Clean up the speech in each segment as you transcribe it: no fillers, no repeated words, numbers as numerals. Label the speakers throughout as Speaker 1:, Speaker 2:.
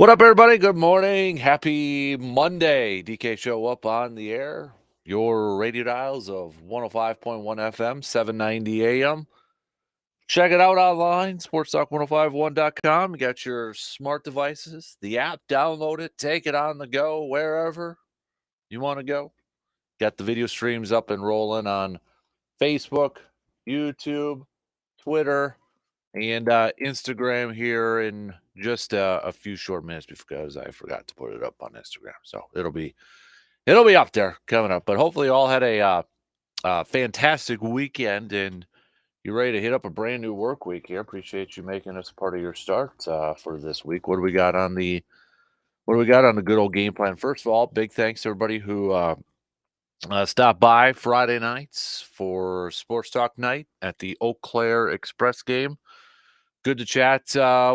Speaker 1: What up, everybody? Good morning. Happy Monday. DK Show up on the air. Your radio dials of 105.1 FM, 790 AM. Check it out online, sportstalk1051.com. You got your smart devices, the app, download it, take it on the go, wherever you want to go. Got the video streams up and rolling on Facebook, YouTube, Twitter, and Instagram here in just a few short minutes because I forgot to put it up on Instagram. So it'll be up there coming up. But hopefully, you all had a fantastic weekend and you're ready to hit up a brand new work week here. Appreciate you making us a part of your start for this week. What do we got on the good old game plan? First of all, big thanks to everybody who stopped by Friday nights for Sports Talk night at the Eau Claire Express game. Good to chat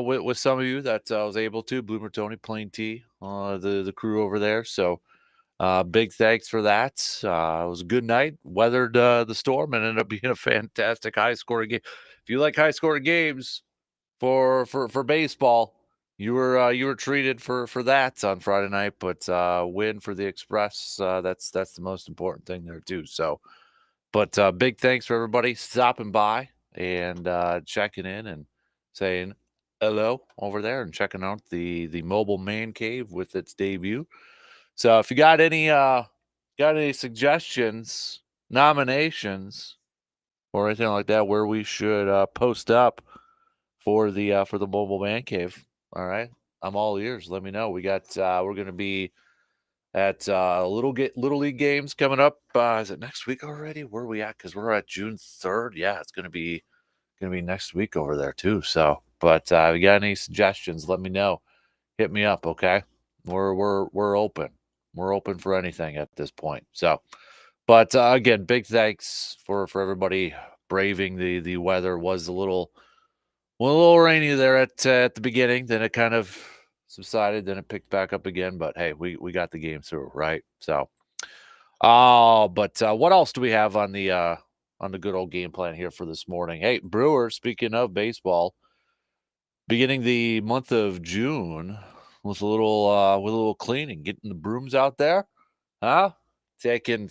Speaker 1: with some of you that I was able to. Bloomer Tony, Plain T, the crew over there. So big thanks for that. It was a good night. Weathered the storm and ended up being a fantastic high-scoring game. If you like high-scoring games for baseball, you were treated for that on Friday night. But win for the Express. That's the most important thing there too. So, but big thanks for everybody stopping by and checking in and saying hello over there and checking out the mobile man cave with its debut. So if you got any suggestions, nominations, or anything like that, where we should post up for the mobile man cave, all right, I'm all ears. Let me know. We got we're gonna be at little league games coming up. Is it next week already? Where are we at? Because we're at June 3rd. Yeah, it's gonna be next week over there too. So, but if you got any suggestions, let me know. Hit me up, okay? We're open. We're open for anything at this point. So, but again, big thanks for everybody braving the weather. Was a little rainy there at the beginning. Then it kind of subsided. Then it picked back up again. But hey, we got the game through, right? So, but what else do we have on the good old game plan here for this morning? Hey, Brewers, speaking of baseball, beginning the month of June with a little cleaning, getting the brooms out there, huh? Taking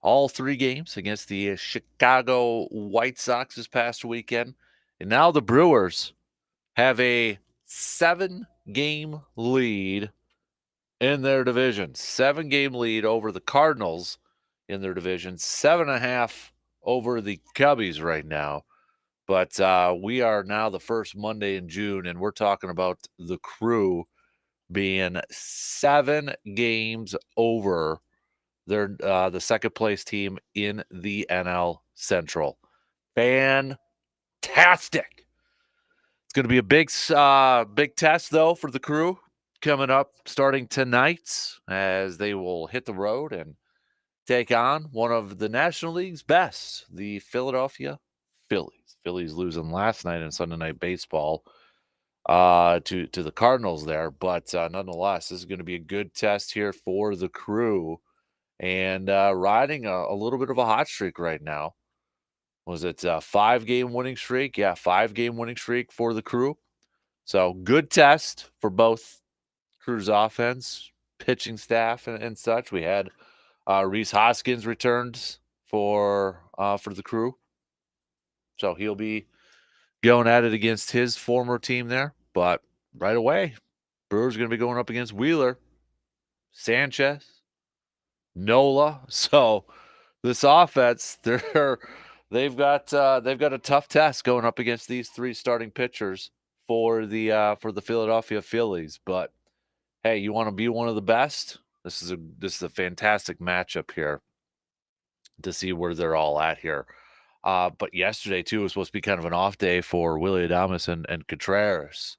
Speaker 1: all three games against the Chicago White Sox this past weekend. And now the Brewers have a 7-game lead in their division. 7-game lead over the Cardinals in their division. 7.5 over the Cubbies right now. But we are now the first Monday in June, and we're talking about the Crew being 7 games over the second place team in the NL Central. Fantastic. It's going to be a big test though for the Crew coming up starting tonight as they will hit the road and take on one of the National League's best, the Philadelphia Phillies. Phillies losing last night in Sunday Night Baseball to the Cardinals there, but nonetheless, this is going to be a good test here for the Crew and riding a little bit of a hot streak right now. Was it a 5-game winning streak? Yeah, 5-game winning streak for the Crew. So good test for both Crew's offense, pitching staff, and such. We had Rhys Hoskins returned for the Crew, so he'll be going at it against his former team there. But right away, Brewers going to be going up against Wheeler, Sanchez, Nola. So this offense, they've got a tough test going up against these 3 starting pitchers for the Philadelphia Phillies. But hey, you want to be one of the best? This is a fantastic matchup here to see where they're all at here. But yesterday too was supposed to be kind of an off day for Willie Adames and Contreras.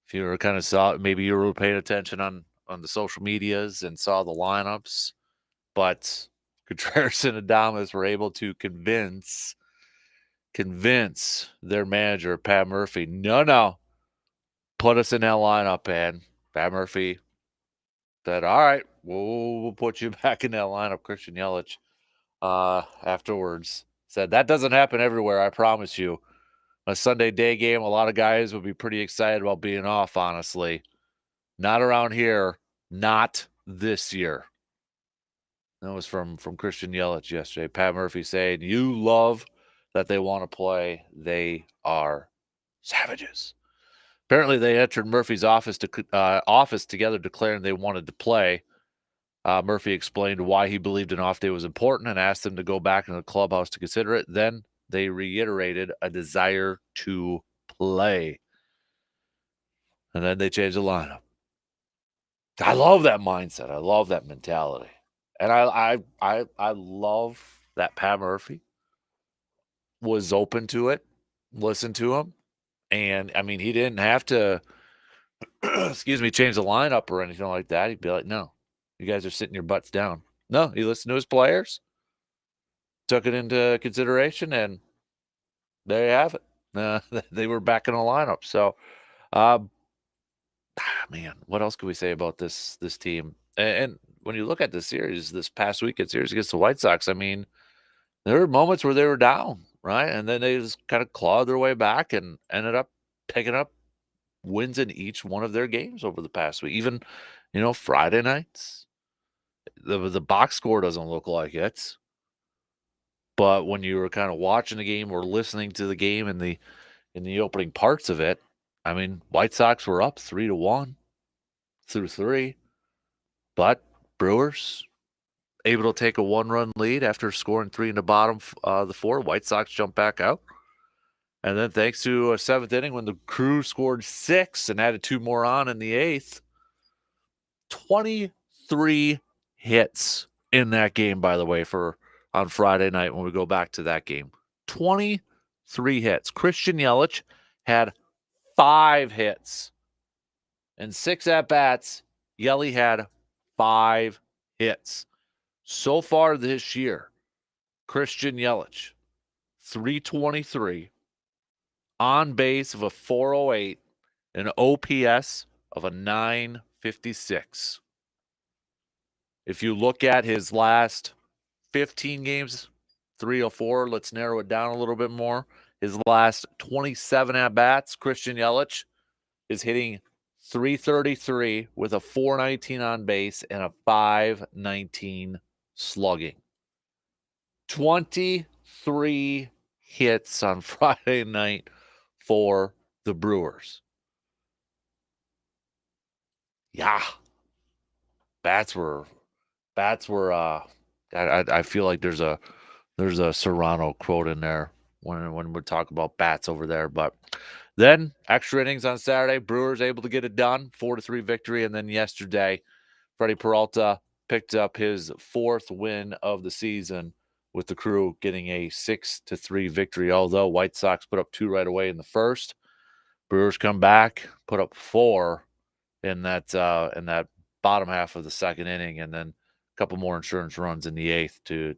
Speaker 1: If you were kind of saw, maybe you were paying attention on the social medias and saw the lineups, but Contreras and Adames were able to convince their manager Pat Murphy, no, put us in that lineup, and Pat Murphy said, all right, we'll put you back in that lineup. Christian Yelich afterwards said, that doesn't happen everywhere, I promise you. a Sunday day game, a lot of guys would be pretty excited about being off, honestly. Not around here. Not this year. That was from Christian Yelich yesterday. Pat Murphy saying, you love that they want to play. They are savages. Apparently, they entered Murphy's office together, declaring they wanted to play. Murphy explained why he believed an off day was important and asked them to go back into the clubhouse to consider it. Then they reiterated a desire to play. And then they changed the lineup. I love that mindset. I love that mentality. And I love that Pat Murphy was open to it, listened to him. And, I mean, he didn't have to, change the lineup or anything like that. He'd be like, no, you guys are sitting your butts down. No, he listened to his players, took it into consideration, and there you have it. They were back in the lineup. So, man, what else can we say about this team? And when you look at the series, this past weekend series against the White Sox, I mean, there were moments where they were down, right? And then they just kind of clawed their way back and ended up picking up wins in each one of their games over the past week. Even, Friday nights, the box score doesn't look like it. But when you were kind of watching the game or listening to the game in the opening parts of it, I mean, White Sox were up 3-1 through 3. But Brewers able to take a 1-run lead after scoring 3 in the bottom the 4. White Sox jump back out. And then thanks to a 7th inning when the Crew scored 6 and added 2 more on in the 8th, 23 hits in that game, by the way, on Friday night when we go back to that game. 23 hits. Christian Yelich had 5 hits. And 6 at-bats, Yelich had 5 hits. So far this year, Christian Yelich, 323, on base of a 408, an OPS of a 956. If you look at his last 15 games, 304, let's narrow it down a little bit more. His last 27 at-bats, Christian Yelich is hitting 333 with a 419 on base and a 519 slugging. 23 hits on Friday night for the Brewers. Yeah. Bats were I feel like there's a Serrano quote in there when we talk about bats over there. But then extra innings on Saturday, Brewers able to get it done, 4-3 victory. And then yesterday, Freddie Peralta picked up his 4th win of the season with the Crew getting a 6-3 victory. Although White Sox put up 2 right away in the first, Brewers come back, put up 4 in that bottom half of the 2nd inning, and then a couple more insurance runs in the 8th to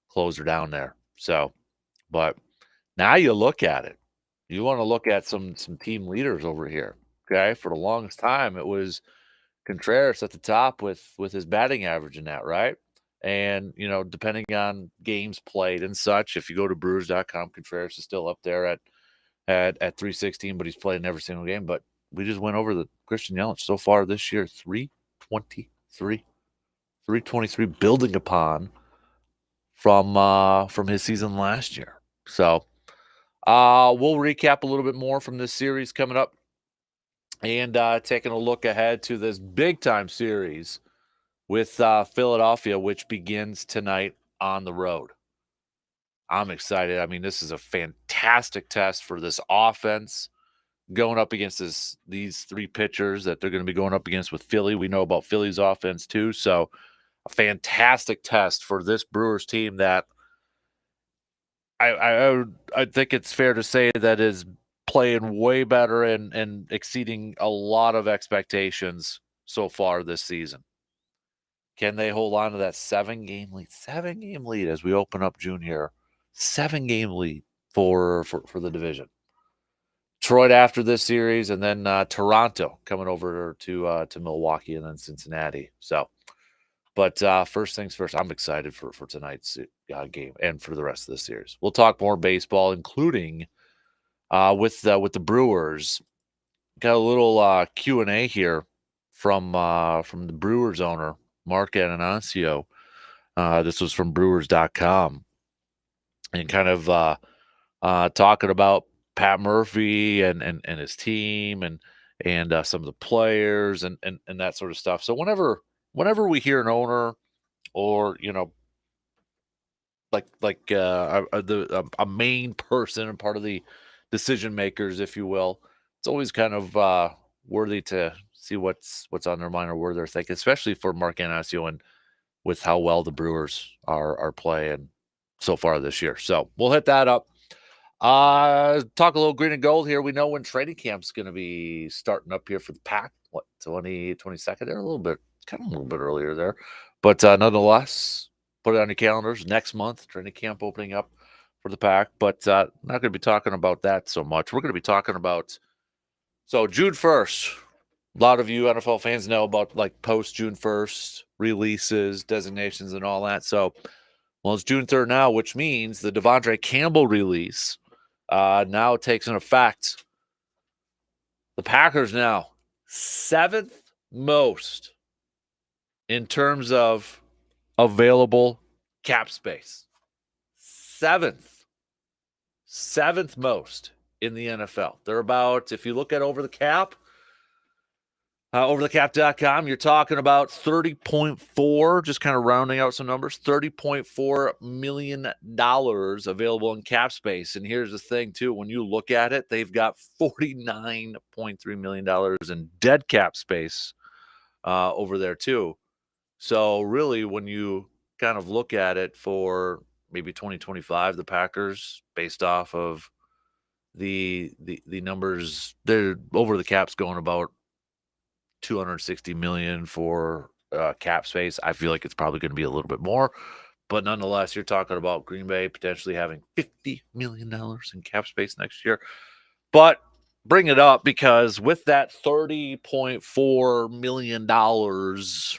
Speaker 1: close her down there. So, but now you look at it. You want to look at some team leaders over here. Okay, for the longest time it was Contreras at the top with his batting average in that, right? And depending on games played and such, if you go to Brewers.com, Contreras is still up there at 316, but he's played in every single game. But we just went over the Christian Yelich so far this year, 323, building upon from his season last year. So we'll recap a little bit more from this series coming up and taking a look ahead to this big-time series with Philadelphia, which begins tonight on the road. I'm excited. I mean, this is a fantastic test for this offense going up against these 3 pitchers that they're going to be going up against with Philly. We know about Philly's offense too, so a fantastic test for this Brewers team that I think it's fair to say that is playing way better and exceeding a lot of expectations so far this season. Can they hold on to that 7-game lead? 7-game lead as we open up June here. 7-game lead for the division. Detroit after this series, and then Toronto coming over to Milwaukee, and then Cincinnati. So, but first things first, I'm excited for tonight's game and for the rest of the series. We'll talk more baseball, including with the Brewers. Got a little Q&A here from the Brewers owner, Mark Ananasio. This was from Brewers.com, and kind of talking about Pat Murphy and his team and some of the players and that sort of stuff. So whenever we hear an owner or a main person and part of the decision makers, if you will, it's always kind of worthy to see what's on their mind or where they're thinking, especially for Mark Anasio and with how well the Brewers are playing so far this year. So we'll hit that up. Talk a little green and gold here. We know when training camp's going to be starting up here for the Pack. What, 22nd there? A little bit earlier there. But nonetheless, put it on your calendars. Next month, training camp opening up for the Pack. But not going to be talking about that so much. We're going to be talking about, so June 1st, a lot of you NFL fans know about like post June 1st releases, designations, and all that. So, well, it's June 3rd now, which means the Devondre Campbell release now takes an effect. The Packers now 7th most in terms of available cap space. 7th most in the NFL. They're about, if you look at over the cap, overthecap.com, you're talking about 30.4, just kind of rounding out some numbers, $30.4 million available in cap space. And here's the thing, too. When you look at it, they've got $49.3 million in dead cap space over there, too. So really, when you kind of look at it for maybe 2025, the Packers, based off of the numbers, they're over the cap's going about $260 million for cap space. I feel like it's probably going to be a little bit more, but nonetheless, you're talking about Green Bay potentially having $50 million in cap space next year. But bring it up because with that $30.4 million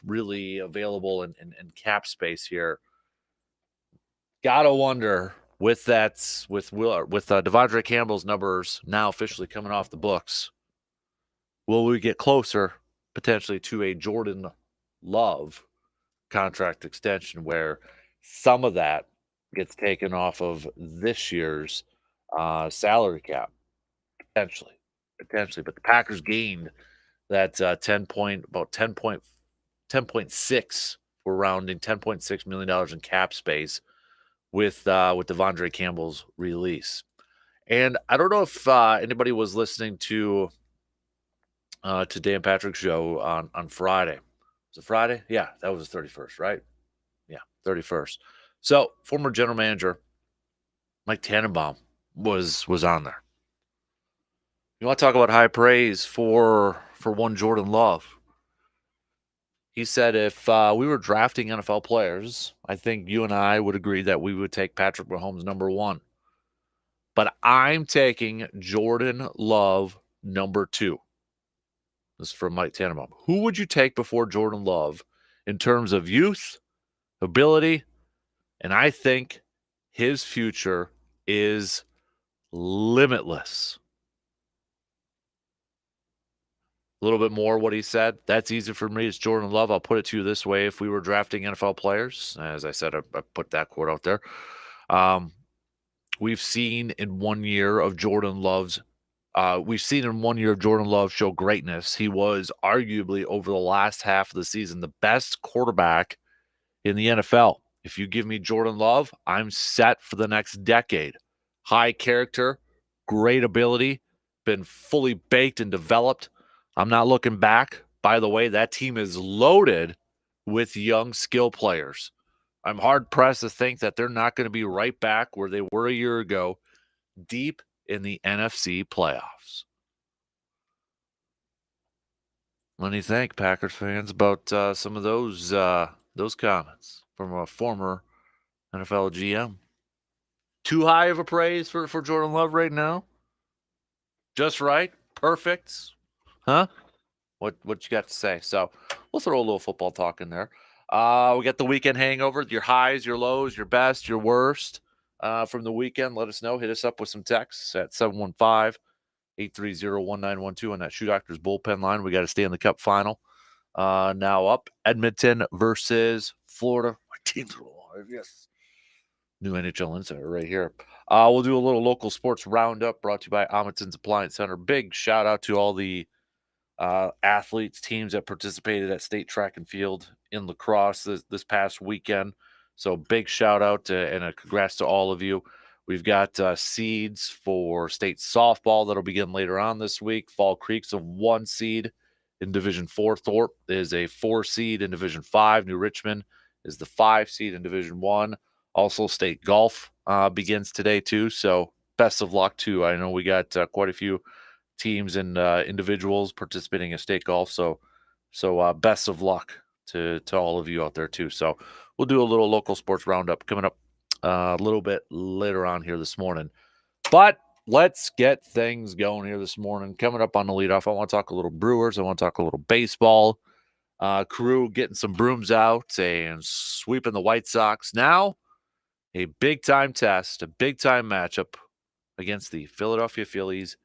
Speaker 1: really available in cap space here, gotta wonder with Devondre Campbell's numbers now officially coming off the books, will we get closer potentially to a Jordan Love contract extension where some of that gets taken off of this year's salary cap? Potentially. But the Packers gained that 10.6, we're rounding $10.6 million in cap space with Devondre Campbell's release. And I don't know if anybody was listening to Dan Patrick Show on Friday. Was it Friday? Yeah, that was the 31st, right? Yeah, 31st. So former general manager Mike Tannenbaum was on there. You want to talk about high praise for one Jordan Love? He said if we were drafting NFL players, I think you and I would agree that we would take Patrick Mahomes number 1. But I'm taking Jordan Love number 2. This is from Mike Tannenbaum. Who would you take before Jordan Love in terms of youth, ability, and I think his future is limitless. A little bit more what he said. That's easy for me. It's Jordan Love. I'll put it to you this way. If we were drafting NFL players, as I said, I put that quote out there. We've seen in 1 year of Jordan Love show greatness. He was arguably over the last half of the season the best quarterback in the NFL. If you give me Jordan Love, I'm set for the next decade. High character, great ability, been fully baked and developed. I'm not looking back. By the way, that team is loaded with young skill players. I'm hard-pressed to think that they're not going to be right back where they were a year ago, deep in the NFC playoffs. What do you think, Packers fans, about some of those comments from a former NFL GM? Too high of a praise for Jordan Love right now? Just right? Perfect? Huh? What you got to say? So we'll throw a little football talk in there. We got the weekend hangover, your highs, your lows, your best, your worst. from the weekend. Let us know. Hit us up with some texts at 715-830-1912 on that Shoe Doctors bullpen line. We got to stay in the Cup final. Now up Edmonton versus Florida. My team's alive. Yes. New NHL Insider right here. We'll do a little local sports roundup brought to you by Amundsen's Appliance Center. Big shout out to all the athletes, teams that participated at state track and field in lacrosse this past weekend. So big shout out and a congrats to all of you. We've got seeds for state softball that'll begin later on this week. Fall Creek's a 1 seed in Division 4. Thorpe is a 4 seed in Division 5. New Richmond is the 5 seed in Division 1. Also, state golf begins today too. So best of luck too. I know we got quite a few teams and individuals participating in state golf. So best of luck to all of you out there too. So we'll do a little local sports roundup coming up a little bit later on here this morning. But let's get things going here this morning. Coming up on the leadoff, I want to talk a little Brewers. I want to talk a little baseball. Crew getting some brooms out and sweeping the White Sox. Now a big time test, a big time matchup against the Philadelphia Phillies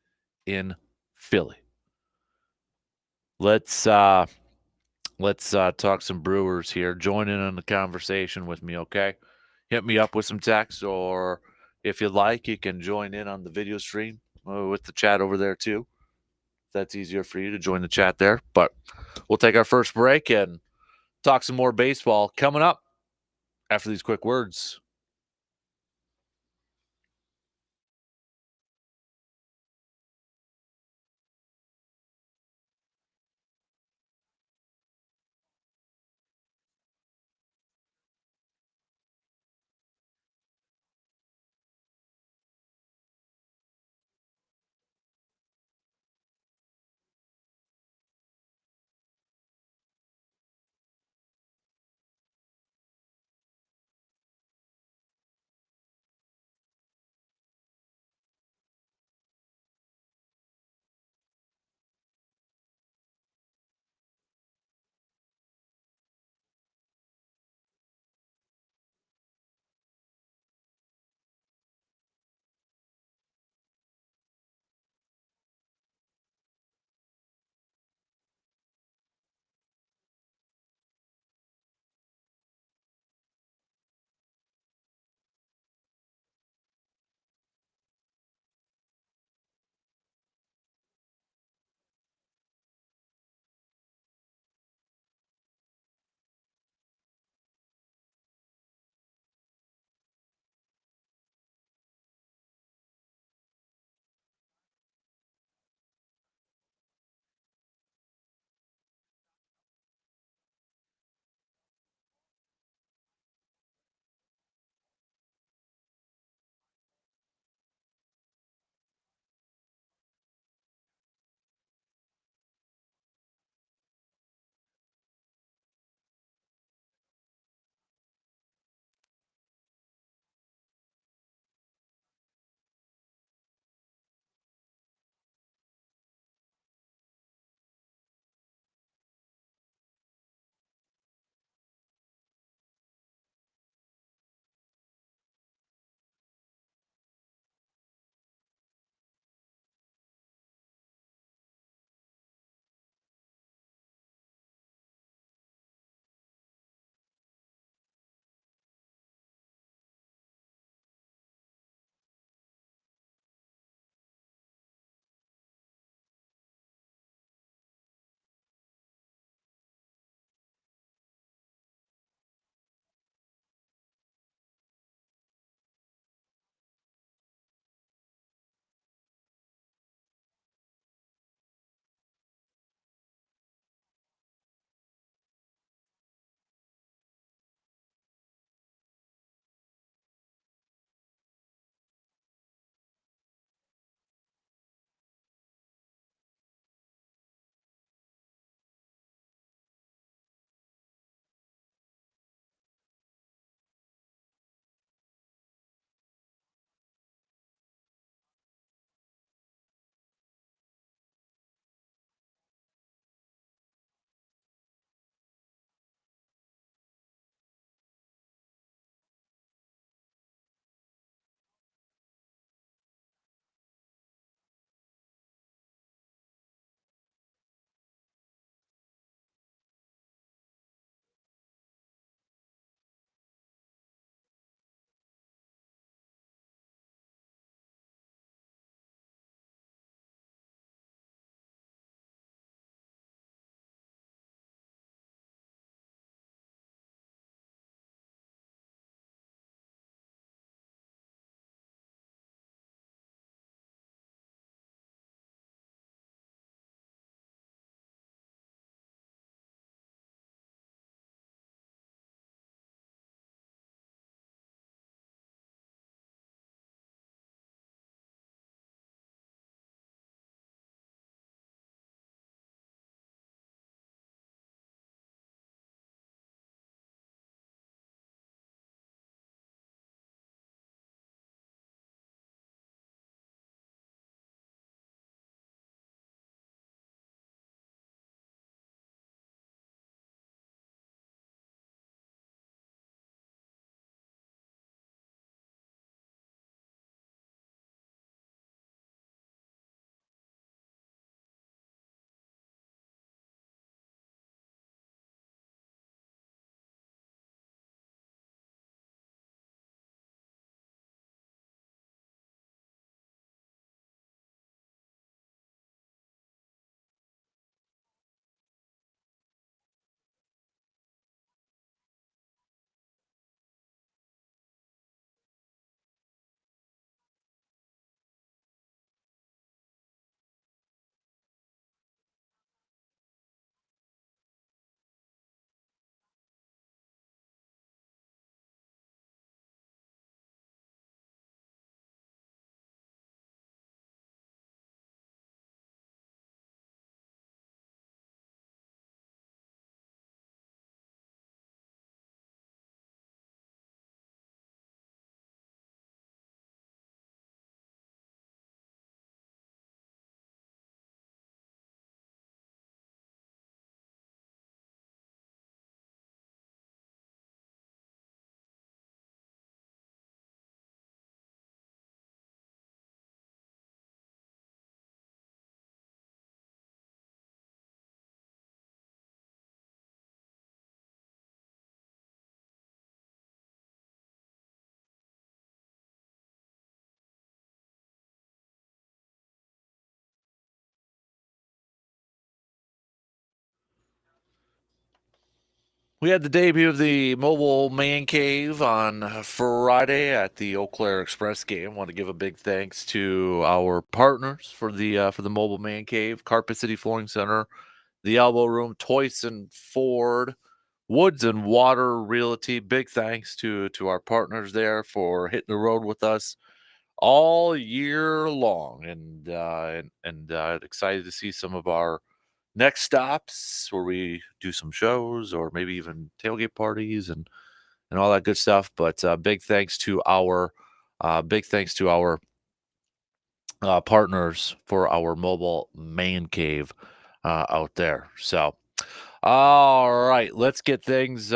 Speaker 1: in Philly. Let's talk some Brewers here. Join in on the conversation with me, okay? Hit me up with some text, or if you'd like, you can join in on the video stream with the chat over there too. If that's easier for you to join the chat there. But we'll take our first break and talk some more baseball coming up after these quick words. We had the debut of the mobile man cave on Friday at the Eau Claire Express game. Want to give a big thanks to our partners for the mobile man cave: Carpet City Flooring Center, the Elbow Room, Toyce and Ford, Woods and Water Realty. Big thanks to our partners there for hitting the road with us all year long, and excited to see some of our next stops where we do some shows or maybe even tailgate parties and all that good stuff. But big thanks to our partners for our mobile man cave out there. So, all right, let's get things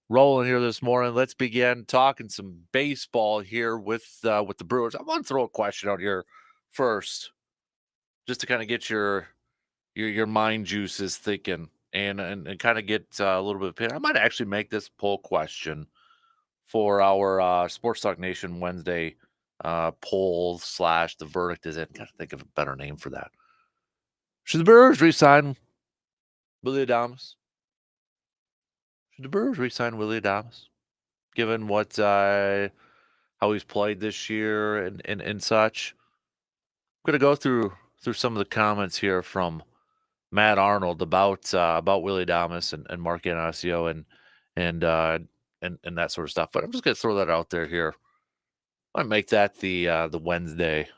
Speaker 1: rolling here this morning. Let's begin talking some baseball here with the Brewers. I want to throw a question out here first, just to kind of get your mind juices thinking and kind of get a little bit of opinion. I might actually make this poll question for our Sports Talk Nation Wednesday poll / the verdict is in. Gotta think of a better name for that. Should the Brewers resign Willie Adames? Should the Brewers resign Willie Adames, given what how he's played this year and such? I'm gonna go through some of the comments here from Matt Arnold about Willie Adames and Mark Anasio and uh and that sort of stuff. But I'm just gonna throw that out there here. I might make that the Wednesday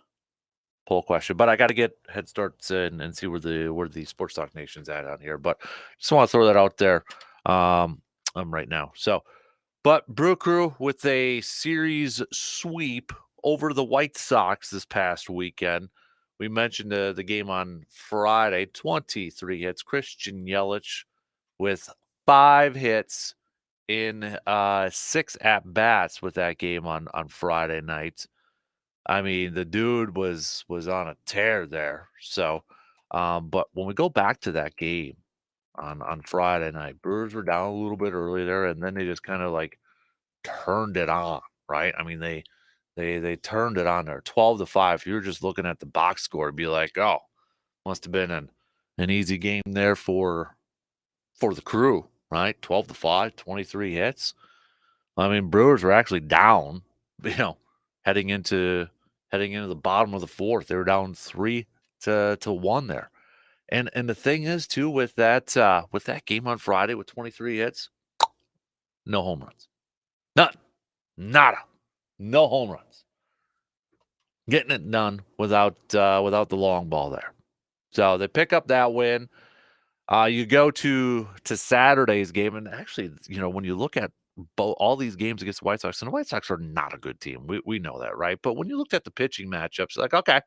Speaker 1: poll question, but I got to get head starts in and see where the Sports Talk Nation's at on here. But just want to throw that out there right now. So, but Brew Crew with a series sweep over the White Sox this past weekend. We mentioned the game on Friday, 23 hits. Christian Yelich with 5 hits in 6 at bats with that game on Friday night. I mean, the dude was on a tear there. So, but when we go back to that game on Friday night, Brewers were down a little bit early there, and then they just kind of like turned it on, right? I mean, they turned it on there, 12-5. If you were just looking at the box score, it'd be like, oh, must have been an easy game there for the Crew, right? 12-5, 23 hits. I mean, Brewers were actually down, you know, heading into the bottom of the fourth. They were down 3-1 there. And the thing is too with that game on Friday with 23 hits, no home runs. None. Nada. No home runs. Getting it done without the long ball there. So they pick up that win. You go to Saturday's game, and actually, when you look at all these games against the White Sox, and the White Sox are not a good team. We know that, right? But when you looked at the pitching matchups, like, okay,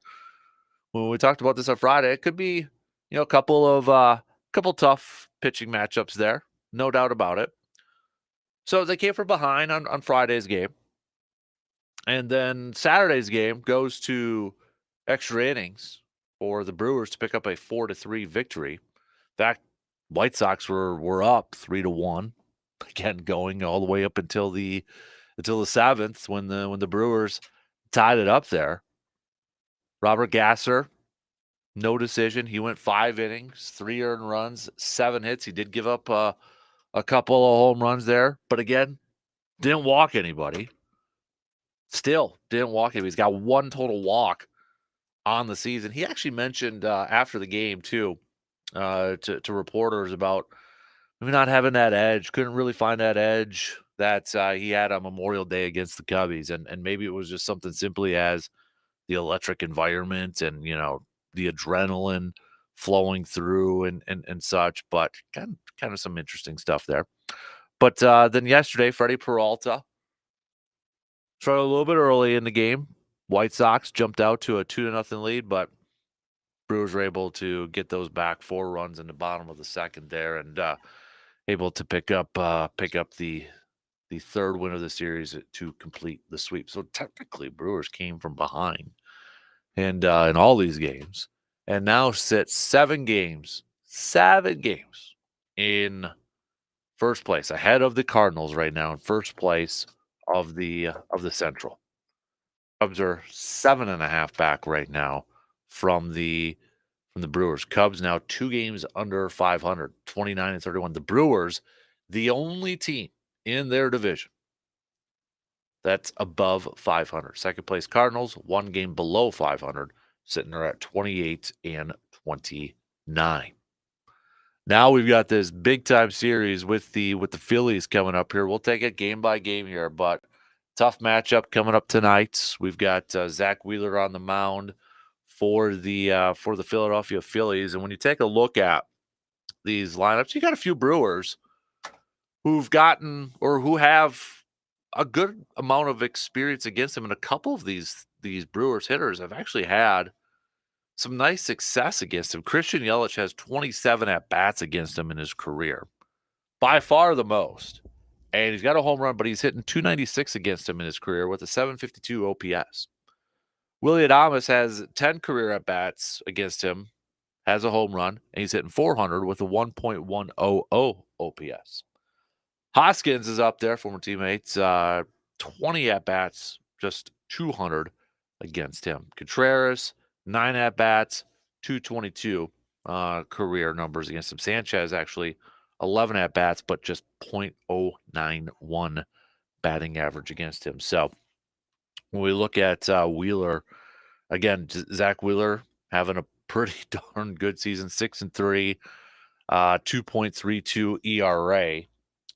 Speaker 1: when we talked about this on Friday, it could be, a couple tough pitching matchups there, no doubt about it. So they came from behind on Friday's game, and then Saturday's game goes to extra innings for the Brewers to pick up a 4-3 victory. In fact, White Sox were up 3-1, again going all the way up until the 7th when the Brewers tied it up there. Robert Gasser, no decision. He went 5 innings, 3 earned runs, 7 hits. He did give up a couple of home runs there, but again, didn't walk anybody. Still didn't walk anybody. He's got 1 total walk on the season. He actually mentioned after the game too to reporters about maybe not having that edge. Couldn't really find that edge that he had on Memorial Day against the Cubbies, and maybe it was just something simply as the electric environment and the adrenaline flowing through and such. But kind of some interesting stuff there. But then yesterday, Freddie Peralta struggled a little bit early in the game. White Sox jumped out to a 2-0 lead, but Brewers were able to get those back, 4 runs in the bottom of the second there, and able to pick up the third win of the series to complete the sweep. So technically, Brewers came from behind, and in all these games, and now sit 7 games in first place, ahead of the Cardinals right now in first place of the Central. Cubs are 7.5 back right now from the Brewers. Cubs now 2 games under 500, 29-31. The Brewers The only team in their division that's above 500. Second place Cardinals, one game below 500, sitting there at 28 and 29. Now we've got this big time series with the Phillies coming up here. We'll take it game by game here, but tough matchup coming up tonight. We've got Zach Wheeler on the mound for the Philadelphia Phillies, and when you take a look at these lineups, you got a few Brewers who've gotten or who have a good amount of experience against him, and a couple of these Brewers hitters have actually had some nice success against him. Christian Yelich has 27 at bats against him in his career, by far the most. And he's got a home run, but he's hitting 296 against him in his career with a 752 OPS. Willie Adames has 10 career at bats against him, has a home run, and he's hitting 400 with a 1.100 OPS. Hoskins is up there, former teammates, 20 at bats, just 200 against him. Contreras, 9 at bats, 222 career numbers against him. Sanchez actually 11 at bats, but just .091 batting average against him. So when we look at Wheeler, again, Zach Wheeler having a pretty darn good season, 6-3, 2.32 ERA.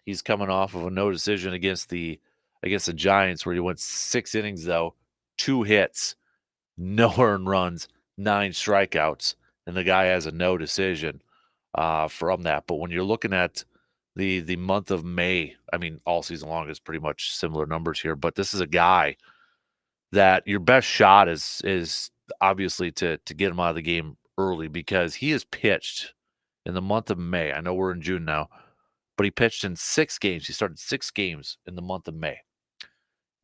Speaker 1: He's coming off of a no decision against the Giants, where he went 6 innings though, 2 hits, no earned runs, 9 strikeouts, and the guy has a no decision from that. But when you're looking at the month of May, I mean, all season long is pretty much similar numbers here. But this is a guy that your best shot is obviously to get him out of the game early, because he has pitched in the month of May. I know we're in June now, but he pitched in 6 games. He started 6 games in the month of May.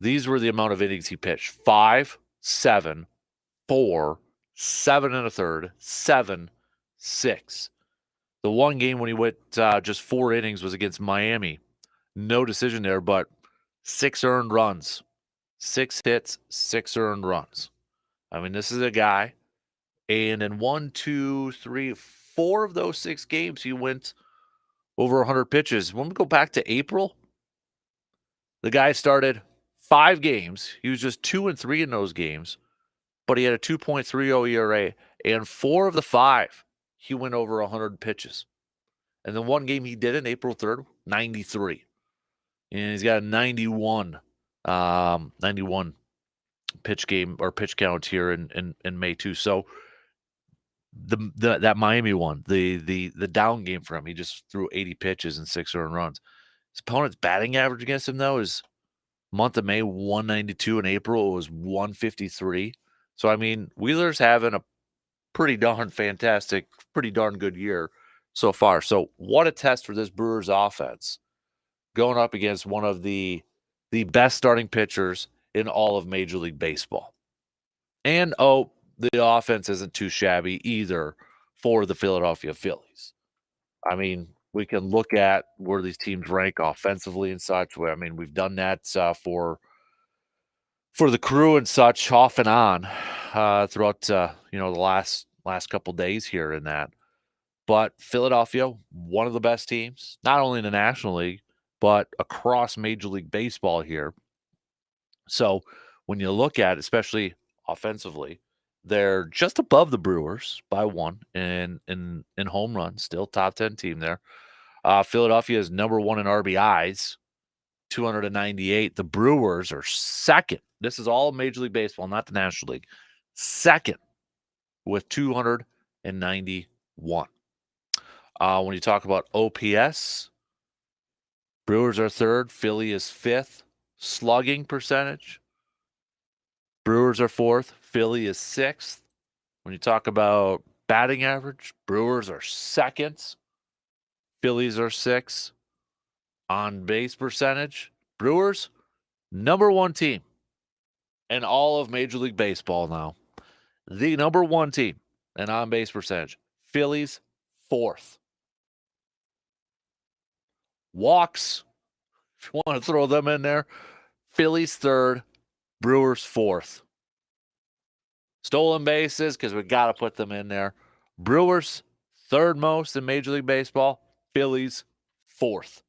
Speaker 1: These were the amount of innings he pitched: 5, 7, 4, 7 and a third, 7, 6. The one game when he went just 4 innings was against Miami. No decision there, but 6 earned runs, 6 hits, 6 earned runs. I mean, this is a guy, and in 1, 2, 3, 4 of those 6 games, he went over 100 pitches. When we go back to April, the guy started 5 games. He was just 2-3 in those games, but he had a 2.30 ERA, and 4 of the 5, he went over 100 pitches. And the one game he did in April 3rd, 93. And he's got a 91 pitch game or pitch count here in May too. So that Miami one, the down game for him, he just threw 80 pitches and 6 earned runs. His opponent's batting average against him though is month of May 192, in April it was 153. So I mean, Wheeler's having a pretty darn fantastic, pretty darn good year so far. So what a test for this Brewers offense, going up against one of the best starting pitchers in all of Major League Baseball. And the offense isn't too shabby either for the Philadelphia Phillies. I mean, we can look at where these teams rank offensively and such. I mean, we've done that for the Crew and such off and on throughout the last couple days here in that. But Philadelphia, one of the best teams, not only in the National League, but across Major League Baseball here. So when you look at it, especially offensively, they're just above the Brewers by 1 in home runs, still top 10 team there. Philadelphia is number 1 in RBIs, 298. The Brewers are second. This is all Major League Baseball, not the National League. Second with 291. When you talk about OPS, Brewers are 3rd, Philly is 5th. Slugging percentage, Brewers are 4th, Philly is 6th. When you talk about batting average, Brewers are 2nd, Phillies are 6th. On base percentage, Brewers, number 1 team in all of Major League Baseball now. The number 1 team in on base percentage. Phillies, 4th. Walks, if you want to throw them in there, Phillies 3rd, Brewers 4th. Stolen bases, because we got to put them in there. Brewers, 3rd most in Major League Baseball. Phillies, 4th.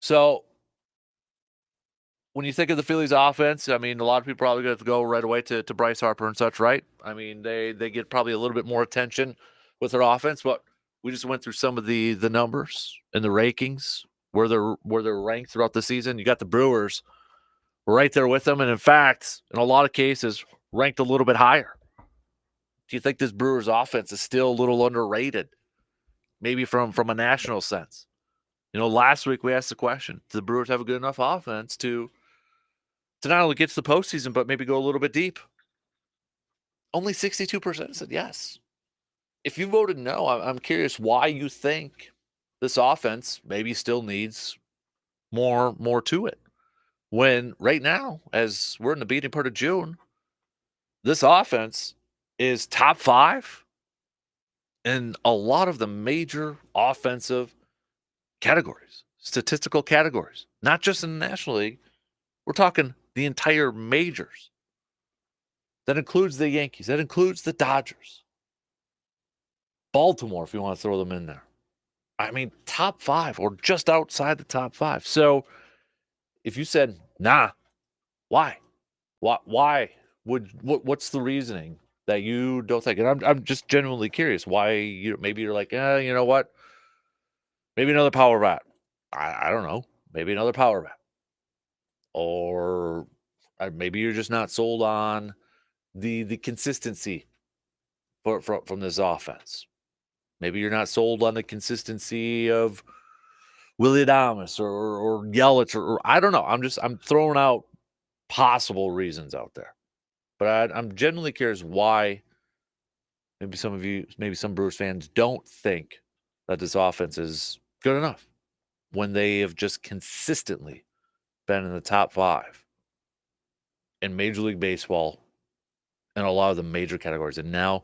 Speaker 1: So when you think of the Phillies offense, I mean, a lot of people probably going to go right away to Bryce Harper and such, right? I mean, they get probably a little bit more attention with their offense, but we just went through some of the numbers and the rankings where they're ranked throughout the season. You got the Brewers right there with them, and in fact, in a lot of cases, ranked a little bit higher. Do you think this Brewers offense is still a little underrated? Maybe from a national sense. You know, last week we asked the question: do the Brewers have a good enough offense to not only get to the postseason, but maybe go a little bit deep? Only 62% said yes. If you voted no, I'm curious why you think this offense maybe still needs more to it. When right now, as we're in the beginning part of June, this offense is top 5 in a lot of the major offensive categories, statistical categories, not just in the National League. We're talking the entire majors. That includes the Yankees. That includes the Dodgers. Baltimore, if you want to throw them in there. I mean, top 5 or just outside the top 5. So if you said, nah, why? Why what's the reasoning that you don't think? And I'm just genuinely curious why maybe you're like, you know what? Maybe another power bat. I don't know. Maybe another power bat. Or maybe you're just not sold on the consistency from this offense. Maybe you're not sold on the consistency of Willie Adames or Yelich or I don't know. I'm throwing out possible reasons out there, but I'm genuinely curious why maybe some Brewers fans don't think that this offense is good enough when they have just consistently been in the top 5 in Major League Baseball in a lot of the major categories. And now,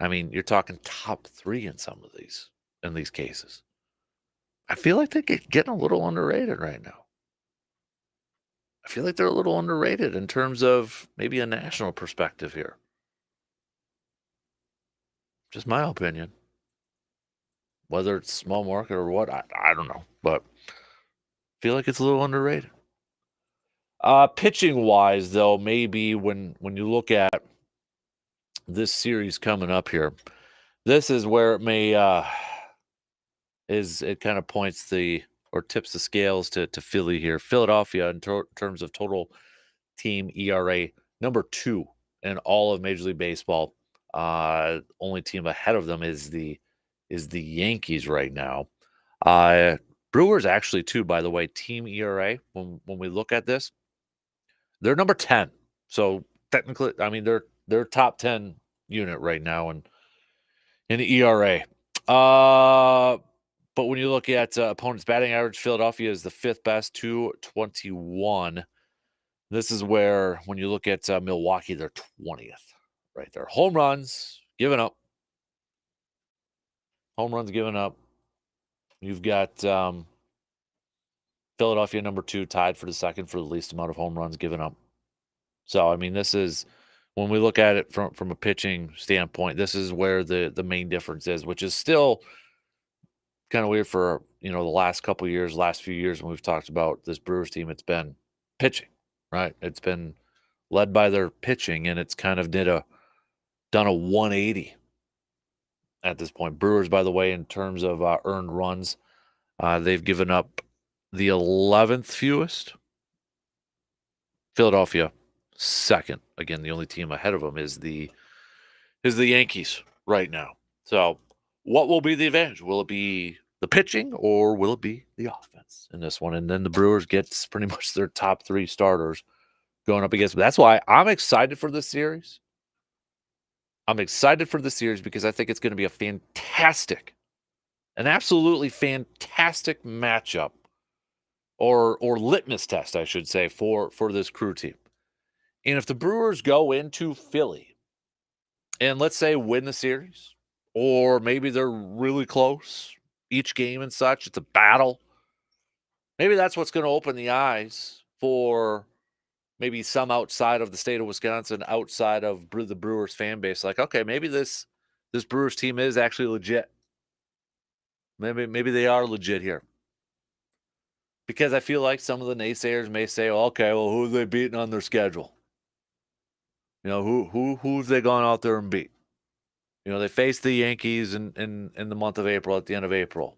Speaker 1: I mean, you're talking top 3 in some of these cases. I feel like they're getting a little underrated right now. I feel like they're a little underrated in terms of maybe a national perspective here. Just my opinion. Whether it's small market or what, I don't know. But I feel like it's a little underrated. Pitching wise, though, maybe when you look at this series coming up here, this is where it may it kind of points or tips the scales to Philly here. Philadelphia in terms of total team ERA, number 2 in all of Major League Baseball. Only team ahead of them is the Yankees right now. Brewers actually too, by the way, team ERA. When we look at this, they're number 10. So technically, I mean they're top 10 unit right now in the ERA. But when you look at opponents' batting average, Philadelphia is the 5th best, 221. This is where, when you look at Milwaukee, they're 20th right there. Home runs given up. Home runs given up. You've got Philadelphia number 2, tied for the second for the least amount of home runs given up. So, I mean, this is, when we look at it from a pitching standpoint, this is where the main difference is, which is still kind of weird for, the last few years when we've talked about this Brewers team. It's been pitching, right? It's been led by their pitching, and it's kind of done a 180 at this point. Brewers, by the way, in terms of earned runs, they've given up the 11th fewest. Philadelphia, 2nd. Again, the only team ahead of them is the Yankees right now. So, what will be the advantage? Will it be the pitching or will it be the offense in this one? And then the Brewers gets pretty much their top 3 starters going up against them. That's why I'm excited for this series. I'm excited for the series because I think it's going to be an absolutely fantastic matchup, or litmus test, I should say, for this Crew team. And if the Brewers go into Philly and, let's say, win the series, or maybe they're really close each game and such, it's a battle. Maybe that's what's going to open the eyes for maybe some outside of the state of Wisconsin, outside of the Brewers fan base. Like, okay, maybe this Brewers team is actually legit. Maybe they are legit here. Because I feel like some of the naysayers may say, well, okay, well, who have they beaten on their schedule? Who've they gone out there and beat? They faced the Yankees in the month of April, at the end of April.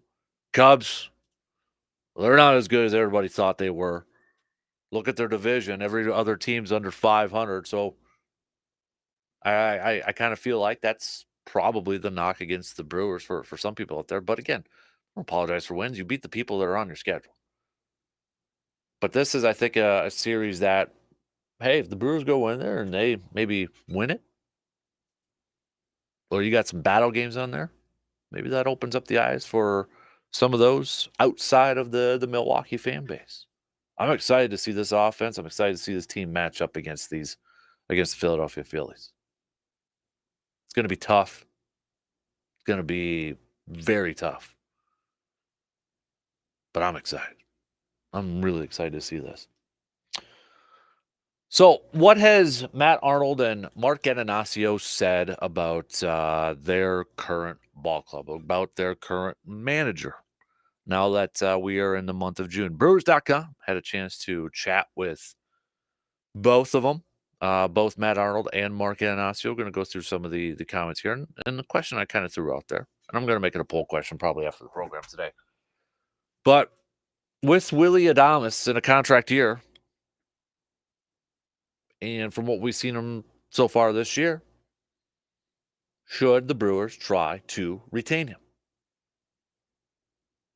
Speaker 1: Cubs, well, they're not as good as everybody thought they were. Look at their division. Every other team's under 500. So I kind of feel like that's probably the knock against the Brewers for some people out there. But again, don't apologize for wins. You beat the people that are on your schedule. But this is, I think, a series that, hey, if the Brewers go in there and they maybe win it, or you got some battle games on there, maybe that opens up the eyes for some of those outside of the Milwaukee fan base. I'm excited to see this offense. I'm excited to see this team match up against the Philadelphia Phillies. It's going to be tough. It's going to be very tough. But I'm excited. I'm really excited to see this. So, what has Matt Arnold and Mark Ananasio said about their current ball club, about their current manager? Now that we are in the month of June, Brewers.com had a chance to chat with both of them, both Matt Arnold and Mark Ananasio. We're going to go through some of the comments here, and the question I kind of threw out there, and I'm going to make it a poll question probably after the program today. But with Willie Adames in a contract year, and from what we've seen him so far this year, should the Brewers try to retain him?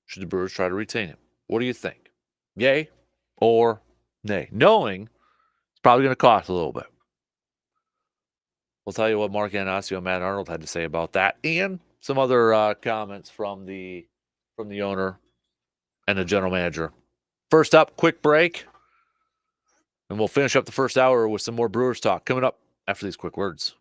Speaker 1: Should the Brewers try to retain him? What do you think? Yay or nay? Knowing it's probably going to cost a little bit. We'll tell you what Mark Ananasio and Matt Arnold had to say about that, and some other comments from the owner and the general manager. First up, quick break, and we'll finish up the first hour with some more Brewers talk coming up after these quick words.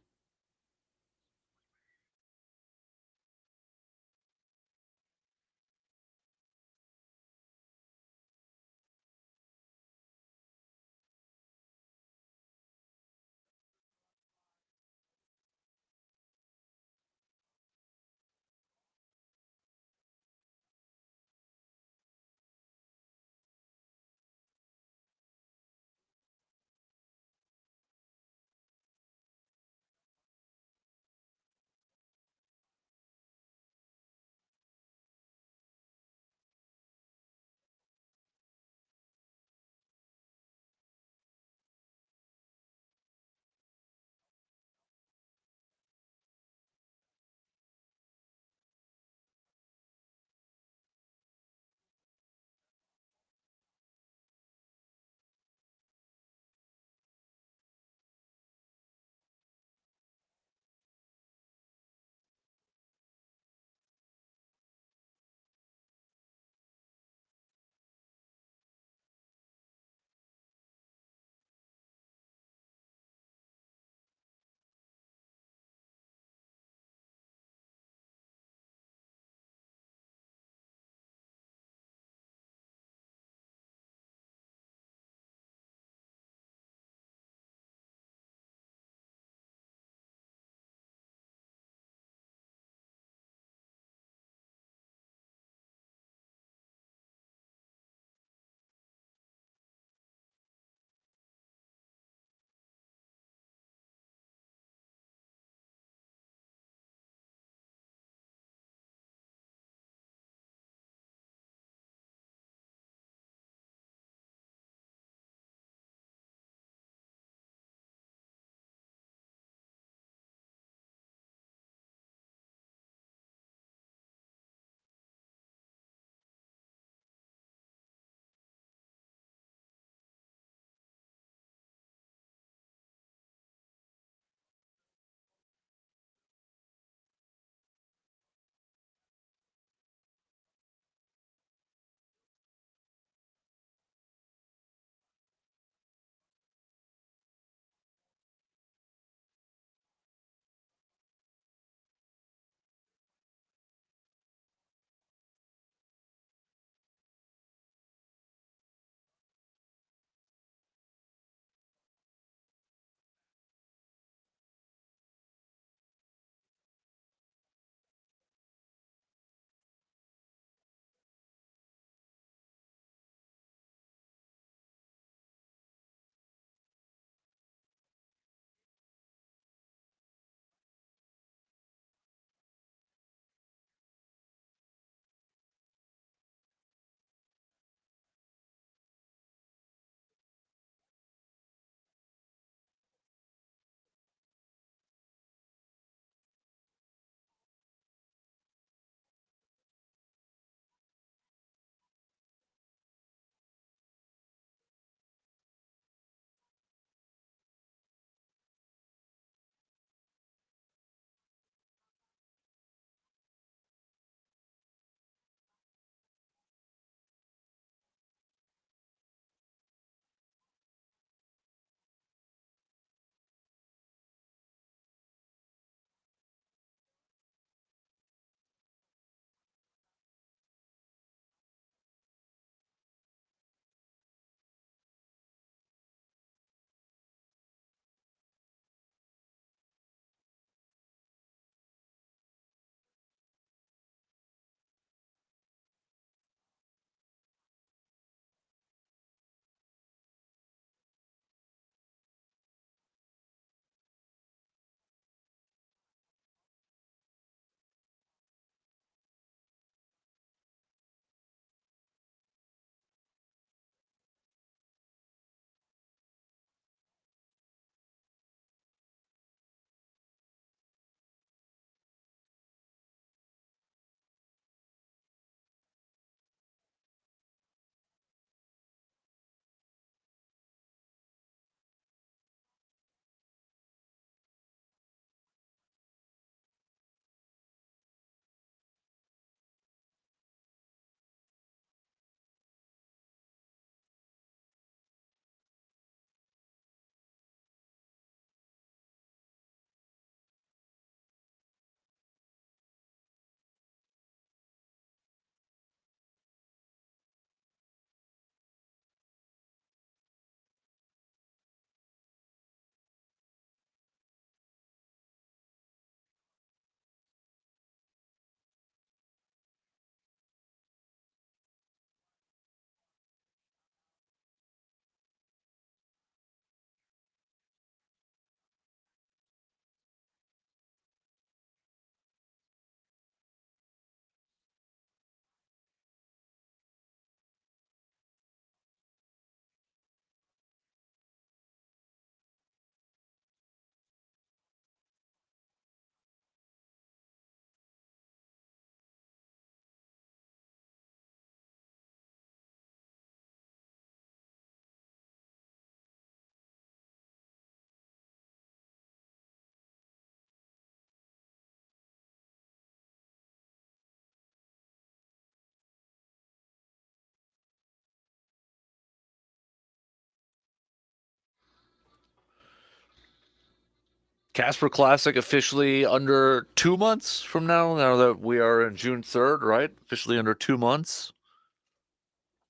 Speaker 1: Casper Classic officially under 2 months from now that we are in June 3rd, right? Officially under 2 months.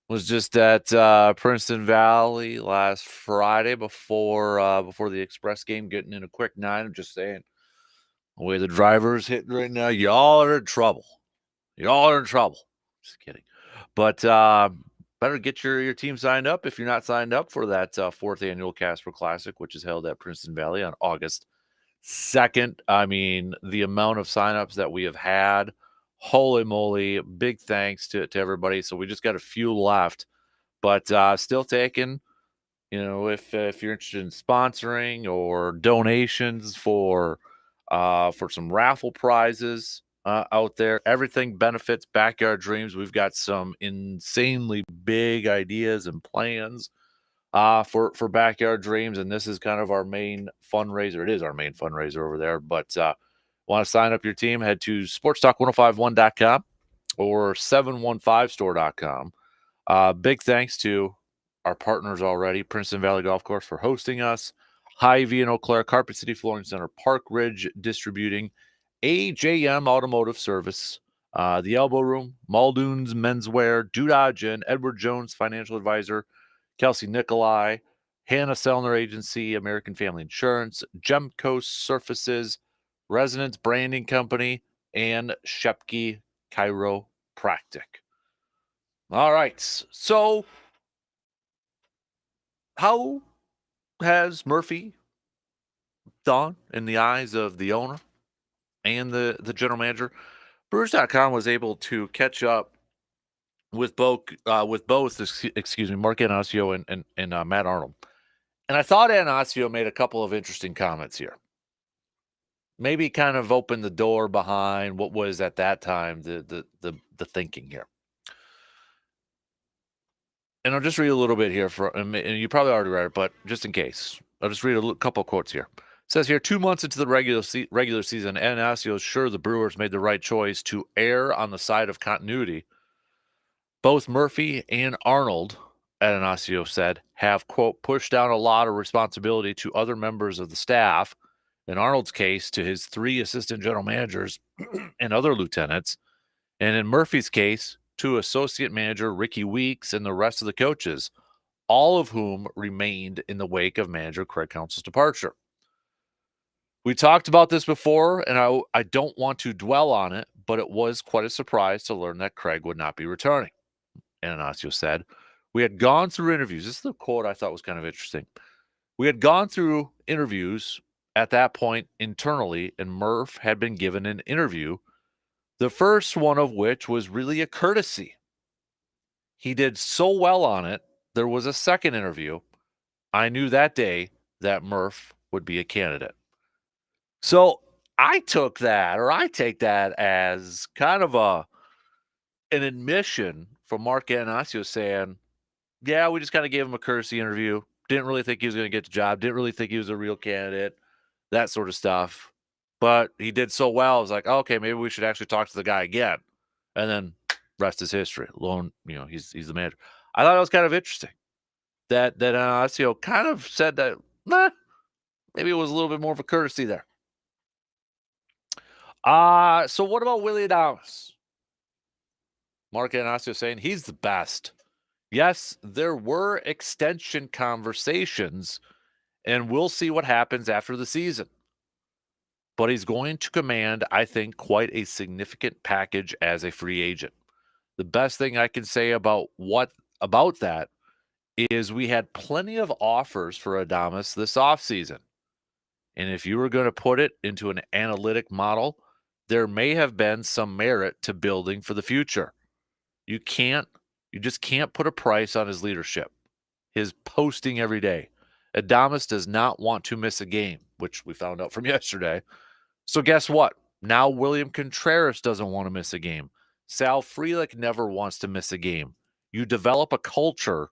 Speaker 1: Was just at Princeton Valley last Friday before the Express game, getting in a quick 9. I'm just saying, the way the driver's hitting right now, y'all are in trouble. Y'all are in trouble. Just kidding. But better get your team signed up if you're not signed up for that 4th annual Casper Classic, which is held at Princeton Valley on August 2nd. I mean, the amount of signups that we have had, holy moly, big thanks to everybody. So we just got a few left, but still taking, if you're interested in sponsoring or donations for some raffle prizes out there. Everything benefits Backyard Dreams. We've got some insanely big ideas and plans for Backyard Dreams, and this is kind of our main fundraiser. It is our main fundraiser over there. But want to sign up your team? Head to sportstalk1051.com or 715store.com. Big thanks to our partners already, Princeton Valley Golf Course for hosting us, Hy-Vee in Eau Claire, Carpet City Flooring Center, Park Ridge Distributing, AJM Automotive Service, The Elbow Room, Muldoon's Menswear, Doodah Gin, Edward Jones Financial Advisor, Kelsey Nikolai, Hannah Sellner Agency, American Family Insurance, Gemco Surfaces, Resonance Branding Company, and Shepke Chiropractic. All right, so how has Murphy done in the eyes of the owner and the general manager? Brewers.com was able to catch up with both, Mark Anasio and Matt Arnold. And I thought Anasio made a couple of interesting comments here. Maybe kind of opened the door behind what was at that time the thinking here. And I'll just read a little bit here and you probably already read it, but just in case, I'll just read a couple of quotes here. It says here, 2 months into the regular season, Anasio is sure the Brewers made the right choice to err on the side of continuity. Both Murphy and Arnold, Anasio said, have, quote, pushed down a lot of responsibility to other members of the staff. In Arnold's case, to his 3 assistant general managers and other lieutenants. And in Murphy's case, to associate manager Ricky Weeks and the rest of the coaches, all of whom remained in the wake of manager Craig Counsell's departure. We talked about this before, and I don't want to dwell on it, but it was quite a surprise to learn that Craig would not be returning. Anasio said, we had gone through interviews. This is the quote I thought was kind of interesting. We had gone through interviews at that point internally, and Murph had been given an interview, the first one of which was really a courtesy. He did so well on it, there was a second interview. I knew that day that Murph would be a candidate. So I take that as kind of an admission from Mark Anasio saying, yeah, we just kind of gave him a courtesy interview. Didn't really think he was going to get the job. Didn't really think he was a real candidate, that sort of stuff. But he did so well. I was like, okay, maybe we should actually talk to the guy again. And then rest is history. He's the manager. I thought it was kind of interesting that Anasio kind of said that, maybe it was a little bit more of a courtesy there. So what about Willy Adames? Mark Anasio saying he's the best. Yes, there were extension conversations, and we'll see what happens after the season. But he's going to command, I think, quite a significant package as a free agent. The best thing I can say about that is we had plenty of offers for Adames this offseason. And if you were going to put it into an analytic model, there may have been some merit to building for the future. You just can't put a price on his leadership, his posting every day. Adames does not want to miss a game, which we found out from yesterday. So guess what? Now William Contreras doesn't want to miss a game. Sal Frelick never wants to miss a game. You develop a culture,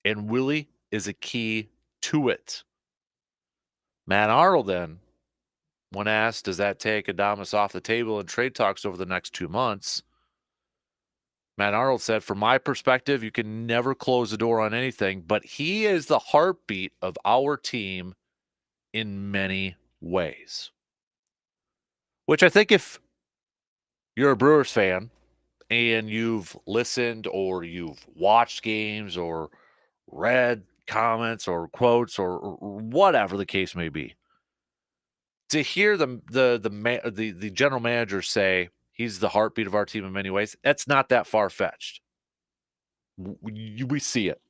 Speaker 1: and Willie is a key to it. Matt Arnold then, when asked, does that take Adames off the table in trade talks over the next 2 months? Matt Arnold said, from my perspective, you can never close the door on anything, but he is the heartbeat of our team in many ways. Which I think if you're a Brewers fan and you've listened or you've watched games or read comments or quotes or whatever the case may be, to hear the general manager say he's the heartbeat of our team in many ways, that's not that far fetched. We see it.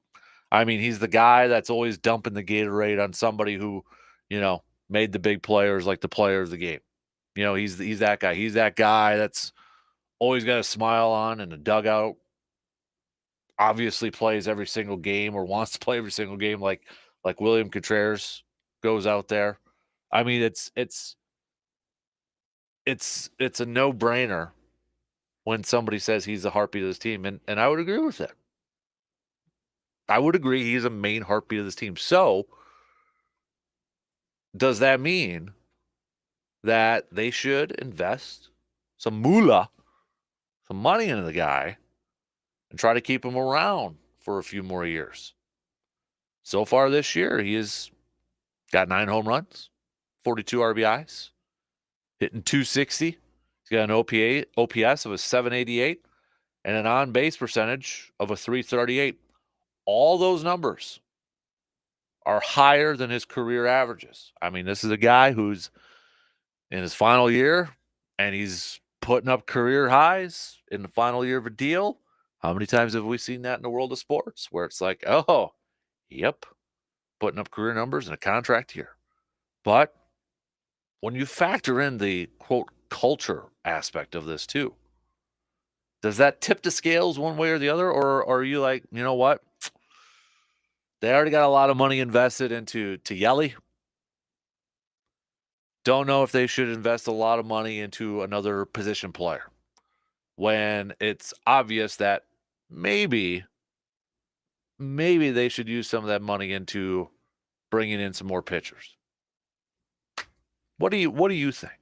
Speaker 1: I mean, he's the guy that's always dumping the Gatorade on somebody who, made the big players like the player of the game. He's that guy. He's that guy that's always got a smile on in the dugout. Obviously plays every single game or wants to play every single game like William Contreras goes out there. I mean, it's a no-brainer when somebody says he's the heartbeat of this team, and I would agree with it. I would agree he's a main heartbeat of this team. So, does that mean that they should invest some moolah, some money into the guy, and try to keep him around for a few more years? So far this year, he has got 9 home runs, 42 RBIs, hitting .260. He's got an OPS of a 788 and an on-base percentage of a 338. All those numbers are higher than his career averages. I mean, this is a guy who's in his final year, and he's putting up career highs in the final year of a deal. How many times have we seen that in the world of sports where it's like, oh, yep, putting up career numbers in a contract year? But when you factor in the, quote, culture aspect of this too, does that tip the scales one way or the other? Or are you like, you know what? They already got a lot of money invested into Yelly. Don't know if they should invest a lot of money into another position player when it's obvious that maybe they should use some of that money into bringing in some more pitchers. What do you think?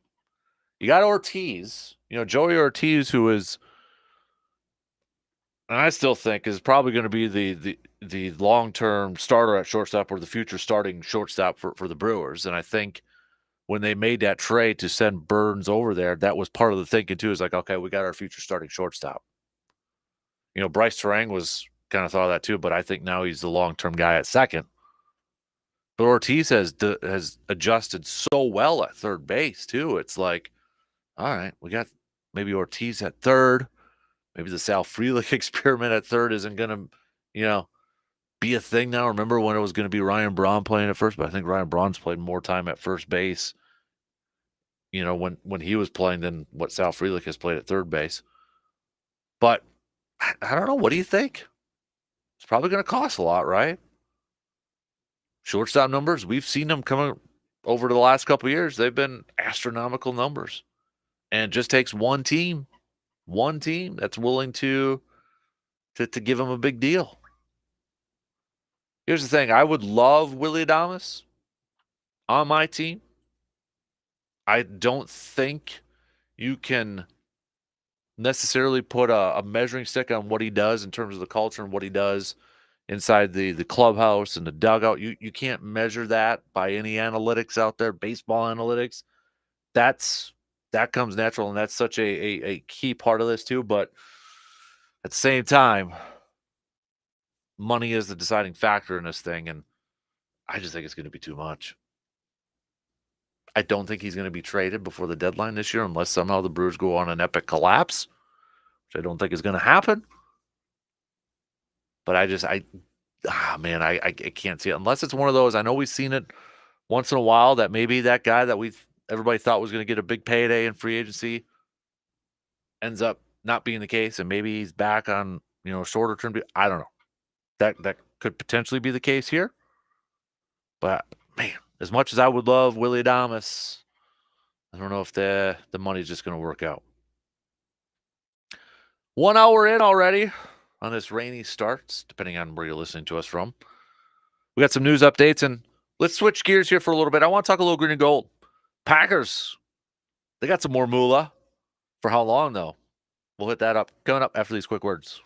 Speaker 1: You got Ortiz, Joey Ortiz, who is, and I still think is probably going to be the long-term starter at shortstop or the future starting shortstop for the Brewers. And I think when they made that trade to send Burns over there, that was part of the thinking too. Is like, okay, we got our future starting shortstop. Bryce Terang was kind of thought of that too, but I think now he's the long-term guy at second. But Ortiz has adjusted so well at third base too. It's like, all right, we got maybe Ortiz at third. Maybe the Sal Frelick experiment at third isn't going to, be a thing now. Remember when it was going to be Ryan Braun playing at first? But I think Ryan Braun's played more time at first base, when he was playing than what Sal Frelick has played at third base. But I don't know. What do you think? It's probably going to cost a lot, right? Shortstop numbers, we've seen them coming over the last couple of years. They've been astronomical numbers. And it just takes one team that's willing to give them a big deal. Here's the thing. I would love Willy Adames on my team. I don't think you can necessarily put a measuring stick on what he does in terms of the culture and what he does inside the clubhouse and the dugout. You can't measure that by any analytics out there, baseball analytics. That comes natural, and that's such a key part of this too. But at the same time, money is the deciding factor in this thing, and I just think it's going to be too much. I don't think he's going to be traded before the deadline this year unless somehow the Brewers go on an epic collapse, which I don't think is going to happen. But I can't see it unless it's one of those. I know we've seen it once in a while that maybe that guy that everybody thought was going to get a big payday in free agency ends up not being the case, and maybe he's back on shorter term. I don't know. That could potentially be the case here. But man, as much as I would love Willy Adames, I don't know if the money's just going to work out. 1 hour in already on this rainy start, depending on where you're listening to us from. We got some news updates, and let's switch gears here for a little bit. I want to talk a little green and gold. Packers, they got some more moolah. For how long, though? We'll hit that up. Coming up after these quick words.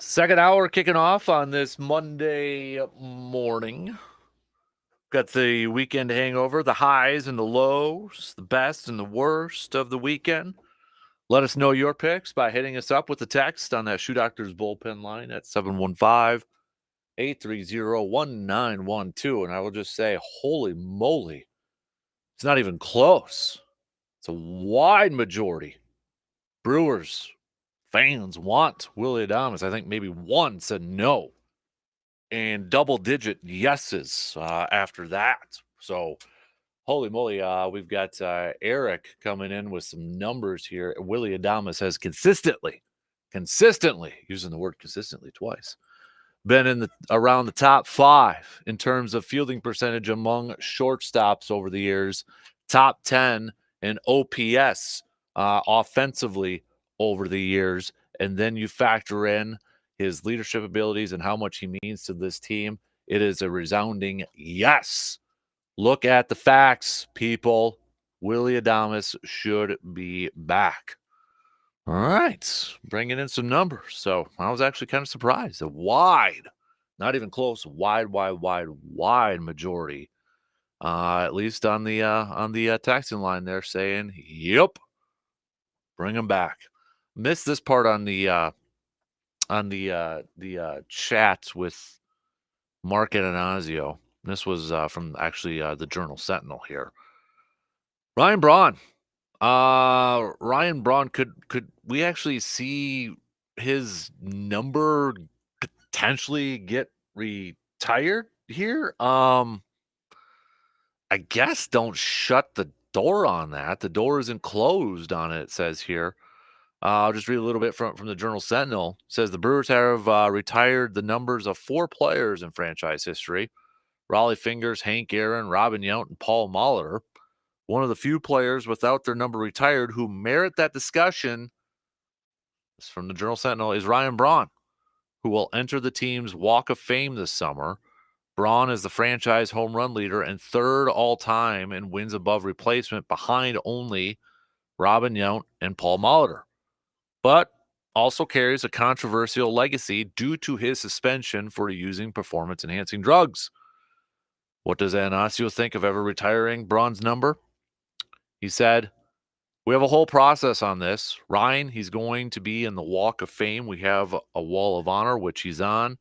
Speaker 1: Second hour kicking off on this Monday morning. Got the weekend hangover, the highs and the lows, the best and the worst of the weekend. Let us know your picks by hitting us up with the text on that Shoe Doctors bullpen line at 715-830-1912. And I will just say, holy moly, it's not even close. It's a wide majority. Brewers fans want Willy Adames. I think maybe one said no. And double-digit yeses after that. So, holy moly, we've got Eric coming in with some numbers here. Willy Adames has consistently, using the word consistently twice, been in around the top 5 in terms of fielding percentage among shortstops over the years, top 10 in OPS offensively over the years, and then you factor in his leadership abilities and how much he means to this team. It is a resounding yes. Look at the facts, people. Willy Adames should be back. All right, bringing in some numbers. So I was actually kind of surprised. A wide, not even close, wide majority. At least on the texting line, they're saying, "Yep, bring him back." Missed this part on the chat with Mark Ananazio. This was from actually the Journal Sentinel here. Ryan Braun. Ryan Braun, could we actually see his number potentially get retired here? I guess don't shut the door on that. The door isn't closed on it says here. I'll just read a little bit from the Journal Sentinel. It says the Brewers have retired the numbers of 4 players in franchise history: Raleigh Fingers, Hank Aaron, Robin Yount, and Paul Molitor. One of the few players without their number retired who merit that discussion, this is from the Journal Sentinel, is Ryan Braun, who will enter the team's Walk of Fame this summer. Braun is the franchise home run leader and third all-time in wins above replacement, behind only Robin Yount and Paul Molitor, but also carries a controversial legacy due to his suspension for using performance-enhancing drugs. What does Anasio think of ever retiring Braun's number? He said, "We have a whole process on this. Ryan, he's going to be in the Walk of Fame. We have a Wall of Honor, which he's on.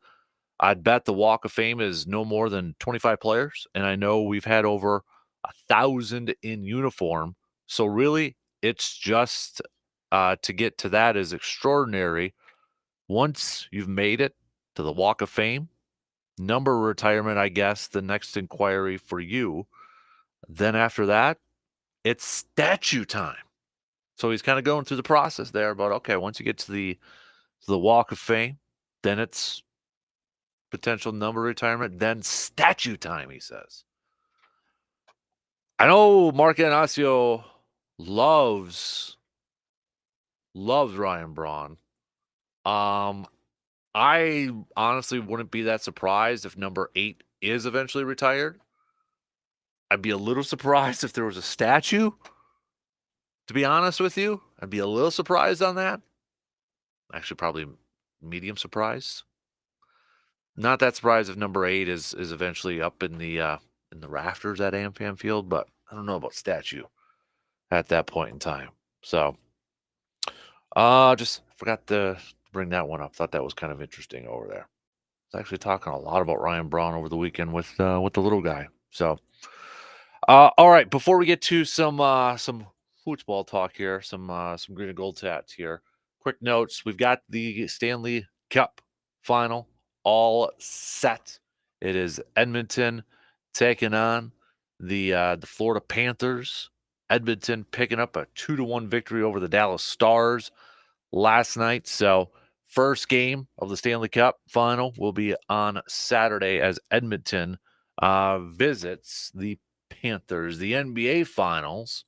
Speaker 1: I'd bet the Walk of Fame is no more than 25 players, and I know we've had over 1,000 in uniform. So really, it's just to get to that is extraordinary. Once you've made it to the Walk of Fame, number retirement, I guess, the next inquiry for you. Then after that, it's statue time." So he's kind of going through the process there about, okay, once you get to the Walk of Fame, then it's potential number retirement, then statue time, he says. I know Mark Anasio loves Ryan Braun. I honestly wouldn't be that surprised if number 8 is eventually retired. I'd be a little surprised if there was a statue. To be honest with you, I'd be a little surprised on that. Actually, probably medium surprised. Not that surprised if number 8 is eventually up in the rafters at AmFam Field, but I don't know about statue at that point in time. So, just forgot to bring that one up. Thought that was kind of interesting over there. I was actually talking a lot about Ryan Braun over the weekend with the little guy. So, all right. Before we get to some football talk here, some green and gold tats here. Quick notes: we've got the Stanley Cup final all set. It is Edmonton taking on the Florida Panthers. Edmonton picking up a 2-1 victory over the Dallas Stars last night. So first game of the Stanley Cup final will be on Saturday as Edmonton visits the Panthers. The NBA finals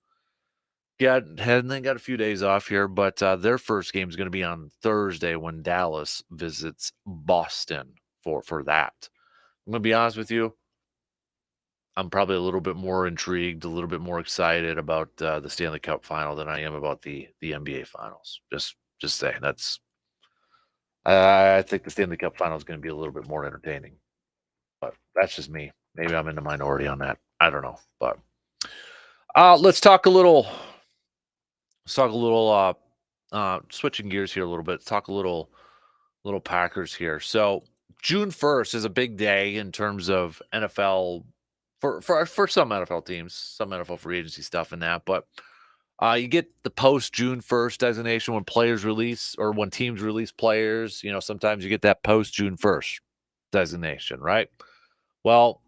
Speaker 1: got a few days off here, but their first game is going to be on Thursday when Dallas visits Boston for that. I'm going to be honest with you. I'm probably a little bit more intrigued, a little bit more excited about the Stanley Cup final than I am about the NBA finals. Just saying, that's I think the Stanley Cup final is going to be a little bit more entertaining, but that's just me. Maybe I'm in the minority on that. I don't know, but let's talk a little. Let's talk a little. Switching gears here a little bit. Talk a little Packers here. So June 1st is a big day in terms of NFL for some NFL teams, some NFL free agency stuff and that, but you get the post June 1st designation when players release or when teams release players. Sometimes you get that post June 1st designation, right? Well,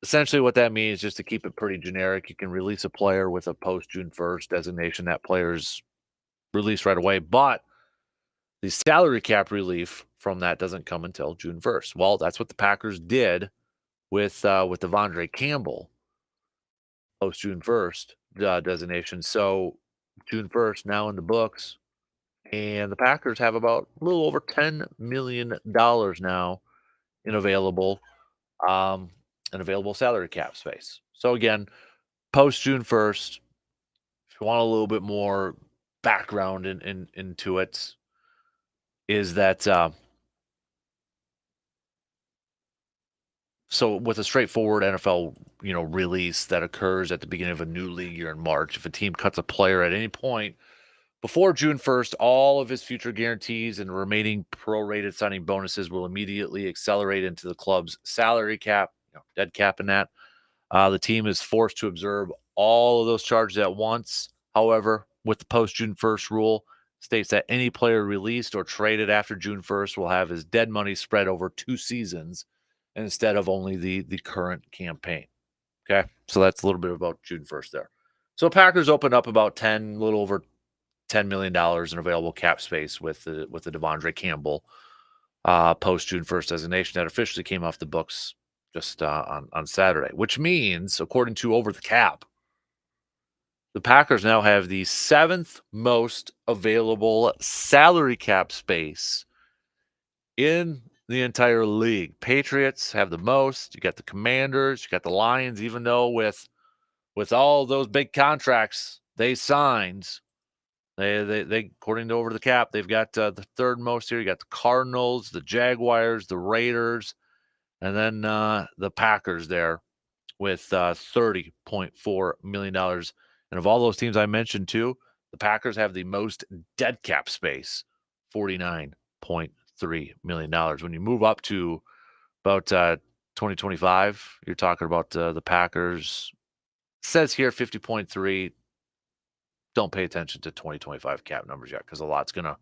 Speaker 1: essentially what that means, just to keep it pretty generic, you can release a player with a post June 1st designation. That player's released right away, but the salary cap relief from that doesn't come until June 1st. Well, that's what the Packers did with Devondre Campbell post June 1st designation. So June 1st now in the books, and the Packers have about a little over $10 million now in um, available salary cap space. So again, post June 1st, if you want a little bit more background into it, is that so with a straightforward NFL release that occurs at the beginning of a new league year in March, if a team cuts a player at any point before June 1st, all of his future guarantees and remaining prorated signing bonuses will immediately accelerate into the club's salary cap, dead cap in that. The team is forced to absorb all of those charges at once. However, with the post June 1st rule, states that any player released or traded after June 1st will have his dead money spread over 2 seasons instead of only the current campaign. Okay, so that's a little bit about June 1st there. So Packers opened up about a little over $10 million in available cap space with the Devondre Campbell post June 1st designation that officially came off the books just on Saturday, which means, according to Over the Cap, the Packers now have the 7th most available salary cap space in the entire league. Patriots have the most. You got the Commanders, you got the Lions, even though with all those big contracts they signed, they according to Over the Cap, they've got the third most here. You got the Cardinals, the Jaguars, the Raiders, and then the Packers there with $30.4 million. And of all those teams I mentioned too, the Packers have the most dead cap space, $49.3 million. When you move up to about 2025, you're talking about the Packers. It says here 50.3. Don't pay attention to 2025 cap numbers yet because a lot's gonna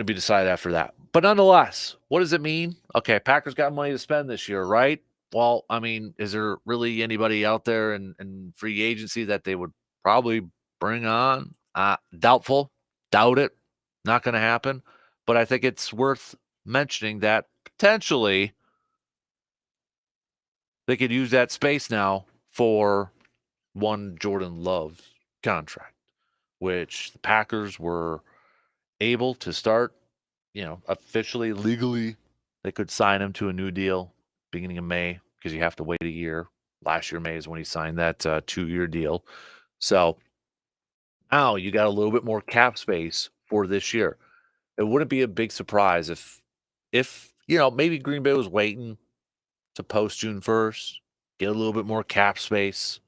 Speaker 1: be decided after that. But nonetheless, what does it mean? Okay, Packers got money to spend this year, right? Well, I mean, is there really anybody out there in free agency that they would probably bring on? Doubtful, doubt it, not going to happen. But I think it's worth mentioning that potentially they could use that space now for one Jordan Love contract, which the Packers were able to start, officially, legally, they could sign him to a new deal beginning of May because you have to wait a year. Last year, May is when he signed that 2-year deal. So now you got a little bit more cap space for this year. It wouldn't be a big surprise if maybe Green Bay was waiting to post June 1st, get a little bit more cap space.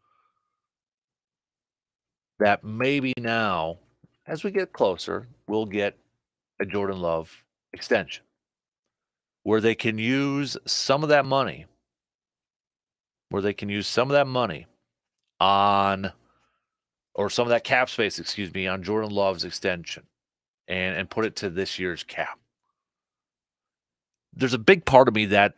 Speaker 1: That maybe now, as we get closer, we'll get a Jordan Love extension where they can use some of that money, on, or some of that cap space, excuse me, on Jordan Love's extension and put it to this year's cap. There's a big part of me that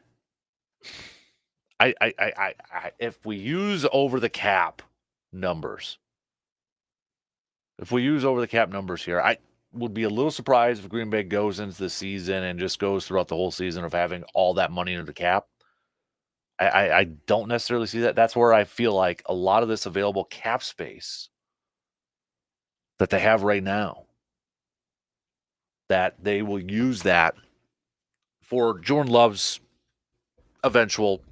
Speaker 1: if we use over the cap numbers, here, I would be a little surprised if Green Bay goes into the season and just goes throughout the whole season of having all that money into the cap. I don't necessarily see that. That's where I feel like a lot of this available cap space that they have right now, that they will use that for Jordan Love's eventual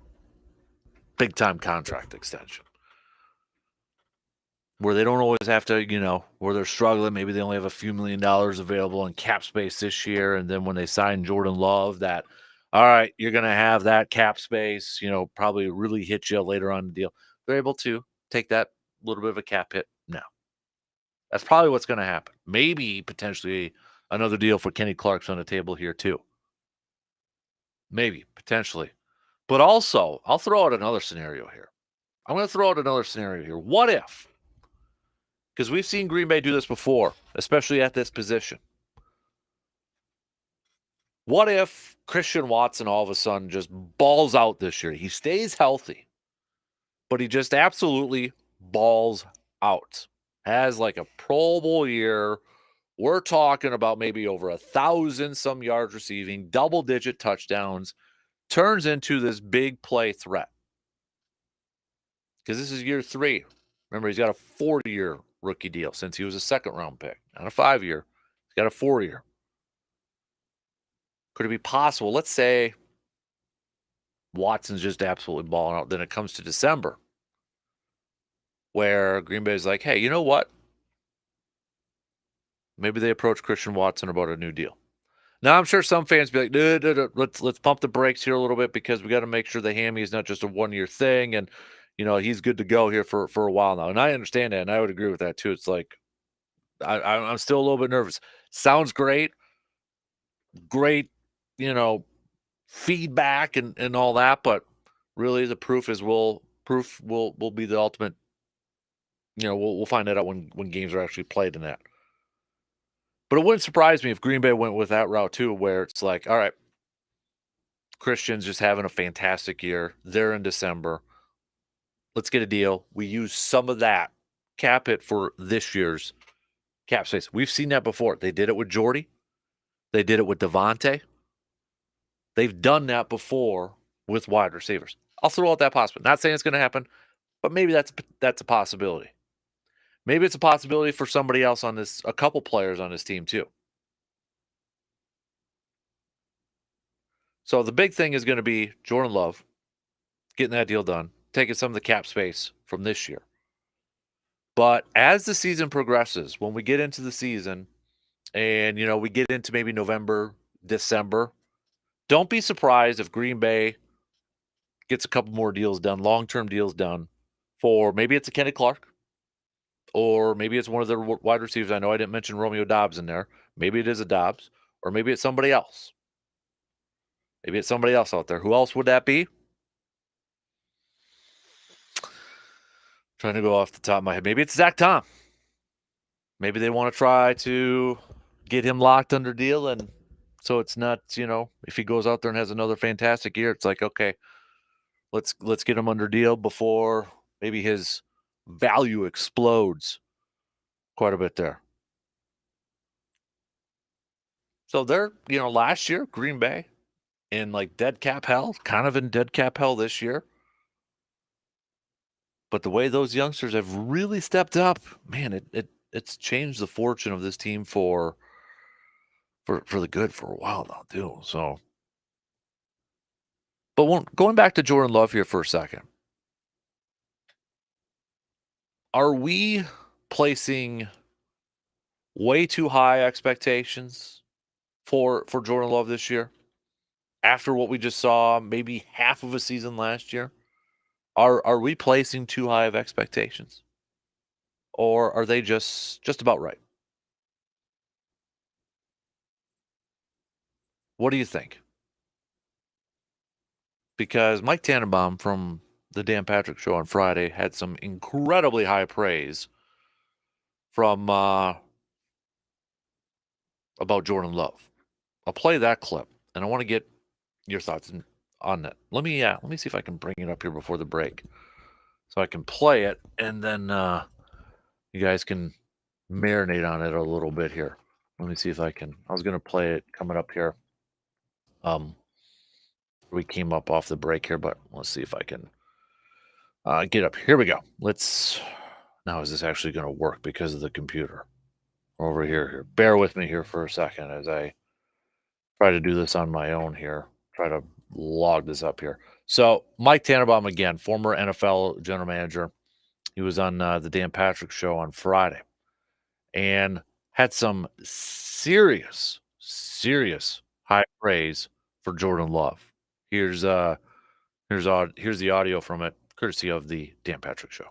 Speaker 1: big-time contract extension. where they don't always have to, where they're struggling. Maybe they only have a few $1 million available in cap space this year. And then when they sign Jordan Love, all right, you're going to have that cap space, probably really hit you later on in the deal. They're able to take that little bit of a cap hit. No. That's probably what's going to happen. Maybe potentially another deal for Kenny Clark's on the table here too. Maybe, potentially. But also, I'll throw out another scenario here. I'm going to throw out another scenario here. What if? Because we've seen Green Bay do this before, especially at this position. What if Christian Watson all of a sudden just balls out this year? He stays healthy, but he just absolutely balls out. Has like a Pro Bowl year. We're talking about maybe over 1,000 some yards receiving, double-digit touchdowns, turns into this big play threat. Because this is year 3. Remember, he's got a 4-year rookie deal since he was a second-round pick, not a 5-year. He's got a 4-year. Could it be possible? Let's say Watson's just absolutely balling out. Then it comes to December where Green Bay's like, hey, you know what? Maybe they approach Christian Watson about a new deal. Now, I'm sure some fans be like, no, let's pump the brakes here a little bit because we got to make sure the hammy is not just a 1-year thing. And, he's good to go here for a while now. And I understand that. And I would agree with that, too. It's like, I'm still a little bit nervous. Sounds great. Great, feedback and all that. But really, the proof will be the ultimate. We'll find that out when games are actually played in that. But it wouldn't surprise me if Green Bay went with that route too, where it's like, all right, Christian's just having a fantastic year. They're in December. Let's get a deal. We use some of that cap hit for this year's cap space. We've seen that before. They did it with Jordy. They did it with Devontae. They've done that before with wide receivers. I'll throw out that possibility. Not saying it's going to happen, but maybe that's a possibility. Maybe it's a possibility for somebody else on this, a couple players on this team too. So the big thing is going to be Jordan Love getting that deal done, taking some of the cap space from this year. But as the season progresses, when we get into the season and, we get into maybe November, December, don't be surprised if Green Bay gets a couple more deals done, long-term deals done for maybe it's a Kenny Clark or maybe it's one of their wide receivers. I know I didn't mention Romeo Doubs in there. Maybe it is a Doubs or maybe it's somebody else. Maybe it's somebody else out there. Who else would that be? Trying to go off the top of my head. Maybe it's Zach Tom. Maybe they want to try to get him locked under deal. And so it's not, if he goes out there and has another fantastic year, it's like, okay, let's get him under deal before maybe his value explodes quite a bit there. So they're, last year, Green Bay in like dead cap hell, kind of in dead cap hell this year. But the way those youngsters have really stepped up, man, it's changed the fortune of this team for the good for a while now, too. So, but going back to Jordan Love here for a second, are we placing way too high expectations for Jordan Love this year? After what we just saw, maybe half of a season last year, are we placing too high of expectations, or are they just about right? What do you think? Because Mike Tannenbaum from the Dan Patrick Show on Friday had some incredibly high praise from about Jordan Love. I'll play that clip, and I want to get your thoughts on that. Let me see if I can bring it up here before the break, so I can play it, and then you guys can marinate on it a little bit here. Let me see if I can. I was going to play it coming up here. We came up off the break here, but let's see if I can get up. Here we go. Now, is this actually going to work because of the computer over here? Bear with me here for a second as I try to do this on my own here. Try to log this up here. So Mike Tannenbaum, again, former NFL general manager, He was on the Dan Patrick Show on Friday and had some serious high praise for Jordan Love. Here's here's the audio from it, courtesy of the Dan Patrick Show.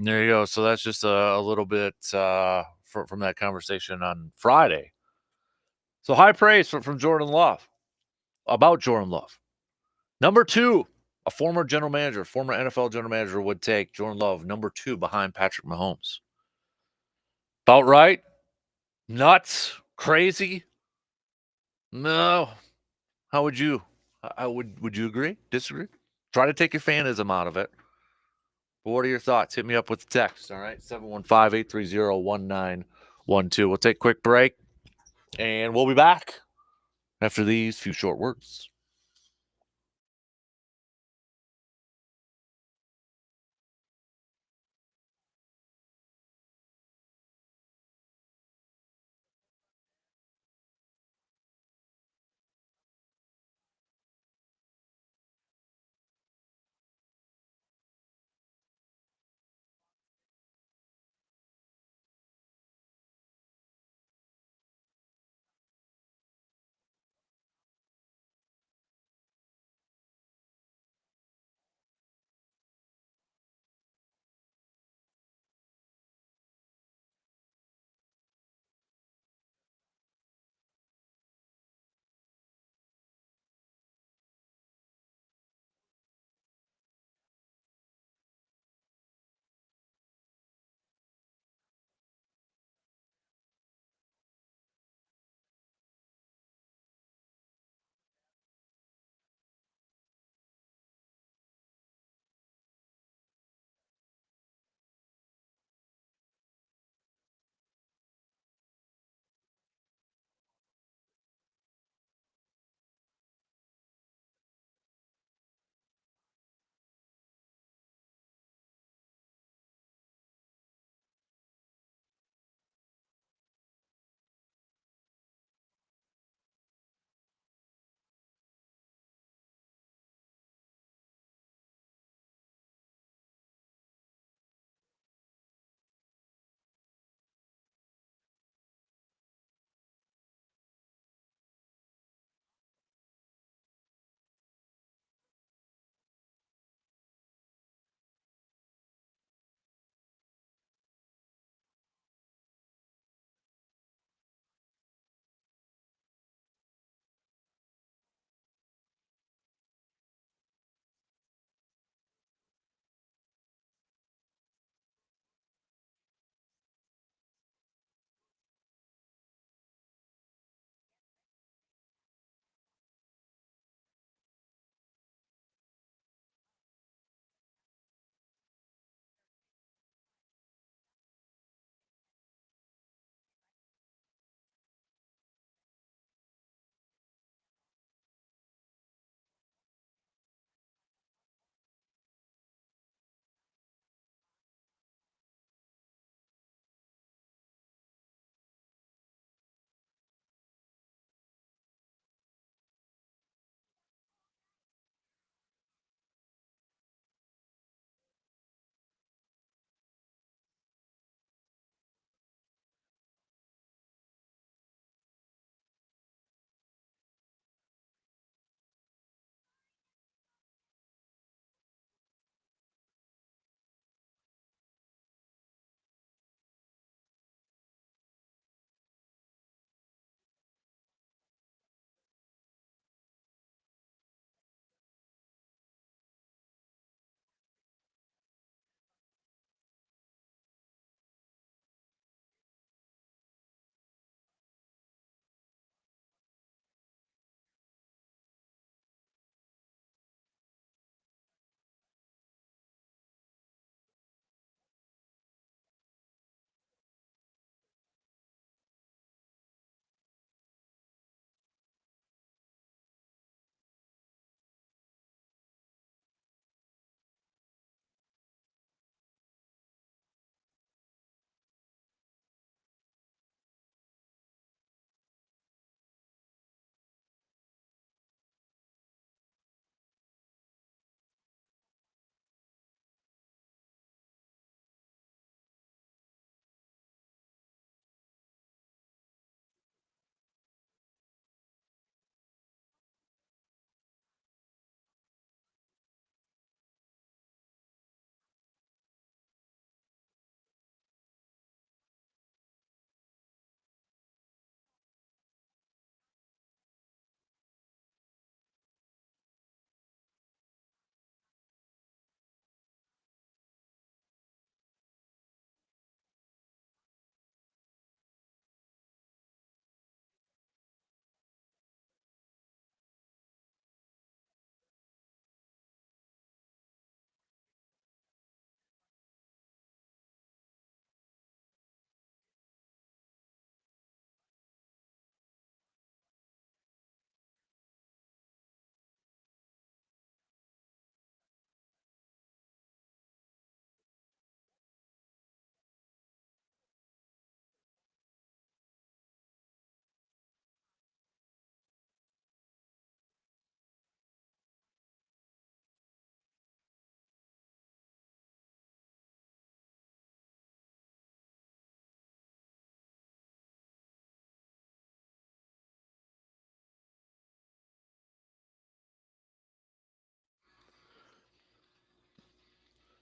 Speaker 1: There you go. So that's just a little bit from that conversation on Friday. So high praise from Jordan Love about Jordan Love. Number two, a former general manager, former NFL general manager would take Jordan Love number two behind Patrick Mahomes. About right? Nuts? Crazy? No. How would you? How would you agree? Disagree? Try to take your fanism out of it. But what are your thoughts? Hit me up with the text. All right, 715-830-1912. We'll take a quick break and we'll be back after these few short words.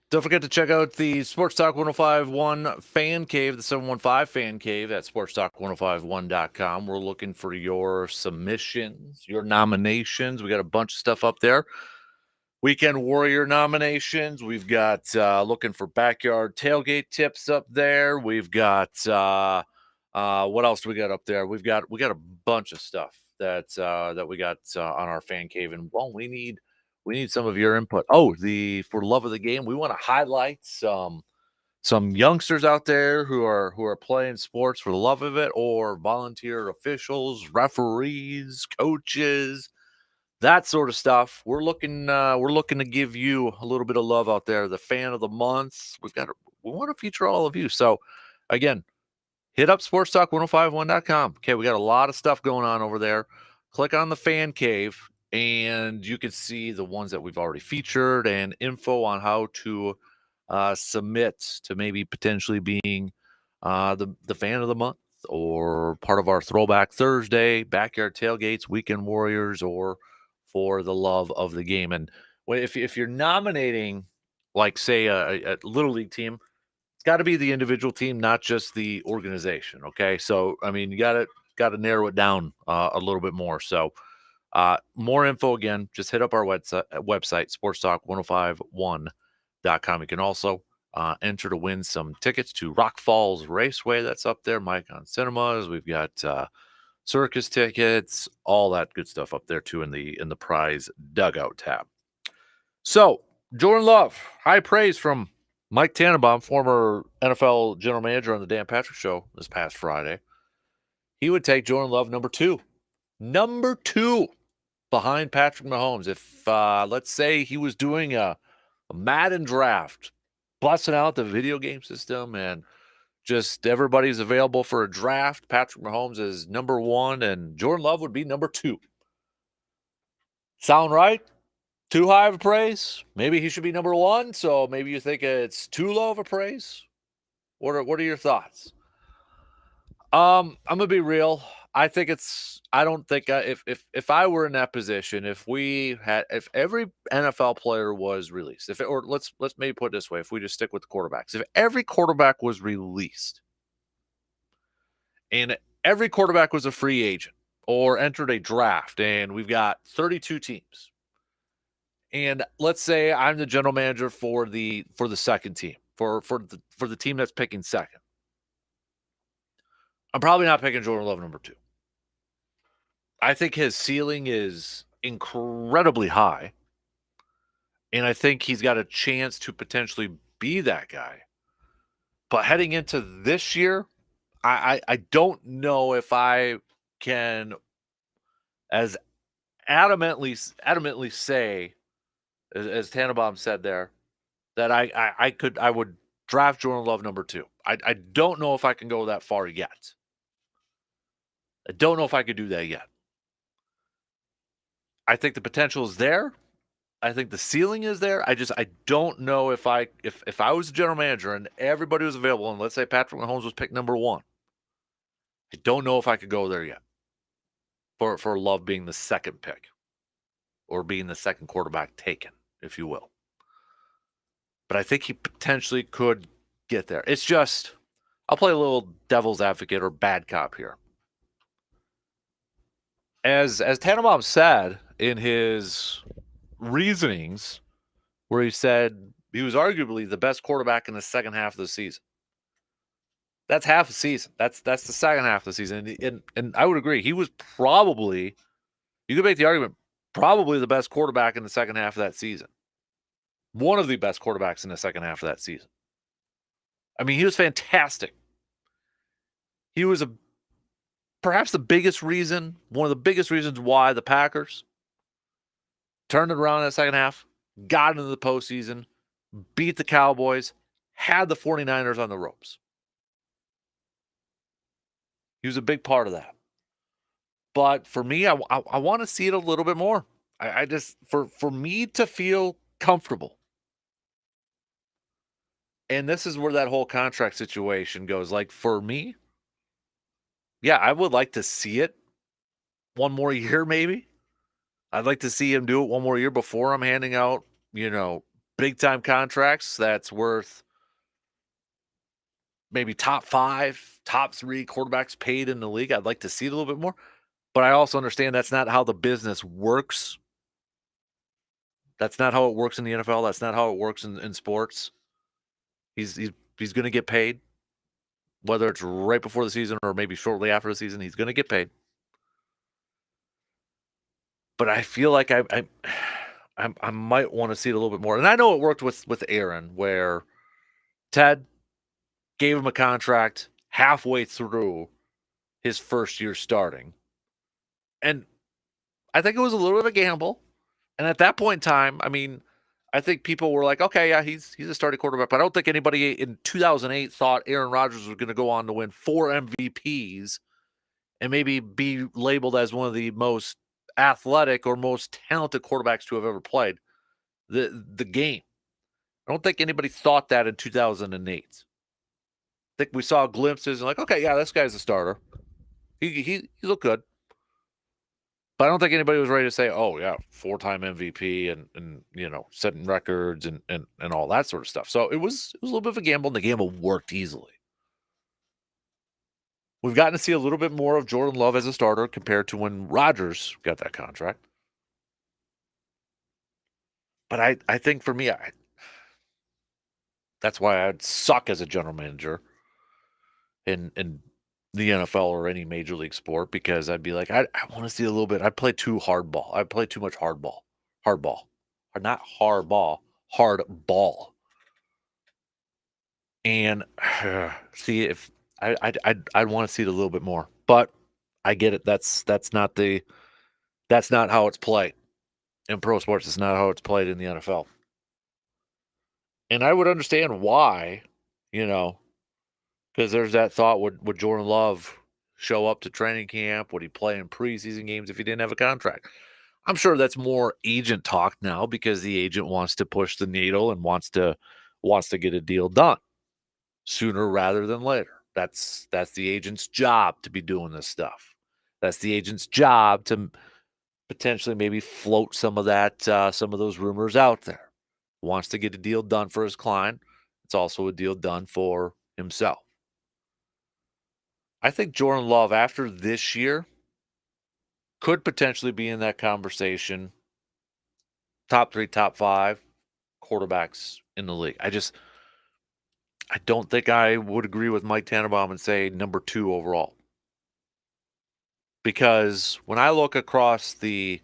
Speaker 1: Don't forget to check out the Sports Talk 1051 Fan Cave, the 715 Fan Cave at sportstalk1051.com. We're looking for your submissions, your nominations. We got a bunch of stuff up there. Weekend Warrior nominations. We've got looking for backyard tailgate tips up there. We've got what else do we got up there? We got a bunch of stuff that we got on our fan cave, and well, we need some of your input. Oh, for love of the game, we want to highlight some youngsters out there who are playing sports for the love of it, or volunteer officials, referees, coaches, that sort of stuff. We're looking to give you a little bit of love out there. The fan of the month. We want to feature all of you. So again, hit up sportstalk1051.com. Okay, we got a lot of stuff going on over there. Click on the fan cave and you can see the ones that we've already featured and info on how to submit to maybe potentially being the fan of the month, or part of our Throwback Thursday, Backyard Tailgates, Weekend Warriors, or for the love of the game. And if you're nominating, like, say, a Little League team, it's got to be the individual team, not just the organization. Okay, so I mean, you got to narrow it down a little bit more. So more info, again, just hit up our website sportstalk1051.com. You can also enter to win some tickets to Rock Falls Raceway. That's up there. Mike on Cinemas. We've got circus tickets, all that good stuff up there too in the prize dugout tab. So Jordan Love, high praise from Mike Tannenbaum, former NFL general manager on the Dan Patrick Show this past Friday. He would take Jordan Love number two behind Patrick Mahomes. If let's say he was doing a Madden draft, busting out the video game system, and just everybody's available for a draft, Patrick Mahomes is number one, and Jordan Love would be number two. Sound right? Too high of a praise? Maybe he should be number one, so maybe you think it's too low of a praise? What are your thoughts? I'm gonna be real. I think I don't think if I were in that position, if every NFL player was released, or let's maybe put it this way, if we just stick with the quarterbacks, if every quarterback was released and every quarterback was a free agent or entered a draft, and we've got 32 teams, and let's say I'm the general manager for the second team, for the team that's picking second, I'm probably not picking Jordan Love number two. I think his ceiling is incredibly high, and I think he's got a chance to potentially be that guy. But heading into this year, I don't know if I can as adamantly say, as Tannenbaum said there, that I would draft Jordan Love number two. I don't know if I can go that far yet. I don't know if I could do that yet. I think the potential is there. I think the ceiling is there. I don't know if I was a general manager and everybody was available, and let's say Patrick Mahomes was picked number one, I don't know if I could go there yet for Love being the second pick or being the second quarterback taken, if you will. But I think he potentially could get there. It's just, I'll play a little devil's advocate or bad cop here. As Tannenbaum said in his reasonings, where he said he was arguably the best quarterback in the second half of the season. That's half a season. That's the second half of the season. And I would agree. He was probably, you could make the argument, probably the best quarterback in the second half of that season. One of the best quarterbacks in the second half of that season. I mean, he was fantastic. He was perhaps the biggest reason, one of the biggest reasons why the Packers turned it around in that second half, got into the postseason, beat the Cowboys, had the 49ers on the ropes. He was a big part of that. But for me, I want to see it a little bit more. I just, for me to feel comfortable. And this is where that whole contract situation goes. Like, for me, yeah, I would like to see it one more year, maybe. I'd like to see him do it one more year before I'm handing out, big time contracts that's worth maybe top 5, top 3 quarterbacks paid in the league. I'd like to see it a little bit more, but I also understand that's not how the business works. That's not how it works in the NFL. That's not how it works in sports. He's going to get paid, whether it's right before the season or maybe shortly after the season. He's going to get paid. But I feel like I might want to see it a little bit more. And I know it worked with Aaron, where Ted gave him a contract halfway through his first year starting, and I think it was a little bit of a gamble. And at that point in time, I mean, I think people were like, okay, yeah, he's a starting quarterback. But I don't think anybody in 2008 thought Aaron Rodgers was going to go on to win 4 MVPs and maybe be labeled as one of the most athletic or most talented quarterbacks to have ever played the game. I don't think anybody thought that in 2008. I think we saw glimpses and like, okay, yeah, this guy's a starter. He looked good. But I don't think anybody was ready to say, oh, yeah, 4-time MVP and setting records and all that sort of stuff. So it was a little bit of a gamble, and the gamble worked easily. We've gotten to see a little bit more of Jordan Love as a starter compared to when Rodgers got that contract. But I think for me, that's why I'd suck as a general manager in the NFL or any major league sport, because I'd be like, I want to see a little bit. I play too hardball. I play too much hardball. Hardball. Or not hardball. Hardball. And see if I'd want to see it a little bit more. But I get it. That's not how it's played in pro sports. It's not how it's played in the NFL. And I would understand why, because there's that thought: would Jordan Love show up to training camp? Would he play in preseason games if he didn't have a contract? I'm sure that's more agent talk now, because the agent wants to push the needle and wants to get a deal done sooner rather than later. That's the agent's job to be doing this stuff. That's the agent's job to potentially maybe float some of those rumors out there. Wants to get a deal done for his client. It's also a deal done for himself. I think Jordan Love, after this year, could potentially be in that conversation. Top 3, top 5 quarterbacks in the league. I don't think I would agree with Mike Tannenbaum and say number 2 overall. Because when I look across the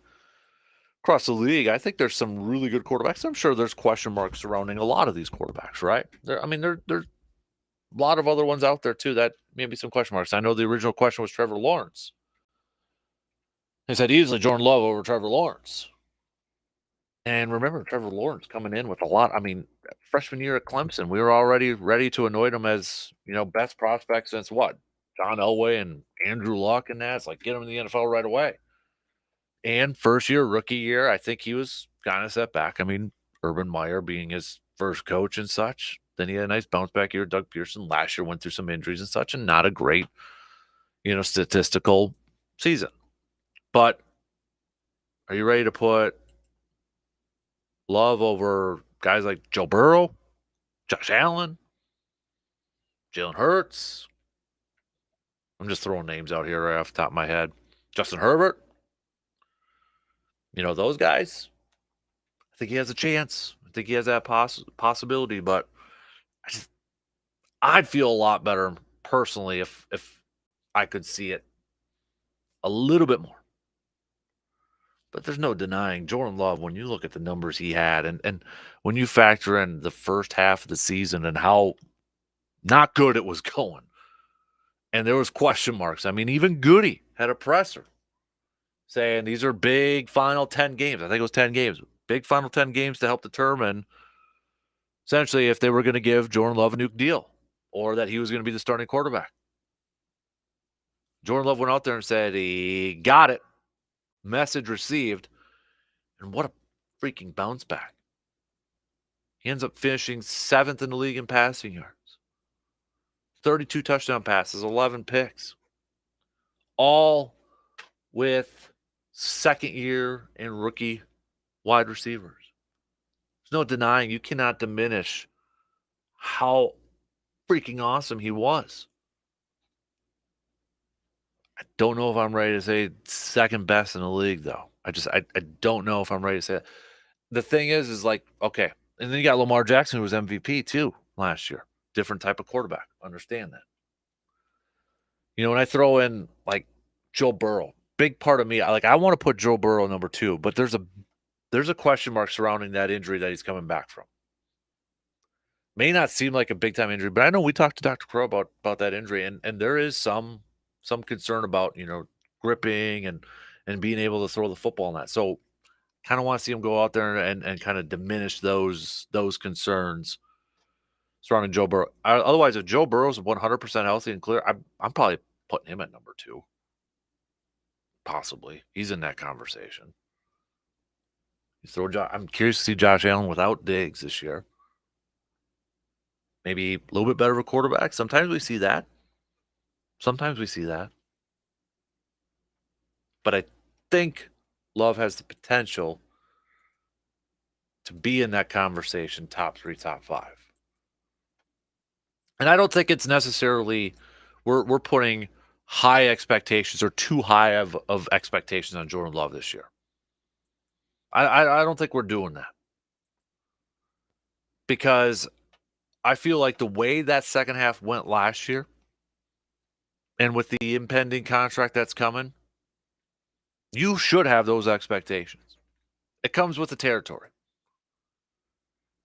Speaker 1: league, I think there's some really good quarterbacks. I'm sure there's question marks surrounding a lot of these quarterbacks, right? There's a lot of other ones out there too that maybe some question marks. I know the original question was Trevor Lawrence. He said easily Jordan Love over Trevor Lawrence. And remember, Trevor Lawrence coming in with a lot. I mean, freshman year at Clemson, we were already ready to anoint him as, best prospect since what? John Elway and Andrew Luck and that. It's like, get him in the NFL right away. And first year, rookie year, I think he was kind of set back. I mean, Urban Meyer being his first coach and such. Then he had a nice bounce back year. Doug Pearson last year went through some injuries and such, and not a great, statistical season. But are you ready to put Love over guys like Joe Burrow, Josh Allen, Jalen Hurts? I'm just throwing names out here right off the top of my head. Justin Herbert. Those guys. I think he has a chance. I think he has that possibility, but I'd feel a lot better personally if I could see it a little bit more. But there's no denying Jordan Love, when you look at the numbers he had and when you factor in the first half of the season and how not good it was going, and there was question marks. I mean, even Goody had a presser saying these are big final 10 games. I think it was 10 games. Big final 10 games to help determine essentially if they were going to give Jordan Love a new deal or that he was going to be the starting quarterback. Jordan Love went out there and said he got it. Message received. And what a freaking bounce back. He ends up finishing 7th in the league in passing yards. 32 touchdown passes, 11 picks. All with second year and rookie wide receivers. no denying you cannot diminish how freaking awesome he was. I don't know if I'm ready to say second best in the league, though. I don't know if I'm ready to say that. The thing is like, okay, and then you got Lamar Jackson, who was MVP too last year. Different type of quarterback. Understand that. When I throw in like Joe Burrow, big part of me, I want to put Joe Burrow number 2, but there's a question mark surrounding that injury that he's coming back from. May not seem like a big time injury, but I know we talked to Dr. Crow about that injury, and there is some concern about gripping and being able to throw the football on that. So kind of want to see him go out there and kind of diminish those concerns surrounding Joe Burrow. Otherwise, if Joe Burrow's 100% healthy and clear, I'm probably putting him at number 2. Possibly, he's in that conversation. I'm curious to see Josh Allen without Diggs this year. Maybe a little bit better of a quarterback. Sometimes we see that. But I think Love has the potential to be in that conversation, top 3, top 5. And I don't think it's necessarily we're putting high expectations or too high of expectations on Jordan Love this year. I don't think we're doing that, because I feel like the way that second half went last year, and with the impending contract that's coming, you should have those expectations. It comes with the territory.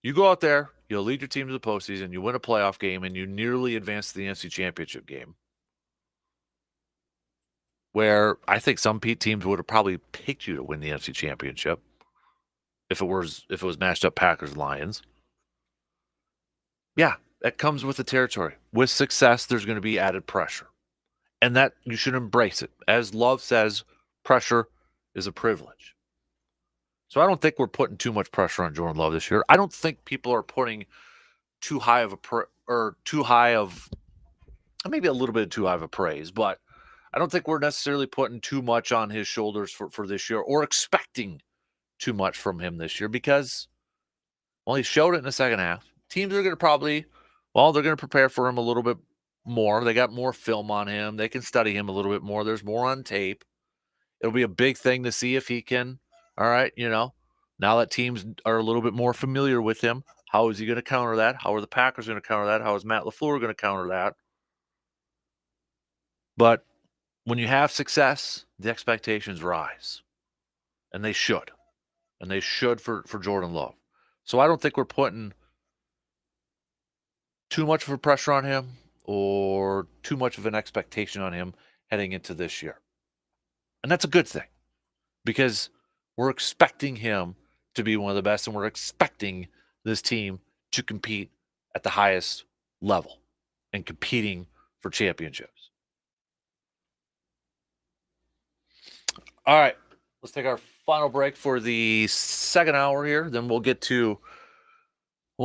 Speaker 1: You go out there, you'll lead your team to the postseason, you win a playoff game, and you nearly advance to the NFC Championship game, where I think some teams would have probably picked you to win the NFC Championship if it was matched up Packers-Lions. Yeah, that comes with the territory. With success, there's going to be added pressure, and that you should embrace it. As Love says, pressure is a privilege. So I don't think we're putting too much pressure on Jordan Love this year. I don't think people are putting too high of maybe a little bit too high of a praise, but I don't think we're necessarily putting too much on his shoulders for this year, or expecting too much from him this year, because, well, he showed it in the second half. Teams are going to they're going to prepare for him a little bit more. They got more film on him. They can study him a little bit more. There's more on tape. It'll be a big thing to see if he can, all right, now that teams are a little bit more familiar with him, how is he going to counter that? How are the Packers going to counter that? How is Matt LaFleur going to counter that? But when you have success, the expectations rise, and they should. And they should for Jordan Love. So I don't think we're putting too much of a pressure on him or too much of an expectation on him heading into this year. And that's a good thing, because we're expecting him to be one of the best, and we're expecting this team to compete at the highest level and competing for championships. All right, let's take our final break for the second hour here. Then we'll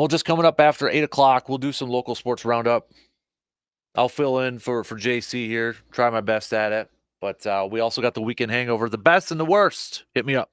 Speaker 1: just coming up after 8 o'clock, we'll do some local sports roundup. I'll fill in for JC here, try my best at it. But we also got the weekend hangover, the best and the worst. Hit me up.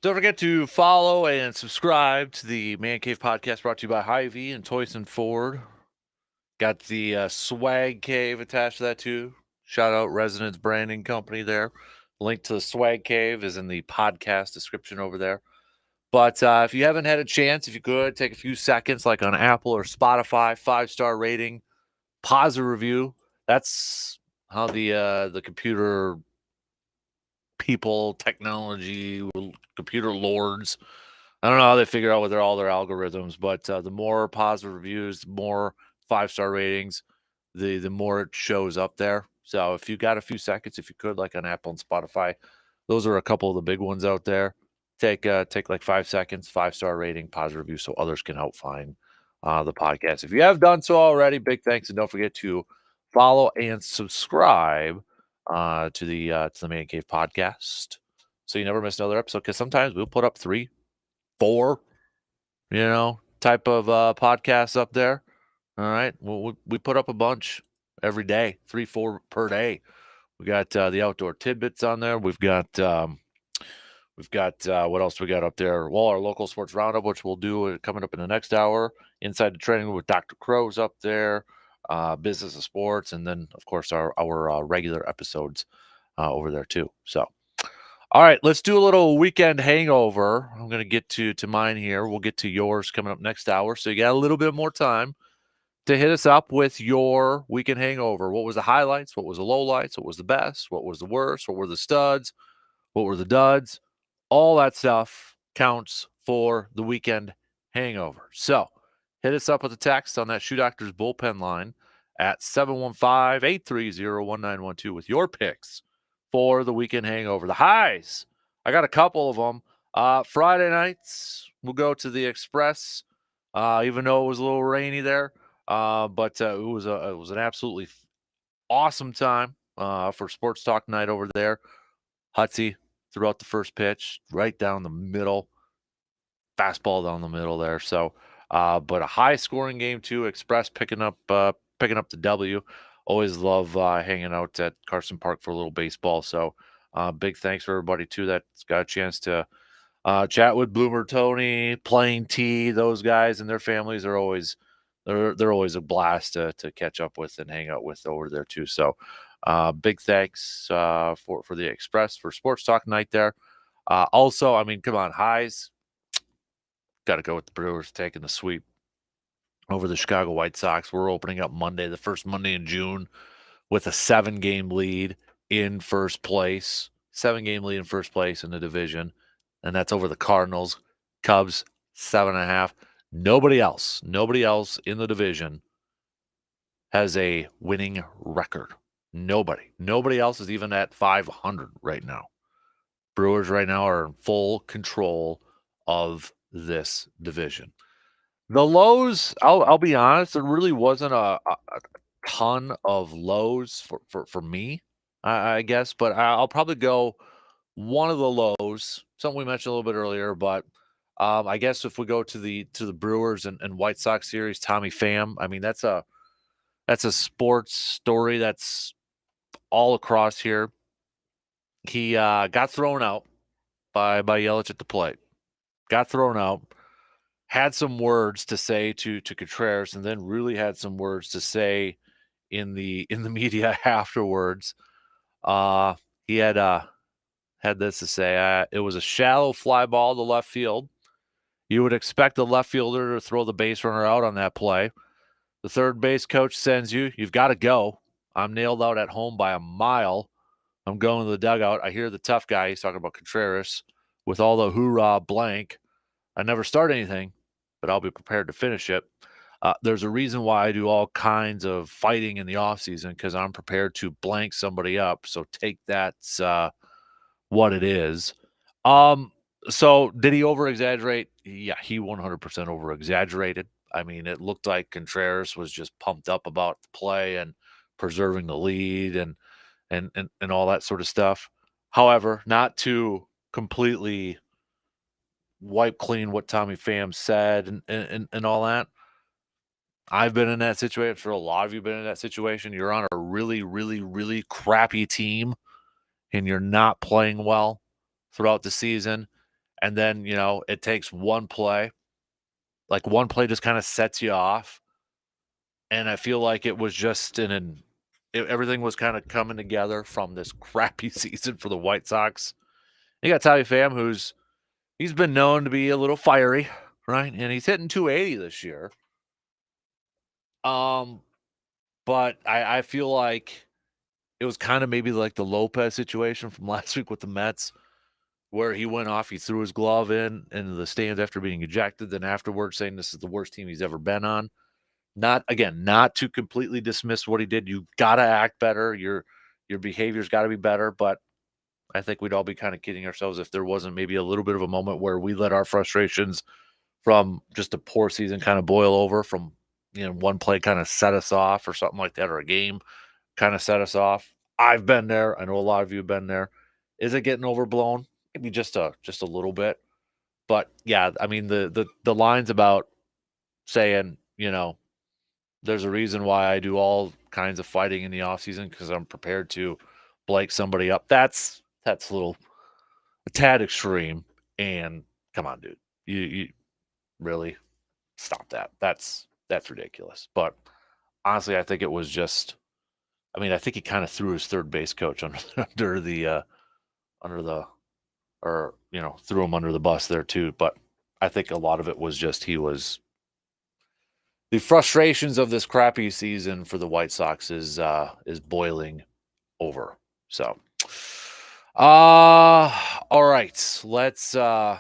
Speaker 1: Don't forget to follow and subscribe to the Man Cave Podcast brought to you by Hy-Vee and Toyson Ford. Got the Swag Cave attached to that too. Shout out Resonance Branding Company there. Link to the Swag Cave is in the podcast description over there. But if you haven't had a chance, if you could, take a few seconds, like on Apple or Spotify, 5-star rating, positive review. That's how the computer people, technology, computer lords, I don't know how they figure out with all their algorithms, but the more positive reviews, the more 5-star ratings, the more it shows up there. So if you got a few seconds, if you could, like on Apple and Spotify, those are a couple of the big ones out there. Take like 5 seconds, 5-star rating, positive review, so others can help find the podcast. If you have done so already, big thanks, and don't forget to follow and subscribe to the Man Cave Podcast, so you never miss another episode. Because sometimes we'll put up 3, 4, type of podcasts up there. All right, well, we put up a bunch every day, 3, 4 per day. We got the outdoor tidbits on there. We've got what else we got up there? Well, our local sports roundup, which we'll do coming up in the next hour. Inside the training room with Dr. Crow's up there. Business of sports, and then of course our regular episodes over there too. So, all right, let's do a little weekend hangover. I'm going to get to mine here. We'll get to yours coming up next hour. So you got a little bit more time to hit us up with your weekend hangover. What was the highlights? What was the lowlights? What was the best? What was the worst? What were the studs? What were the duds? All that stuff counts for the weekend hangover. So hit us up with a text on that Shoe Doctors bullpen line at 715-830-1912 with your picks for the weekend hangover. The highs, I got a couple of them. Friday nights, we'll go to the Express, even though it was a little rainy there. But it was an absolutely awesome time for sports talk night over there. Hutsy throughout the first pitch, right down the middle, fastball down the middle there. So, but a high scoring game too. Express picking up the W. Always love hanging out at Carson Park for a little baseball. So, big thanks for everybody too that's got a chance to chat with Bloomer Tony, Plain T. Those guys and their families are always they're always a blast to catch up with and hang out with over there too. So, big thanks for the Express for sports talk night there. Also, I mean, come on, highs. Got to go with the Brewers taking the sweep over the Chicago White Sox. We're opening up Monday, the first Monday in June, with a 7-game lead in first place. 7-game lead in first place in the division, and that's over the Cardinals. Cubs 7.5. Nobody else in the division has a winning record. Nobody else is even at 500 right now. Brewers right now are in full control of this division. The lows, I'll be honest, there really wasn't a ton of lows for me, I guess, but I'll probably go one of the lows, something we mentioned a little bit earlier, but I guess if we go to the Brewers and White Sox series, Tommy Pham, I mean that's a sports story that's all across here. He got thrown out by Yelich at the plate. Got thrown out. Had some words to say to Contreras, and then really had some words to say in the media afterwards. He had this to say: "It was a shallow fly ball to left field. You would expect the left fielder to throw the base runner out on that play. The third base coach sends you. You've got to go. I'm nailed out at home by a mile. I'm going to the dugout. I hear the tough guy," he's talking about Contreras, "with all the hoorah blank. I never start anything, but I'll be prepared to finish it. There's a reason why I do all kinds of fighting in the offseason, because I'm prepared to blank somebody up. So take that what it is." So did he over exaggerate? Yeah, he 100% over exaggerated. I mean, it looked like Contreras was just pumped up about the play and preserving the lead and all that sort of stuff. However, not to completely wipe clean what Tommy Pham said and all that. I've been in that situation. For a lot of you been in that situation. You're on a really, really, really crappy team and you're not playing well throughout the season. And then, it takes one play. Like one play just kind of sets you off. And I feel like it was just everything was kind of coming together from this crappy season for the White Sox. You got Tommy Pham, he's been known to be a little fiery, right? And he's hitting 280 this year. But I feel like it was kind of maybe like the Lopez situation from last week with the Mets, where he went off, he threw his glove into the stands after being ejected, then afterwards saying this is the worst team he's ever been on. Not to completely dismiss what he did. You gotta act better. Your behavior's got to be better. But I think we'd all be kind of kidding ourselves if there wasn't maybe a little bit of a moment where we let our frustrations from just a poor season kind of boil over from one play kind of set us off or something like that, or a game kind of set us off. I've been there. I know a lot of you have been there. Is it getting overblown? Maybe just a little bit. But yeah, I mean the lines about saying, there's a reason why I do all kinds of fighting in the off season because I'm prepared to blake somebody up. That's a tad extreme. And come on, dude, you really stop that. That's ridiculous. But honestly, I think it was just. I mean, I think he kind of threw his third base coach under the or threw him under the bus there too. But I think a lot of it was just the frustrations of this crappy season for the White Sox is boiling over. So, all right, let's okay,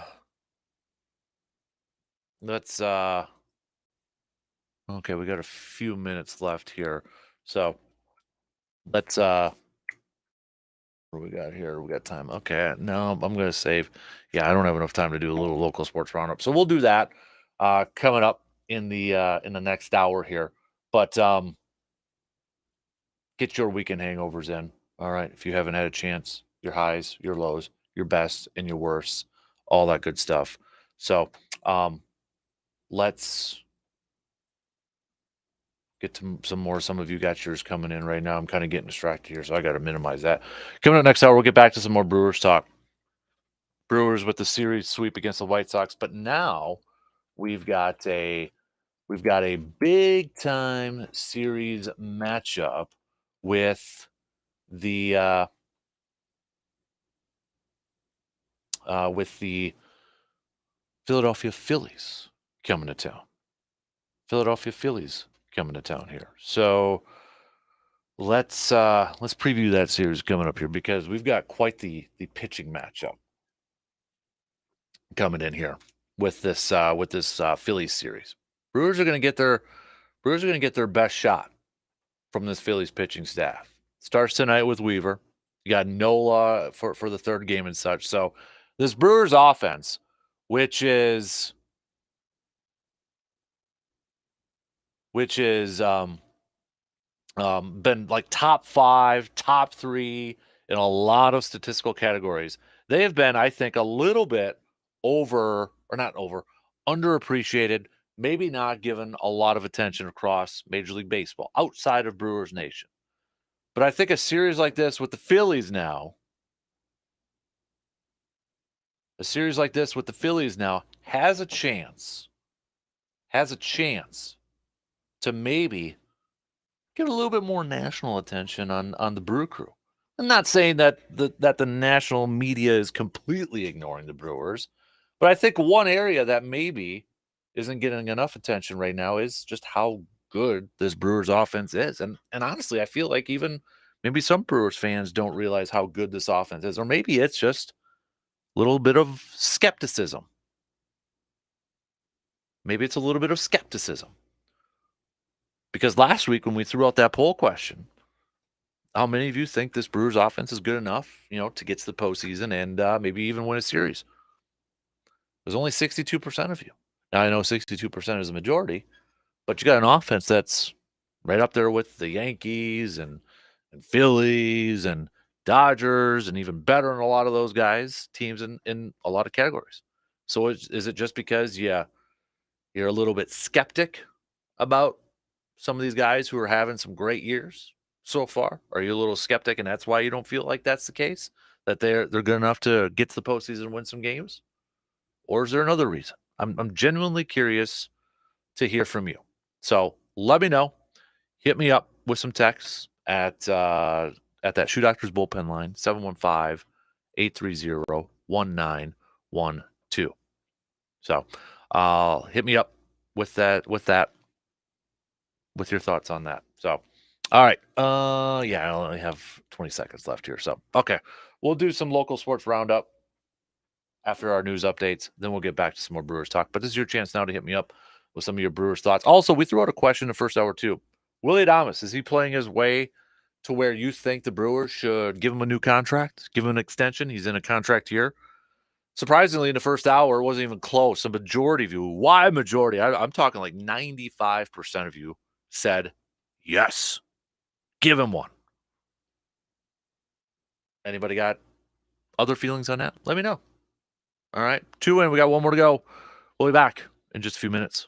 Speaker 1: we got a few minutes left here, so let's what do we got here? We got time. Okay, no, I'm gonna save. Yeah, I don't have enough time to do a little local sports roundup, so we'll do that coming up in the next hour here. But get your weekend hangovers in. All right. If you haven't had a chance, your highs, your lows, your best and your worst, all that good stuff. So let's get to some more. Some of you got yours coming in right now. I'm kind of getting distracted here, so I got to minimize that. Coming up next hour, we'll get back to some more Brewers talk. Brewers with the series sweep against the White Sox, but now we've got a big time series matchup with the Philadelphia Phillies coming to town. Philadelphia Phillies coming to town here. So let's preview that series coming up here because we've got quite the pitching matchup coming in here with this Phillies series. Brewers are going to get their best shot from this Phillies pitching staff. Starts tonight with Weaver. You got Nola for the third game and such. So this Brewers offense, which is been like top 5, top 3 in a lot of statistical categories. They have been, I think, a little bit underappreciated, maybe not given a lot of attention across Major League Baseball outside of Brewers Nation. But I think a series like this with the Phillies now, has a chance to maybe get a little bit more national attention on the Brew Crew. I'm not saying that the national media is completely ignoring the Brewers, but I think one area that maybe isn't getting enough attention right now is just how good this Brewers offense is. And honestly, I feel like even maybe some Brewers fans don't realize how good this offense is, or maybe it's just a little bit of skepticism. Maybe it's a little bit of skepticism. Because last week when we threw out that poll question, how many of you think this Brewers offense is good enough, to get to the postseason and maybe even win a series? There's only 62% of you. Now, I know 62% is a majority, but you got an offense that's right up there with the Yankees and Phillies and Dodgers and even better than a lot of those teams in a lot of categories. So is it just because you're a little bit skeptic about some of these guys who are having some great years so far? Are you a little skeptic and that's why you don't feel like that's the case? That they're good enough to get to the postseason and win some games? or is there another reason? I'm genuinely curious to hear from you. So let me know. Hit me up with some texts at that Shoe Doctors bullpen line, 715-830-1912. So hit me up with your thoughts on that. So all right. Yeah, I only have 20 seconds left here. So okay. We'll do some local sports roundup after our news updates. Then we'll get back to some more Brewers talk. But this is your chance now to hit me up with some of your Brewers thoughts. Also, we threw out a question in the first hour too. Willie Adames, is he playing his way to where you think the Brewers should give him a new contract, give him an extension? He's in a contract year. Surprisingly, in the first hour, it wasn't even close. A majority of you, why majority? I'm talking like 95% of you said yes. Give him one. Anybody got other feelings on that? Let me know. All right. 2 in. We got one more to go. We'll be back in just a few minutes.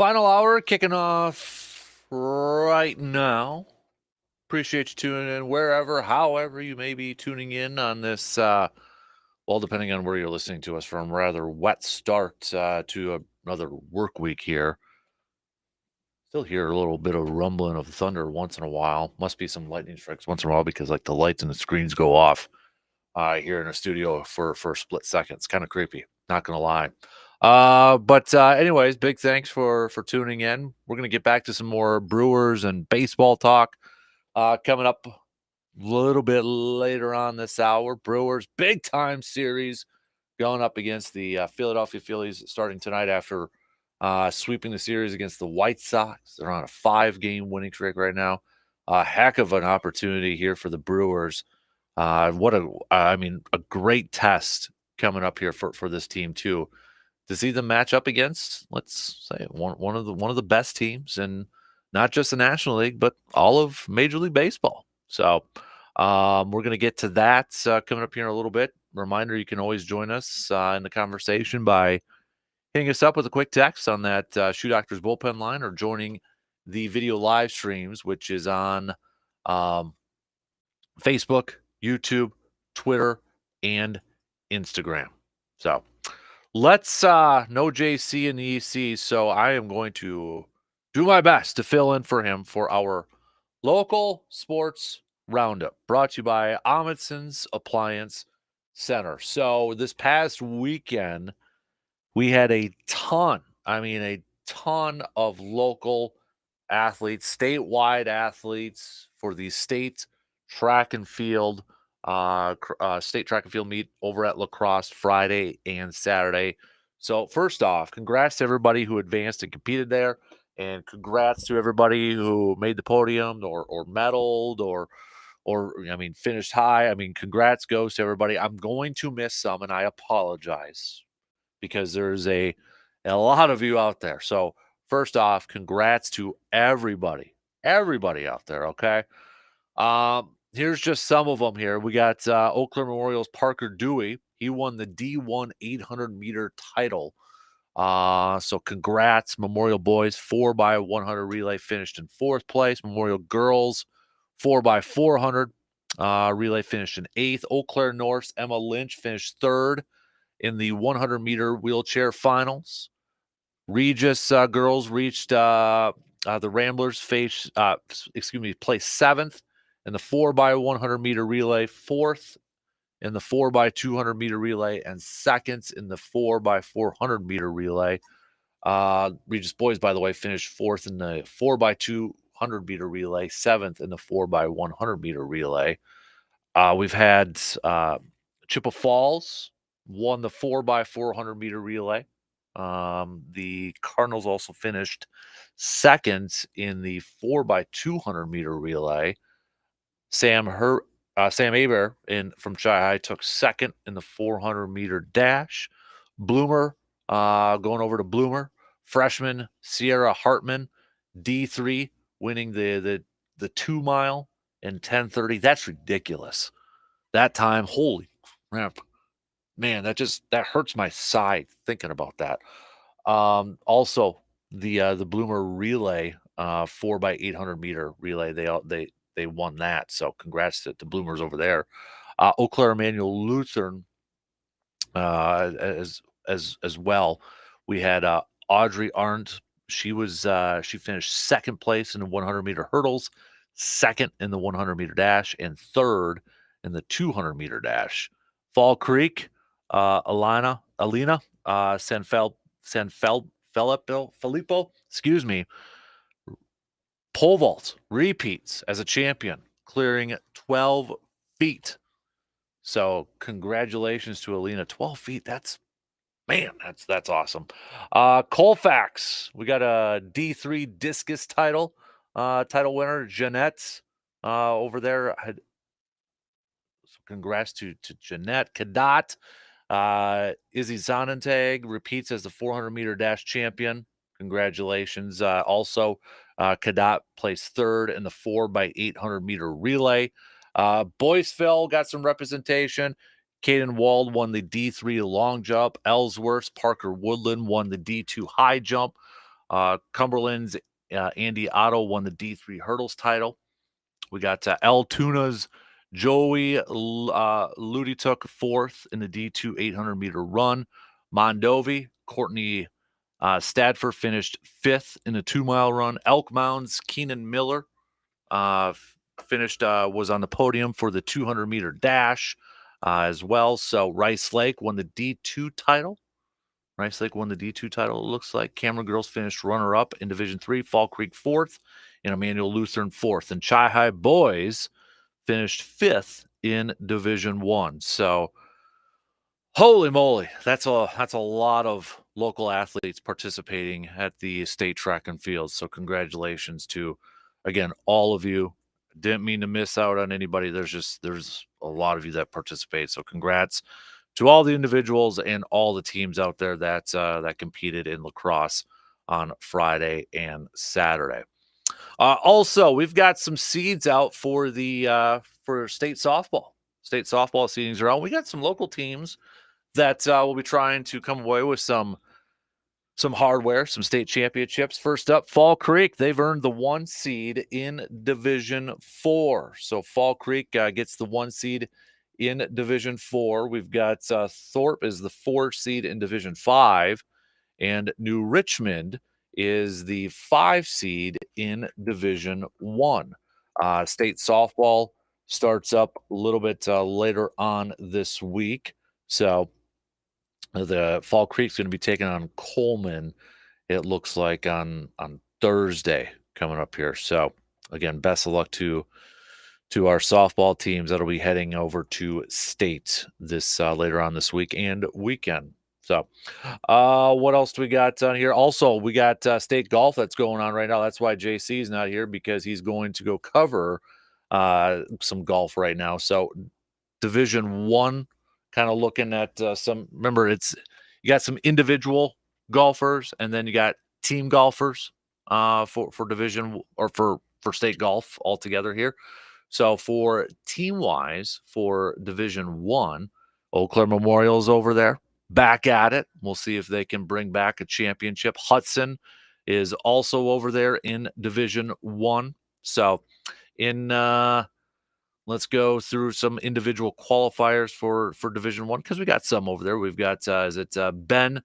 Speaker 1: Final hour kicking off right now. Appreciate you tuning in wherever, however you may be tuning in on this, depending on where you're listening to us from, rather wet start to another work week here. Still hear a little bit of rumbling of thunder once in a while. Must be some lightning strikes once in a while because like the lights and the screens go off here in the studio for a split second. It's kind of creepy, not gonna lie. Anyways, big thanks for tuning in. We're gonna get back to some more Brewers and baseball talk coming up a little bit later on this hour. Brewers big time series going up against the Philadelphia Phillies starting tonight after sweeping the series against the White Sox. They're on a 5-game winning streak right now. A heck of an opportunity here for the Brewers. A great test coming up here for this team too. To see them match up against, let's say, one of the best teams in not just the National League, but all of Major League Baseball. So we're going to get to that coming up here in a little bit. Reminder, you can always join us in the conversation by hitting us up with a quick text on that Shoe Doctors bullpen line or joining the video live streams, which is on Facebook, YouTube, Twitter, and Instagram. So let's no JC in the EC, so I am going to do my best to fill in for him for our local sports roundup, brought to you by Amundsen's Appliance Center. So this past weekend, we had a ton of local athletes, statewide athletes for the state track and field meet over at La Crosse Friday and Saturday. So first off, congrats to everybody who advanced and competed there, and congrats to everybody who made the podium or medaled or finished high. Congrats goes to everybody. I'm going to miss some, and I apologize because there's a lot of you out there. So first off, congrats to everybody out there. Okay. Here's just some of them here. We got Eau Claire Memorial's Parker Dewey. He won the D1 800 meter title. So congrats, Memorial Boys 4x100 relay finished in 4th place. Memorial Girls 4x400 relay finished in 8th. Eau Claire North's Emma Lynch finished 3rd in the 100 meter wheelchair finals. Regis girls reached the Ramblers placed 7th in the 4x100 meter relay, 4th in the 4x200 meter relay, and 2nd in the 4x400 meter relay. Regis boys, by the way, finished 4th in the 4x200 meter relay, 7th in the 4x100 meter relay. We've had Chippewa Falls won the 4x400 meter relay. The Cardinals also finished 2nd in the 4x200 meter relay. Sam Aber from Chi took 2nd in the 400 meter dash. Bloomer, going over to Bloomer. Freshman Sierra Hartman, D3, winning the 2 mile in 10:30. That's ridiculous. That time, holy crap. Man, that hurts my side thinking about that. Also the Bloomer relay, 4x800 meter relay, they won that. So congrats to Bloomers over there. Eau Claire Emmanuel Lutheran as well. We had Audrey Arndt. She finished 2nd place in the 100 meter hurdles, 2nd in the 100 meter dash, and 3rd in the 200 meter dash. Fall Creek, Alina Filippo, excuse me, pole vault repeats as a champion, clearing 12 feet. So congratulations to Alina. 12 feet. That's awesome. Colfax, we got a D3 discus title winner, Jeanette, over there. So congrats to Jeanette. Cadet, Izzy Zonentag repeats as the 400 meter dash champion. Congratulations. Also, Cadet placed 3rd in the 4x800 meter relay. Boyceville got some representation. Caden Wald won the D3 long jump. Ellsworth, Parker Woodland won the D2 high jump. Cumberland's Andy Otto won the D3 hurdles title. We got Altoona's Joey Ludi took fourth in the D2 800-meter run. Mondovi, Courtney Stadfer finished fifth in the 2-mile run. Elk Mound's Keenan Miller was on the podium for the 200-meter dash as well. So Rice Lake won the D2 title. Rice Lake won the D2 title, it looks like. Cameron Girls finished runner-up in Division 3. Fall Creek fourth, and Emmanuel Lutheran fourth. And Chi-Hi Boys finished fifth in Division 1. So, holy moly, that's a lot of local athletes participating at the state track and field. So congratulations to, again, all of you. Didn't mean to miss out on anybody. There's a lot of you that participate. So congrats to all the individuals and all the teams out there that competed in lacrosse on Friday and Saturday. Also, we've got some seeds out for the for state softball. State softball seedings are out. We got some local teams that will be trying to come away with some hardware, some state championships. First up, Fall Creek. They've earned the 1 seed in Division 4. So Fall Creek gets the 1 seed in Division 4. We've got Thorpe is the 4 seed in Division 5, and New Richmond is the 5 seed in Division 1. State softball starts up a little bit later on this week. So the Fall Creek's going to be taking on Coleman, it looks like, on Thursday coming up here. So again, best of luck to our softball teams that'll be heading over to state this later on this week and weekend. So what else do we got on here? Also, we got state golf that's going on right now. That's why JC's not here, because he's going to go cover some golf right now. So Division 1, kind of looking at some, remember, you got some individual golfers and then you got team golfers for division or for state golf altogether here. So for team wise, for Division 1, Eau Claire Memorial's over there, back at it. We'll see if they can bring back a championship. Hudson is also over there in Division 1. So let's go through some individual qualifiers for Division 1, because we got some over there. We've got Ben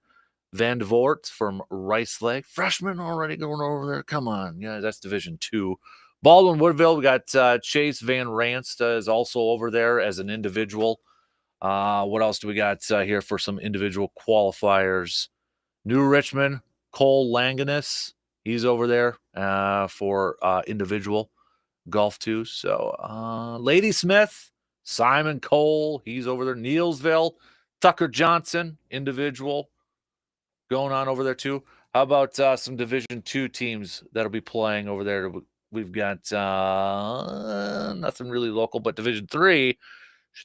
Speaker 1: Van Voort from Rice Lake, freshman already going over there. Come on, yeah, that's Division 2. Baldwin Woodville, we got Chase Van Ranst is also over there as an individual. What else do we got here for some individual qualifiers? New Richmond, Cole Langanis, he's over there for individual golf too. So Ladysmith, Simon Cole, he's over there. Neilsville, Tucker Johnson, individual, going on over there too. How about some Division 2 teams that'll be playing over there? We've got nothing really local, but Division 3,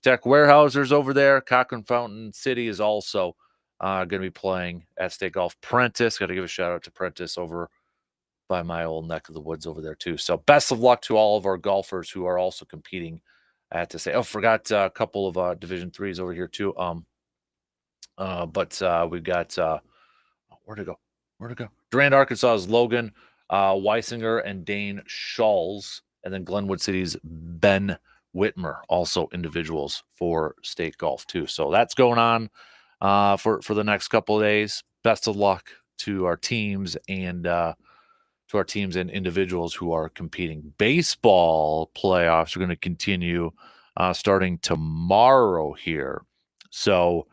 Speaker 1: Tech Warehouser's over there. Cochrane Fountain City is also going to be playing at State Golf. Prentice, got to give a shout out to Prentice over by my old neck of the woods over there too. So best of luck to all of our golfers who are also competing at to say. Oh, forgot a couple of Division 3s over here too. But we've got where to go? Durand, Arkansas is Logan Weisinger and Dane Schulz, and then Glenwood City's Ben Whitmer, also individuals for state golf too. So that's going on for the next couple of days. Best of luck to our teams and individuals who are competing. Baseball playoffs are going to continue starting tomorrow here. So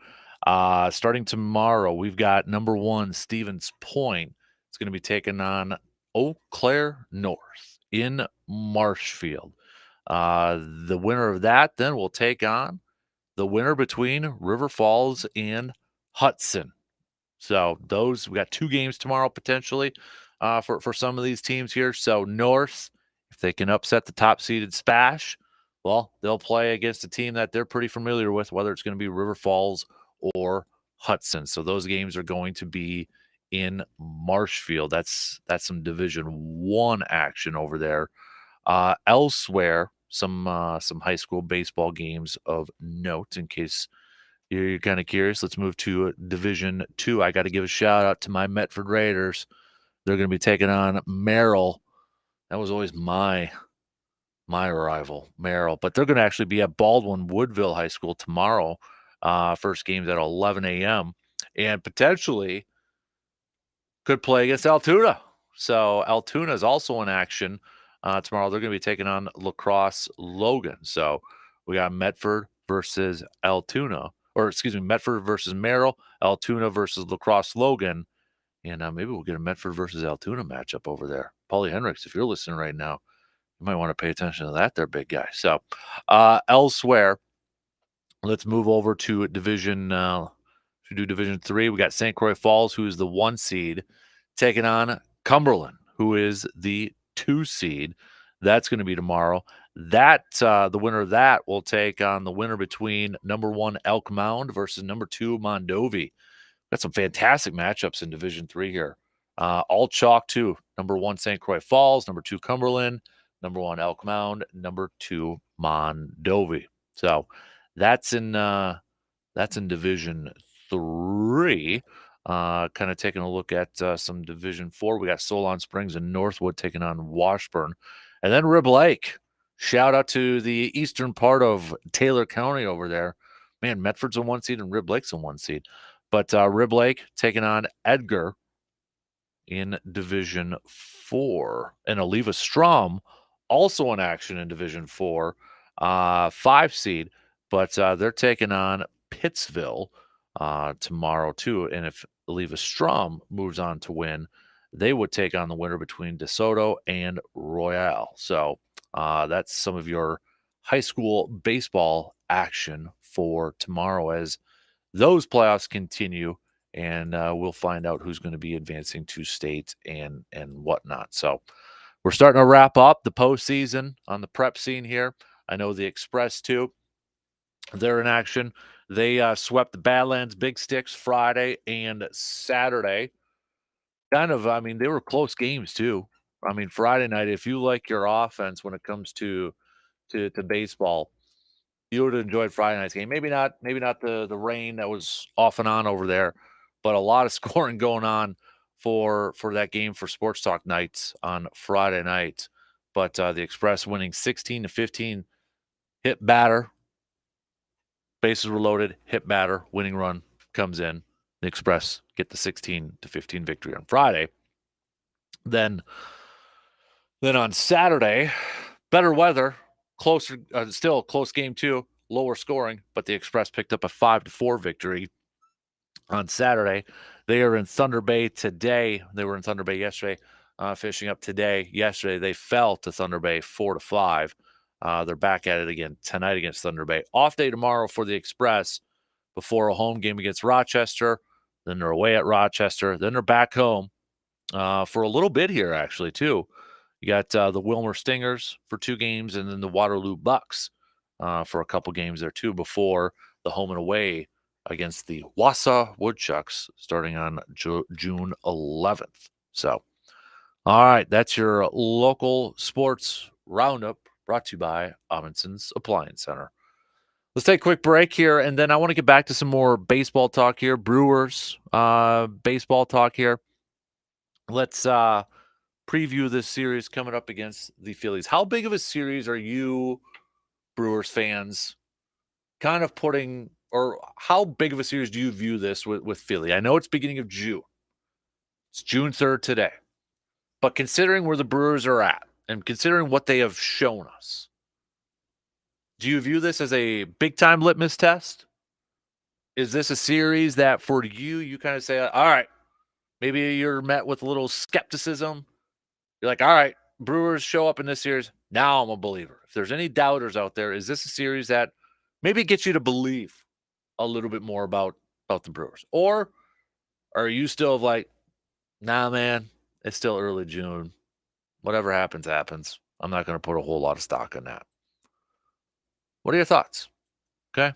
Speaker 1: starting tomorrow, we've got number 1 Stevens Point. It's going to be taking on Eau Claire North in Marshfield. The winner of that then will take on the winner between River Falls and Hudson. So we got 2 games tomorrow potentially for some of these teams here. So North, if they can upset the top-seeded Spash, well, they'll play against a team that they're pretty familiar with, whether it's going to be River Falls or Hudson. So those games are going to be in Marshfield. That's some Division 1 action over there. Elsewhere, some high school baseball games of note in case you're kind of curious. Let's move to Division 2. I got to give a shout out to my Medford Raiders. They're going to be taking on Merrill. That was always my rival, Merrill. But they're going to actually be at Baldwin Woodville High School tomorrow. First game's at 11 a.m. and potentially could play against Altoona. So Altoona is also in action tomorrow. They're going to be taking on Lacrosse Logan. So we got Medford versus Altoona, or excuse me, Medford versus Merrill, Altoona versus Lacrosse Logan. And maybe we'll get a Medford versus Altoona matchup over there. Paulie Henricks, if you're listening right now, you might want to pay attention to that there, big guy. So elsewhere, let's move over to Division. To do Division 3, we got St. Croix Falls, who is the 1 seed, taking on Cumberland, who is the 2 seed. That's going to be tomorrow. That the winner of that will take on the winner between number 1 Elk Mound versus number 2 Mondovi. Got some fantastic matchups in Division 3 here. All chalk too. Number 1 St. Croix Falls, number 2 Cumberland, number 1 Elk Mound, number 2 Mondovi. So that's in Division 3. Kind of taking a look at some Division 4. We got Solon Springs and Northwood taking on Washburn. And then Rib Lake. Shout out to the eastern part of Taylor County over there. Man, Medford's a 1 seed and Rib Lake's a 1 seed. But Rib Lake taking on Edgar in Division 4. And Oliva Strom also in action in Division 4. 5 seed. But they're taking on Pittsville tomorrow too. And if Oliva Strom moves on to win, they would take on the winner between DeSoto and Royale. So that's some of your high school baseball action for tomorrow as those playoffs continue, and we'll find out who's going to be advancing to state and whatnot. So we're starting to wrap up the postseason on the prep scene here. I know the Express too. They're in action. They swept the Badlands Big Sticks Friday and Saturday. Kind of, I mean, they were close games too. I mean, Friday night, if you like your offense when it comes to baseball, you would have enjoyed Friday night's game. Maybe not the rain that was off and on over there, but a lot of scoring going on for that game for Sports Talk nights on Friday night. But the Express winning 16-15, hit batter, bases were loaded, hit batter, winning run comes in. The Express get the 16-15 victory on Friday. Then on Saturday, better weather, closer, still a close game too, lower scoring, but the Express picked up a 5-4 victory on Saturday. They are in Thunder Bay today. They were in Thunder Bay yesterday, finishing up today. Yesterday, they fell to Thunder Bay 4-5. They're back at it again tonight against Thunder Bay. Off day tomorrow for the Express before a home game against Rochester. Then they're away at Rochester. Then they're back home for a little bit here, actually, too. You got the Wilmer Stingers for 2 games and then the Waterloo Bucks for a couple games there, too, before the home and away against the Wausau Woodchucks starting on June 11th. So, all right, that's your local sports roundup brought to you by Amundsen's Appliance Center. Let's take a quick break here, and then I want to get back to some more baseball talk here, Brewers baseball talk here. Let's preview this series coming up against the Phillies. How big of a series are you, Brewers fans, kind of putting, or how big of a series do you view this with Philly? I know it's beginning of June. It's June 3rd today. But considering where the Brewers are at and considering what they have shown us, do you view this as a big-time litmus test? Is this a series that for you kind of say, all right, maybe you're met with a little skepticism. You're like, all right, Brewers show up in this series. Now I'm a believer. If there's any doubters out there, is this a series that maybe gets you to believe a little bit more about the Brewers? Or are you still like, nah, man, it's still early June. Whatever happens, happens. I'm not going to put a whole lot of stock in that. What are your thoughts? Okay.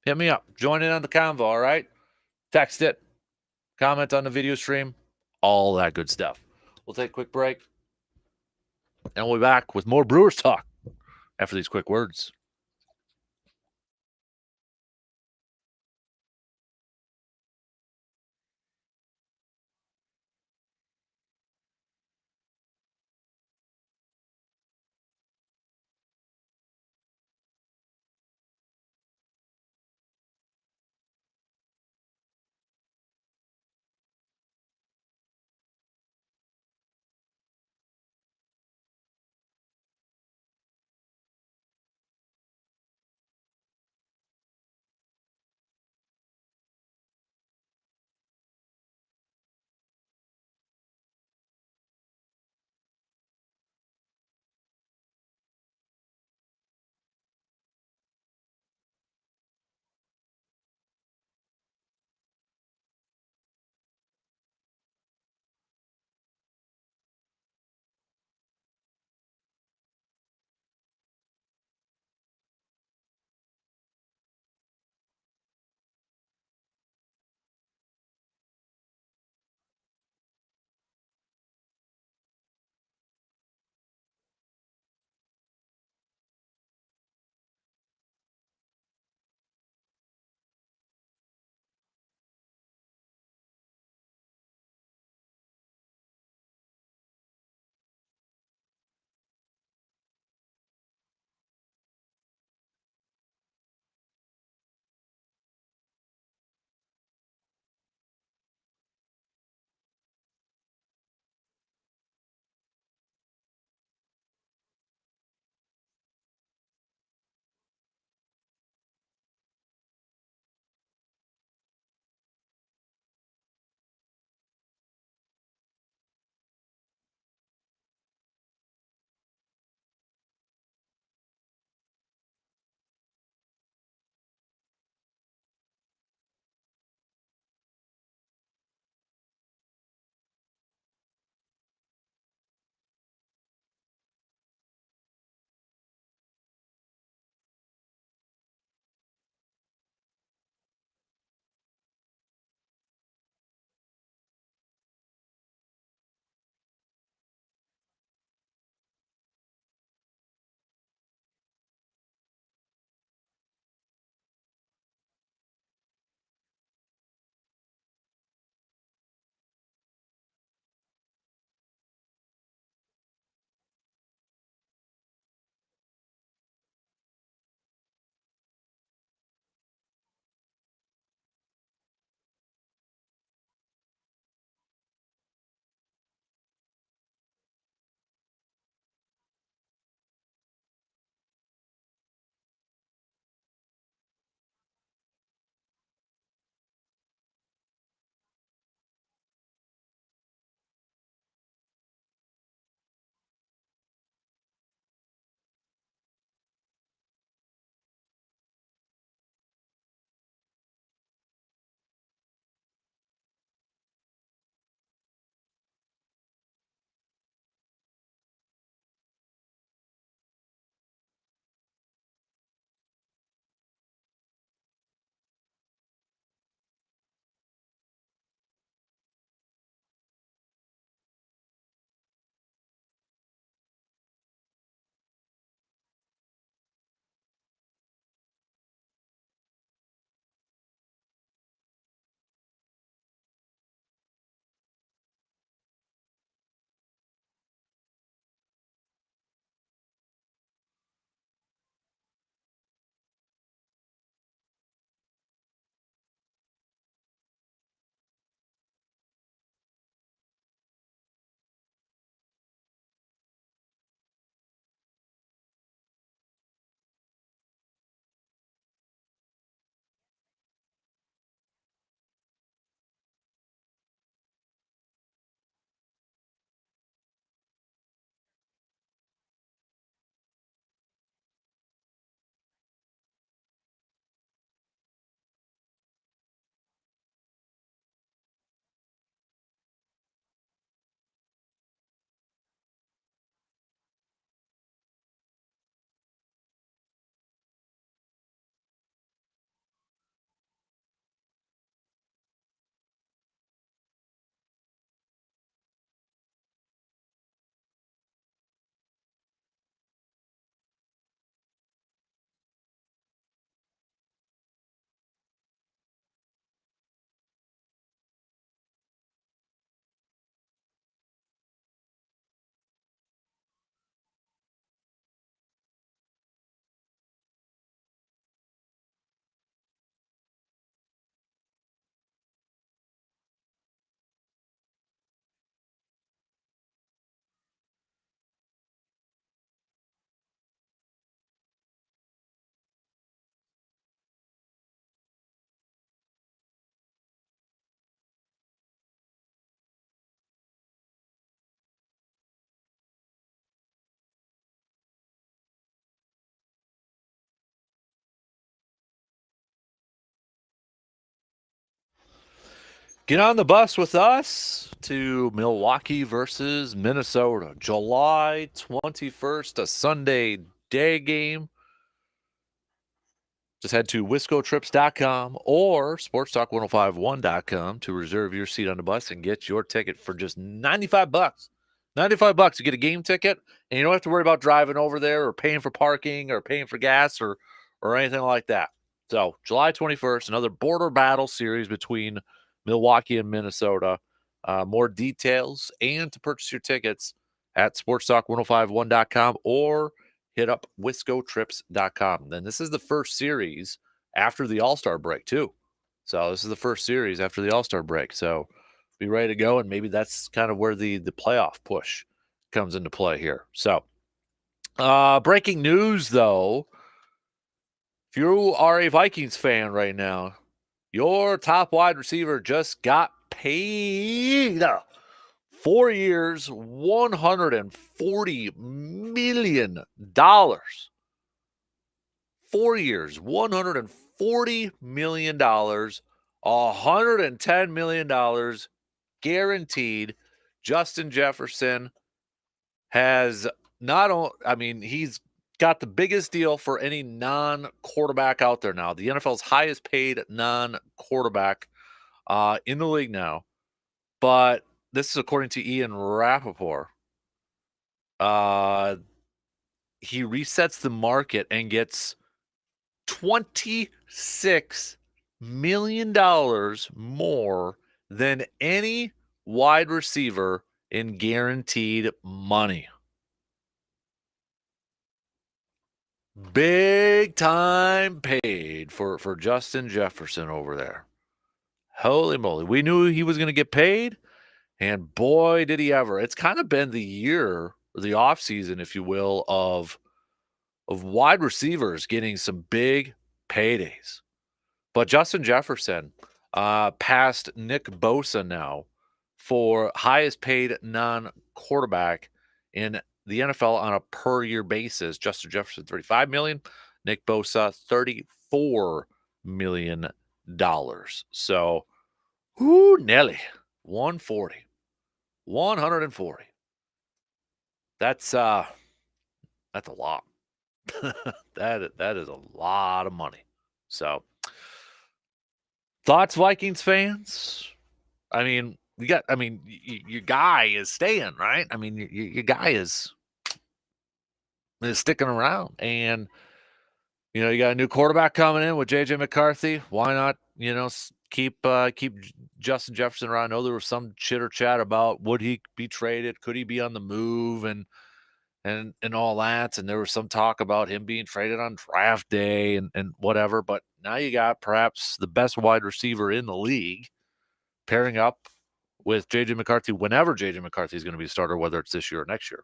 Speaker 1: Hit me up. Join in on the convo, all right? Text it. Comment on the video stream. All that good stuff. We'll take a quick break. And we'll be back with more Brewers talk after these quick words. Get on the bus with us to Milwaukee versus Minnesota. July 21st, a Sunday day game. Just head to wiscotrips.com or sportstalk1051.com to reserve your seat on the bus and get your ticket for just $95. $95. You get a game ticket, and you don't have to worry about driving over there or paying for parking or paying for gas or anything like that. So, July 21st, another border battle series between Milwaukee and Minnesota. More details and to purchase your tickets at sportstalk1051.com or hit up wiscotrips.com. Then this is the first series after the All-Star break, too. So this is the first series after the All-Star break. So be ready to go, and maybe that's kind of where the playoff push comes into play here. So breaking news, though. If you are a Vikings fan right now, your top wide receiver just got paid 4 years, $140 million. 4 years, $140 million, $110 million guaranteed. Justin Jefferson has not only, he's got the biggest deal for any non-quarterback out there now. The NFL's highest paid non-quarterback in the league now. But this is according to Ian Rappaport. He resets the market and gets $26 million more than any wide receiver in guaranteed money. Big time paid for Justin Jefferson over there. Holy moly. We knew he was going to get paid, and boy, did he ever. It's kind of been the year, or the offseason, if you will, of wide receivers getting some big paydays. But Justin Jefferson passed Nick Bosa now for highest paid non-quarterback in the NFL on a per year basis. Justin Jefferson, $35 million. Nick Bosa, $34 million. So, Nelly, 140. That's a lot. that is a lot of money. So, thoughts, Vikings fans? Your guy is staying, right? Your guy is sticking around, and you got a new quarterback coming in with JJ McCarthy. Why not? Keep Justin Jefferson around. I know there was some chitter chat about would he be traded, could he be on the move, and all that, and there was some talk about him being traded on draft day and whatever. But now you got perhaps the best wide receiver in the league pairing up with JJ McCarthy whenever JJ McCarthy is going to be a starter, whether it's this year or next year.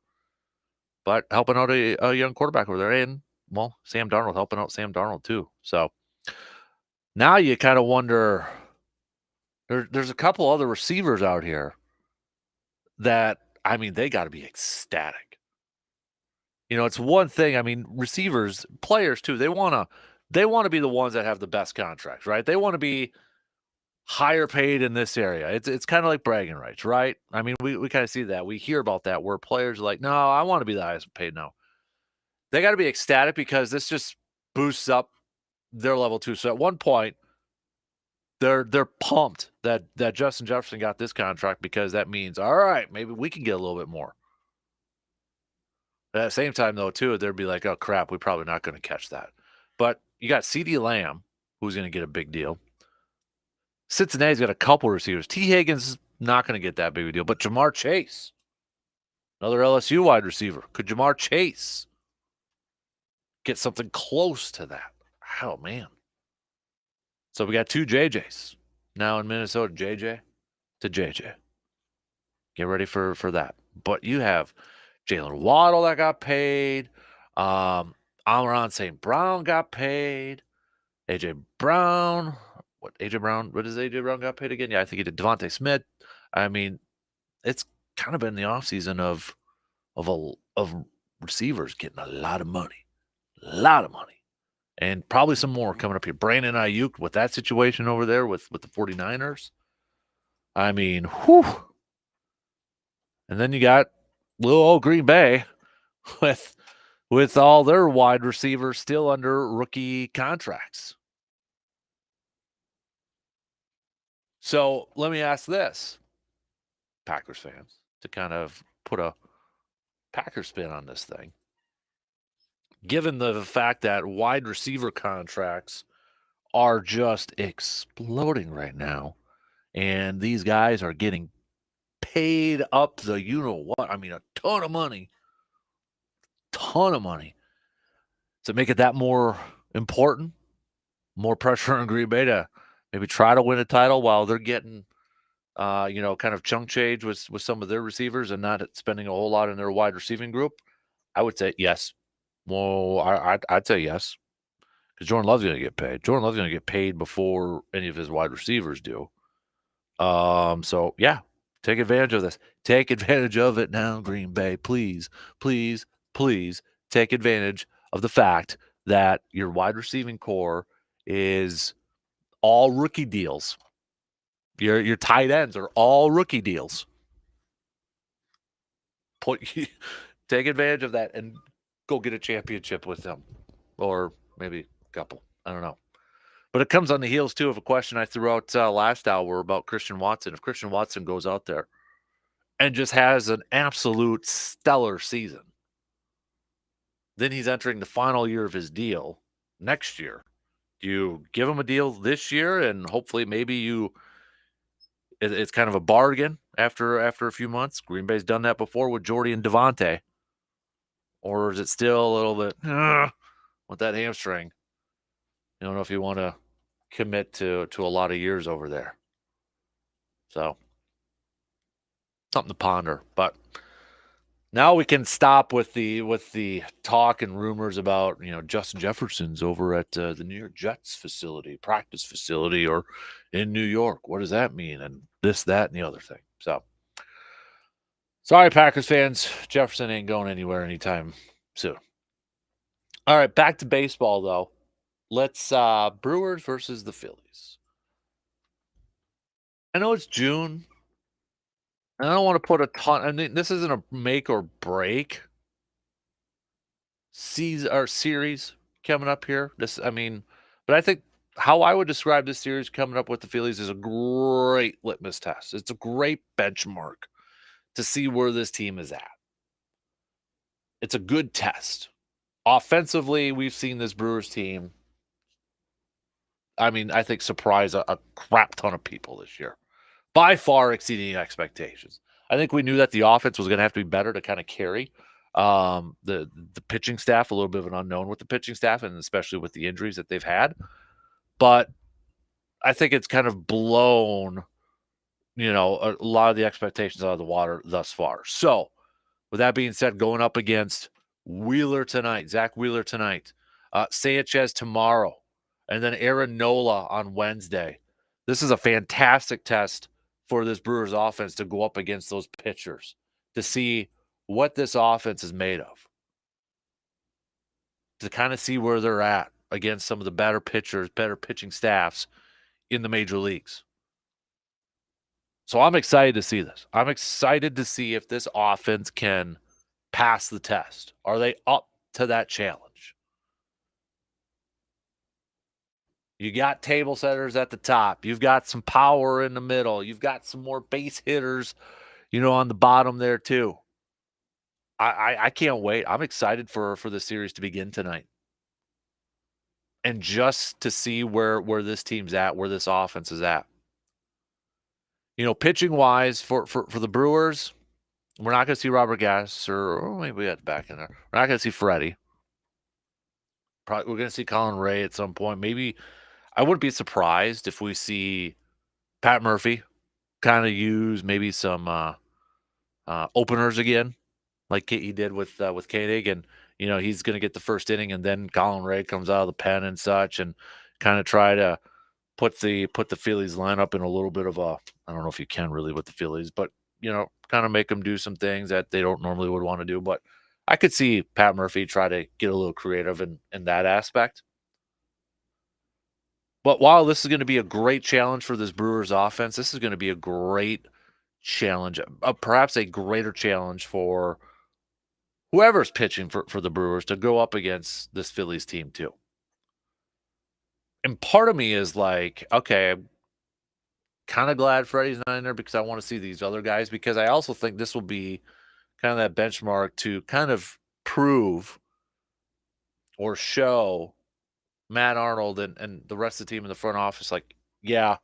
Speaker 1: But helping out a young quarterback over there, and Sam Darnold helping out Sam Darnold too. So now you kind of wonder. There's a couple other receivers out here that they got to be ecstatic. It's one thing. Receivers, players too. They want to be the ones that have the best contracts, right? They want to be higher paid in this area. It's kind of like bragging rights, right? We kind of see that. We hear about that where players are like, no, I want to be the highest paid now. They got to be ecstatic because this just boosts up their level too. So at one point, they're pumped that Justin Jefferson got this contract because that means, all right, maybe we can get a little bit more. At the same time, though, too, they'd be like, oh, crap, we're probably not going to catch that. But you got CeeDee Lamb, who's going to get a big deal. Cincinnati's got a couple receivers. T. Higgins is not going to get that big of a deal. But Jamar Chase, another LSU wide receiver. Could Jamar Chase get something close to that? Oh, man. So we got two JJs now in Minnesota. JJ to JJ. Get ready for that. But you have Jalen Waddle that got paid. Amon St. Brown got paid. AJ Brown. What does AJ Brown got paid again? Yeah, I think he did. Devontae Smith. It's kind of been the offseason of receivers getting a lot of money. And probably some more coming up here. Brandon Ayuk with that situation over there with the 49ers. I mean, whew. And then you got little old Green Bay with all their wide receivers still under rookie contracts. So let me ask this, Packers fans, to kind of put a Packer spin on this thing. Given the fact that wide receiver contracts are just exploding right now, and these guys are getting paid up the you know what. I mean, a ton of money. Ton of money. To make it that more important, more pressure on Green Bay to maybe try to win a title while they're getting kind of chunk change with some of their receivers and not spending a whole lot in their wide receiving group. I would say yes. Well, I'd say yes, because Jordan Love's going to get paid. Jordan Love's going to get paid before any of his wide receivers do. So yeah, take advantage of this. Take advantage of it now, Green Bay. Please, please, please take advantage of the fact that your wide receiving core is all rookie deals. Your tight ends are all rookie deals. Take advantage of that and go get a championship with them, or maybe a couple. I don't know. But it comes on the heels too of a question I threw out last hour about Christian Watson. If Christian Watson goes out there and just has an absolute stellar season, then he's entering the final year of his deal next year. Do you give him a deal this year and hopefully maybe it's kind of a bargain after a few months? Green Bay's done that before with Jordy and Devontae. Or is it still a little bit with that hamstring? You don't know if you want to commit to a lot of years over there. So something to ponder. But now we can stop with the talk and rumors about Justin Jefferson's over at the New York Jets practice facility, or in New York. What does that mean? And this, that, and the other thing. So sorry, Packers fans. Jefferson ain't going anywhere anytime soon. All right, back to baseball though. Let's Brewers versus the Phillies. I know it's June. And I don't want to put a ton. I mean, this isn't a make or break season or series coming up here. But I think how I would describe this series coming up with the Phillies is a great litmus test. It's a great benchmark to see where this team is at. It's a good test. Offensively, we've seen this Brewers team. I think surprise a crap ton of people this year, by far exceeding expectations. I think we knew that the offense was going to have to be better to kind of carry the pitching staff. A little bit of an unknown with the pitching staff, and especially with the injuries that they've had. But I think it's kind of blown, a lot of the expectations out of the water thus far. So, with that being said, going up against Zach Wheeler tonight, Sanchez tomorrow, and then Aaron Nola on Wednesday. This is a fantastic test for this Brewers offense to go up against those pitchers to see what this offense is made of, to kind of see where they're at against some of the better pitchers, better pitching staffs in the major leagues. So I'm excited to see this. I'm excited to see if this offense can pass the test. Are they up to that challenge? You got table setters at the top. You've got some power in the middle. You've got some more base hitters, on the bottom there too. I can't wait. I'm excited for the series to begin tonight. And just to see where this team's at, where this offense is at. Pitching wise for the Brewers, we're not going to see Robert Gasser, or maybe we had back in there. We're not going to see Freddie. Probably we're going to see Colin Ray at some point. Maybe I wouldn't be surprised if we see Pat Murphy kind of use maybe some openers again, like he did with Koenig, and he's going to get the first inning, and then Colin Ray comes out of the pen and such, and kind of try to put the Phillies lineup in a little bit of a, I don't know if you can really with the Phillies, but kind of make them do some things that they don't normally would want to do. But I could see Pat Murphy try to get a little creative in that aspect. But while this is going to be a great challenge for this Brewers offense, this is going to be a great challenge, perhaps a greater challenge for whoever's pitching for the Brewers to go up against this Phillies team too. And part of me is like, okay, I'm kind of glad Freddie's not in there because I want to see these other guys, because I also think this will be kind of that benchmark to kind of prove or show Matt Arnold and the rest of the team in the front office, like, yeah,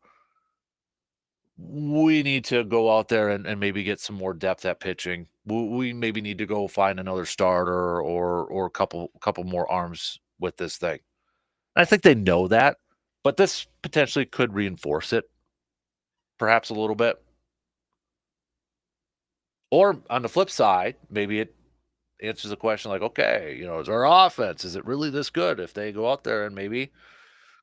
Speaker 1: we need to go out there and maybe get some more depth at pitching. We maybe need to go find another starter or a couple more arms with this thing. And I think they know that, but this potentially could reinforce it, perhaps a little bit. Or on the flip side, maybe it answers the question like, okay, is our offense, is it really this good if they go out there and maybe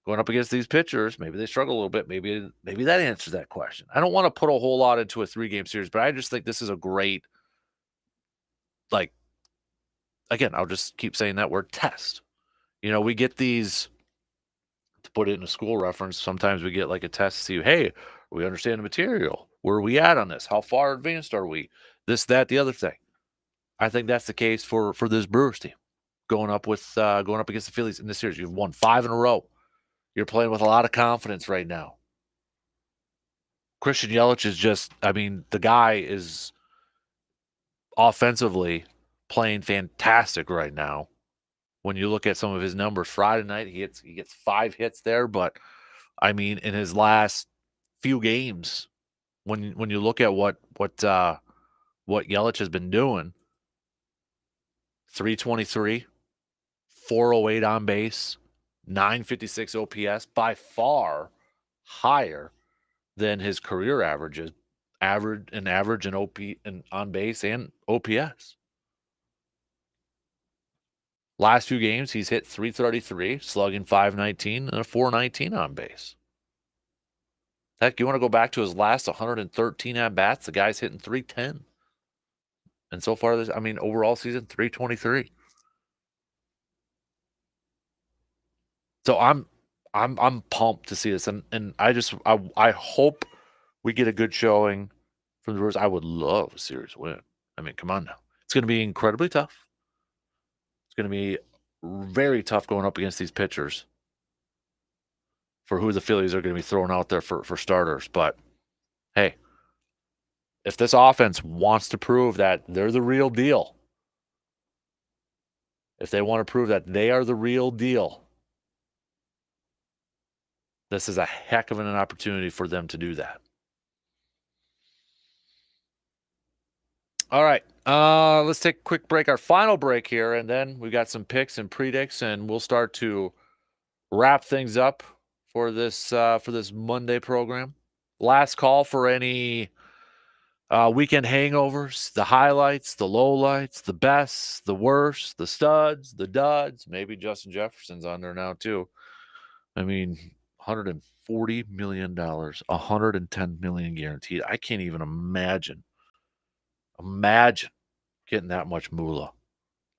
Speaker 1: going up against these pitchers, maybe they struggle a little bit. Maybe that answers that question. I don't want to put a whole lot into a 3-game series, but I just think this is a great, like, again, I'll just keep saying that word, test. We get these, to put it in a school reference, sometimes we get like a test to see, hey, we understand the material. Where are we at on this? How far advanced are we? This, that, the other thing. I think that's the case for this Brewers team going up against the Phillies in this series. You've won 5 in a row. You're playing with a lot of confidence right now. Christian Yelich is just, I mean, the guy is offensively playing fantastic right now. When you look at some of his numbers, Friday night he gets 5 hits there, but I mean, in his last few games, when you look at what Yelich has been doing, 323, 408 on base, 956 OPS, by far higher than his career averages, average and OP and on base and OPS. Last few games, he's hit 333, slugging 519, and a 419 on base. Heck, you want to go back to his last 113 at bats? The guy's hitting 310. And so far, overall season 323. So I'm pumped to see this, and I hope we get a good showing from the Brewers. I would love a series win. I mean, come on now. It's going to be incredibly tough. It's going to be very tough going up against these pitchers for who the Phillies are going to be throwing out there for starters. But hey, if this offense wants to prove that they're the real deal, if they want to prove that they are the real deal, this is a heck of an opportunity for them to do that. All right, let's take a quick break, our final break here, and then we got some picks and predicts, and we'll start to wrap things up for this Monday program. Last call for any weekend hangovers, the highlights, the lowlights, the bests, the worst, the studs, the duds. Maybe Justin Jefferson's on there now too. I mean, $140 million, $110 million guaranteed. I can't even imagine getting that much moolah.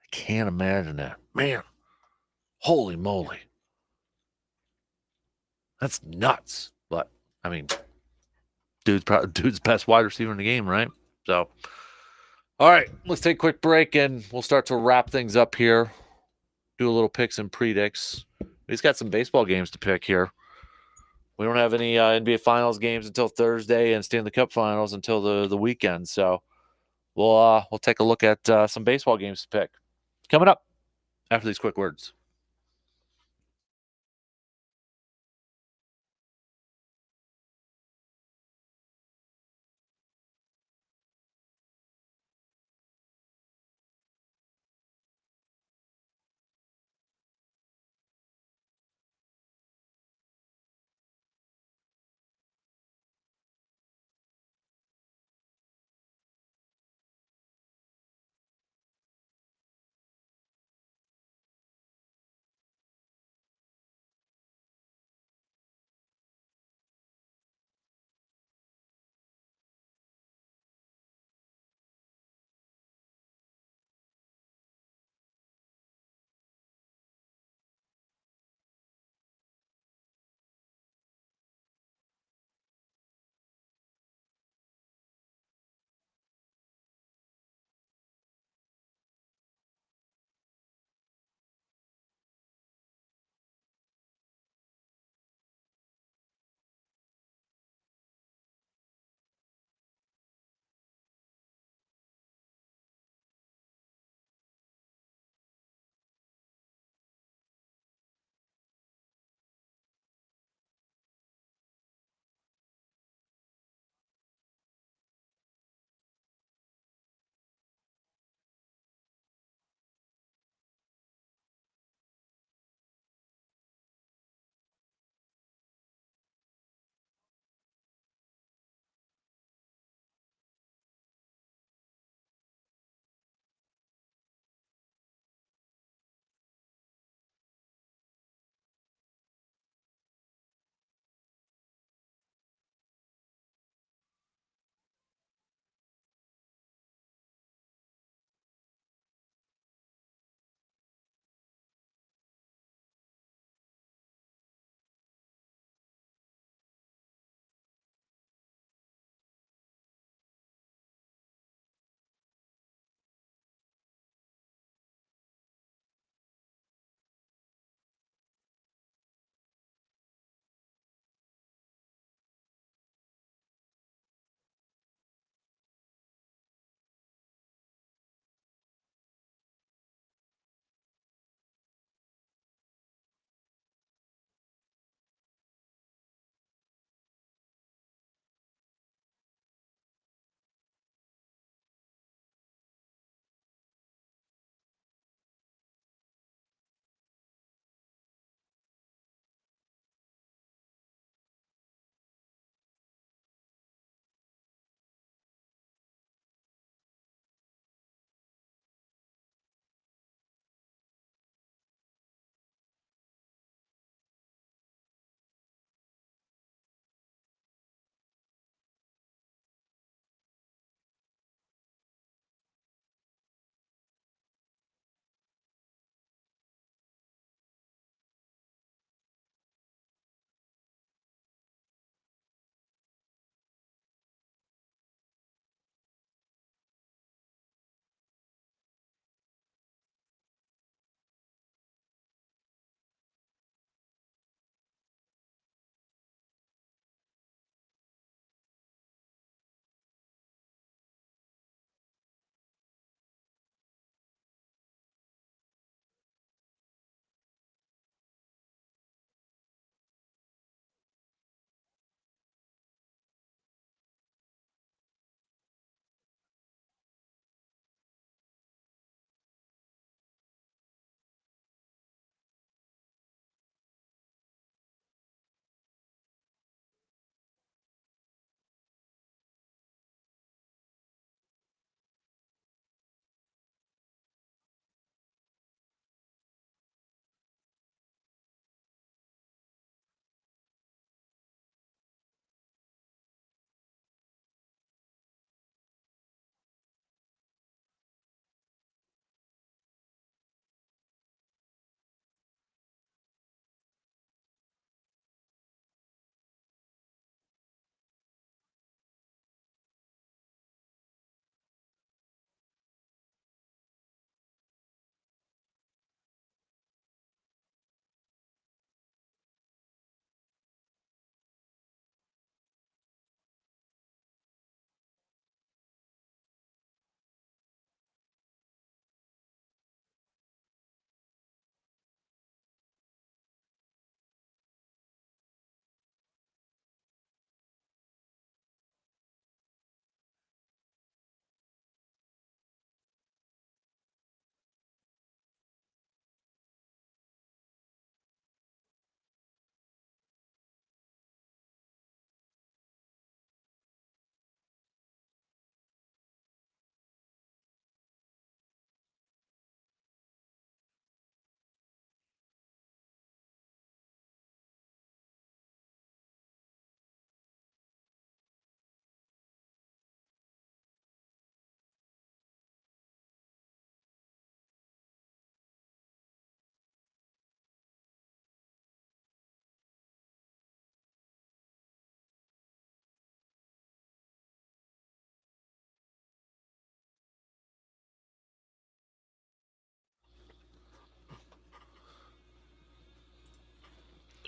Speaker 1: I can't imagine that. Man, holy moly. That's nuts. But, I mean, dude's best wide receiver in the game, right? So, all right, let's take a quick break and we'll start to wrap things up here. Do a little picks and predicts. He's got some baseball games to pick here. We don't have any NBA Finals games until Thursday, and Stanley Cup Finals until the weekend. So we'll take a look at some baseball games to pick coming up after these quick words.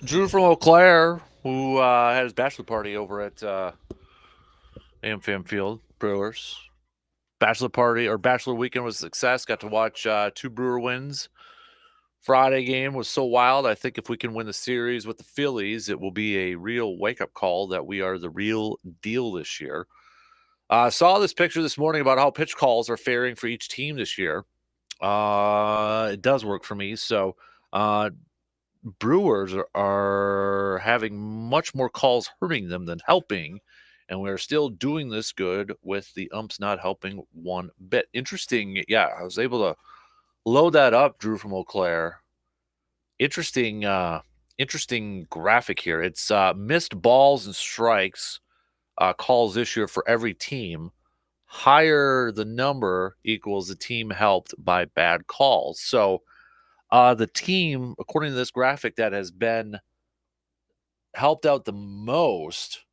Speaker 1: Drew from Eau Claire, who had his bachelor party over at AmFam Field, Brewers. Bachelor party or bachelor weekend was a success. Got to watch 2 Brewer wins. Friday game was so wild. I think if we can win the series with the Phillies, it will be a real wake-up call that we are the real deal this year. Saw this picture this morning about how pitch calls are faring for each team this year. It does work for me. So Brewers are having much more calls hurting them than helping, and we're still doing this good with the umps not helping one bit. Interesting. Yeah, I was able to load that up, Drew from Eau Claire. Interesting, interesting graphic here. It's missed balls and strikes calls this year for every team. Higher the number equals the team helped by bad calls. So the team, according to this graphic, that has been helped out the most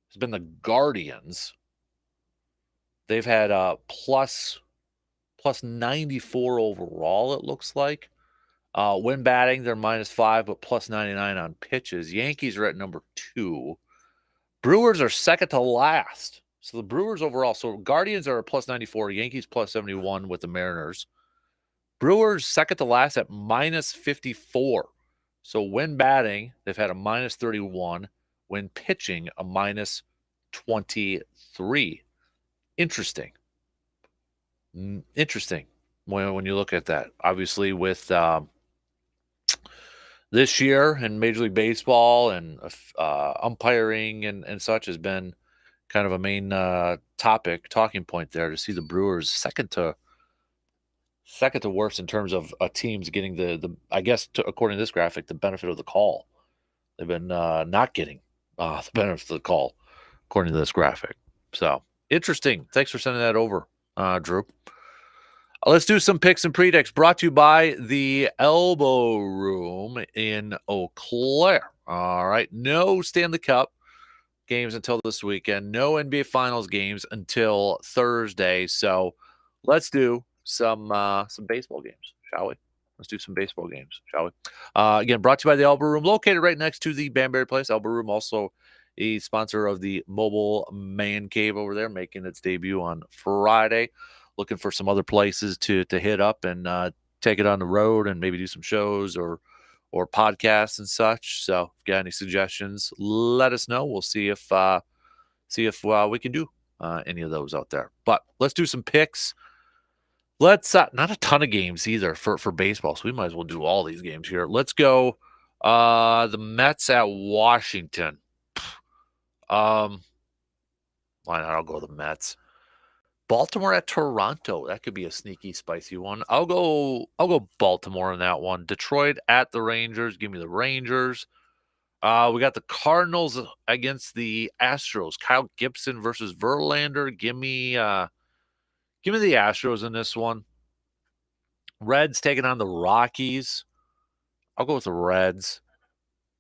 Speaker 1: has been the Guardians. They've had plus 94 overall, it looks like. When batting, they're -5, but plus 99 on pitches. Yankees are at number 2. Brewers are second to last. So the Brewers overall. So Guardians are plus 94, Yankees plus 71 with the Mariners. Brewers second to last at -54. So when batting, they've had a -31. When pitching, a -23. Interesting. Interesting when you look at that. Obviously, with this year in Major League Baseball and umpiring and such has been kind of a main talking point there to see the Brewers second to worst in terms of teams getting the I guess according to this graphic the benefit of the call. They've been not getting the benefit of the call according to this graphic. So interesting. Thanks for sending that over, Drew. Let's do some picks and predicts brought to you by the Elbow Room in Eau Claire. All right. No Stanley Cup games until this weekend. No NBA Finals games until Thursday. So let's do some baseball games, shall we? Let's do some baseball games, shall we? Again, brought to you by the Elbow Room, located right next to the Banbury Place. Elbow Room, also a sponsor of the Mobile Man Cave over there, making its debut on Friday. Looking for some other places to hit up and take it on the road and maybe do some shows or podcasts and such. So if you got any suggestions, let us know. We'll see if we can do any of those out there. But let's do some picks. Let's not a ton of games either for baseball, so we might as well do all these games here. Let's go the Mets at Washington. Why not? I'll go the Mets. Baltimore at Toronto. That could be a sneaky, spicy one. I'll go Baltimore in that one. Detroit at the Rangers. Give me the Rangers. We got the Cardinals against the Astros. Kyle Gibson versus Verlander. Give me the Astros in this one. Reds taking on the Rockies. I'll go with the Reds.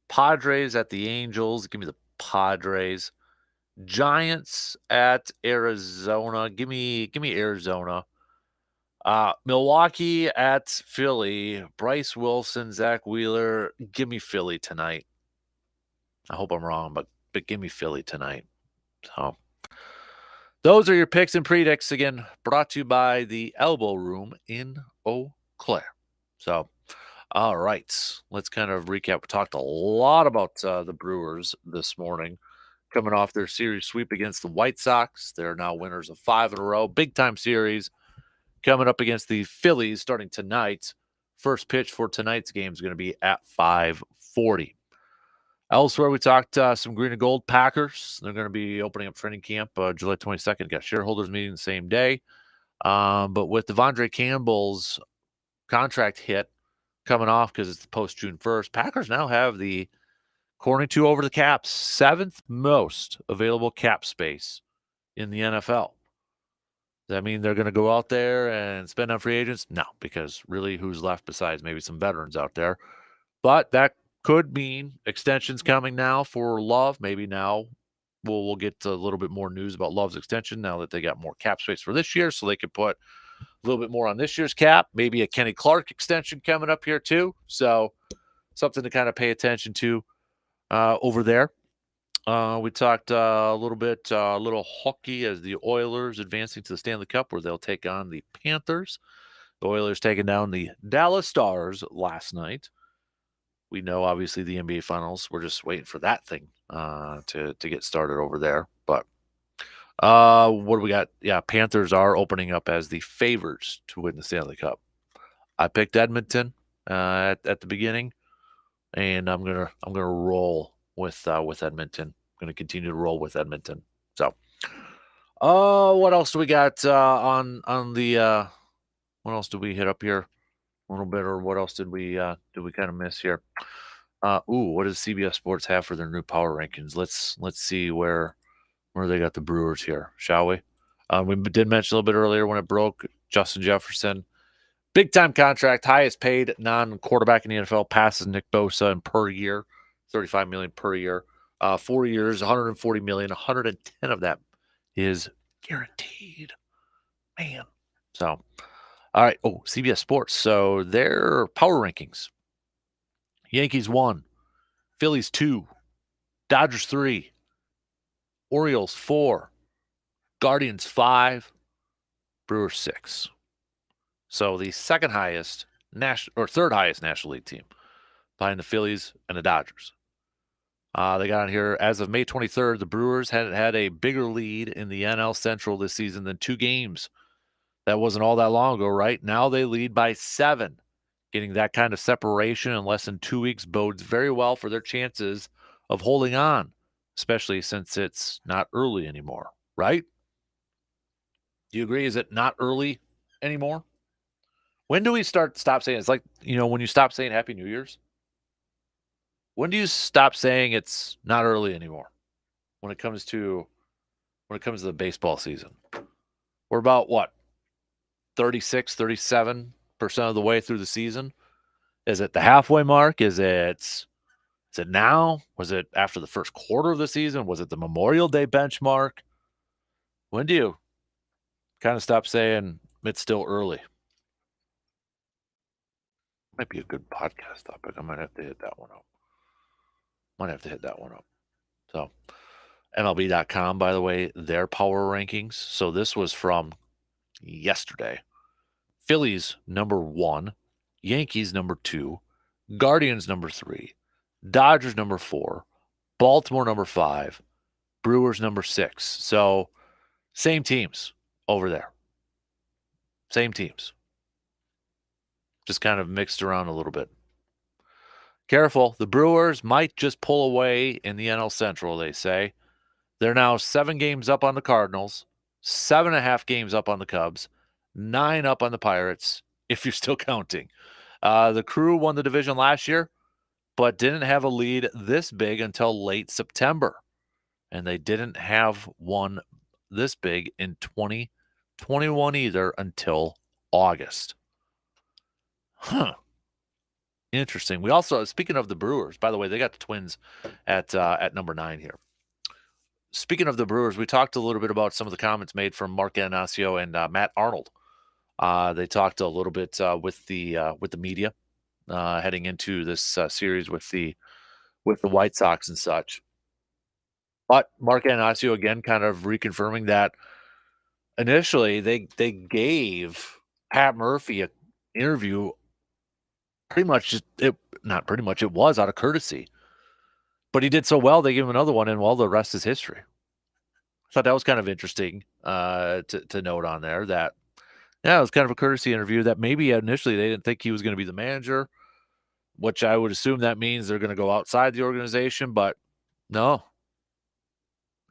Speaker 1: Padres at the Angels. Give me the Padres. Giants at Arizona. Give me Arizona. Milwaukee at Philly. Bryce Wilson, Zach Wheeler. Give me Philly tonight. I hope I'm wrong, but give me Philly tonight. So those are your picks and predicts. Again, brought to you by the Elbow Room in Eau Claire. So, all right, let's kind of recap. We talked a lot about the Brewers this morning. Coming off their series sweep against the White Sox. They're now winners of 5 in a row. Big-time series coming up against the Phillies starting tonight. First pitch for tonight's game is going to be at 5:40. Elsewhere, we talked some green and gold Packers. They're going to be opening up training camp July 22nd. Got shareholders meeting the same day. But with Devondre Campbell's contract hit coming off because it's post-June 1st, Packers now have the, according to Over the Cap's, 7th most available cap space in the NFL. Does that mean they're going to go out there and spend on free agents? No, because really who's left besides maybe some veterans out there? But that could mean extensions coming now for Love. Maybe now we'll get a little bit more news about Love's extension now that they got more cap space for this year, so they could put a little bit more on this year's cap. Maybe a Kenny Clark extension coming up here too. So something to kind of pay attention to. over there. We talked a little hockey as the Oilers advancing to the Stanley Cup, where they'll take on the Panthers. The Oilers taking down the Dallas Stars last night. We know, obviously, the NBA Finals. We're just waiting for that thing to get started over there. But what do we got? Yeah, Panthers are opening up as the favorites to win the Stanley Cup. I picked Edmonton at the beginning, and I'm gonna roll with Edmonton. I'm gonna continue to roll with Edmonton. So, what else do we got on the? What else did we hit up here a little bit, or what else did we kind of miss here? What does CBS Sports have for their new power rankings? Let's see where they got the Brewers here, shall we? We did mention a little bit earlier when it broke. Justin Jefferson, big time contract, highest paid non-quarterback in the NFL, passes Nick Bosa and per year, $35 million per year. 4 years, $140 million. 110 of that is guaranteed. Man, so all right. Oh, CBS Sports. So their power rankings: Yankees 1, Phillies 2, Dodgers 3, Orioles 4, Guardians 5, Brewers 6. So the second highest third highest National League team behind the Phillies and the Dodgers. They got on here as of May 23rd. The Brewers had a bigger lead in the NL Central this season than 2 games. That wasn't all that long ago, right? Now they lead by 7. Getting that kind of separation in less than 2 weeks bodes very well for their chances of holding on, especially since it's not early anymore, right? Do you agree? Is it not early anymore? When do we stop saying it's like, when you stop saying Happy New Year's? When do you stop saying it's not early anymore when it comes to the baseball season? We're about what? 36, 37% of the way through the season. Is it the halfway mark? Is it now? Was it after the first quarter of the season? Was it the Memorial Day benchmark? When do you kind of stop saying it's still early? Might be a good podcast topic. I might have to hit that one up. So, MLB.com, by the way, their power rankings. So this was from yesterday. Phillies number 1, Yankees number 2, Guardians number 3, Dodgers number 4, Baltimore number 5, Brewers number 6. So same teams over there. Same teams. Just kind of mixed around a little bit. Careful, the Brewers might just pull away in the NL Central, they say. They're now 7 games up on the Cardinals, 7.5 games up on the Cubs, 9 up on the Pirates, if you're still counting. The Crew won the division last year, but didn't have a lead this big until late September. And they didn't have one this big in 2021 either until August. Huh. Interesting. We also, speaking of the Brewers, by the way, they got the Twins at number 9 here. Speaking of the Brewers, we talked a little bit about some of the comments made from Mark Anasio and Matt Arnold. They talked a little bit with the media heading into this series with the White Sox and such. But Mark Anasio again kind of reconfirming that initially they gave Pat Murphy an interview pretty much it was out of courtesy. But he did so well, they gave him another one, and well, the rest is history. I thought that was kind of interesting to note on there that, yeah, it was kind of a courtesy interview that maybe initially they didn't think he was going to be the manager, which I would assume that means they're going to go outside the organization, but no.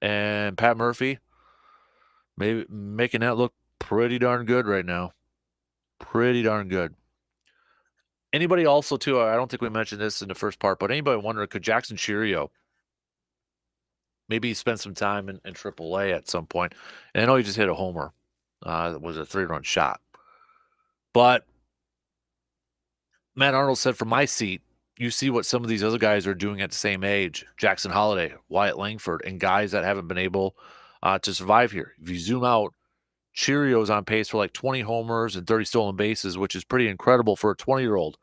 Speaker 1: And Pat Murphy, maybe making that look pretty darn good right now. Pretty darn good. Anybody also, too, I don't think we mentioned this in the first part, but anybody wondering, could Jackson Chourio maybe spend some time in AAA at some point? And I know he just hit a homer. It was a 3-run shot. But Matt Arnold said, from my seat, you see what some of these other guys are doing at the same age. Jackson Holliday, Wyatt Langford, and guys that haven't been able to survive here. If you zoom out, Cheerios on pace for like 20 homers and 30 stolen bases, which is pretty incredible for a 20-year-old.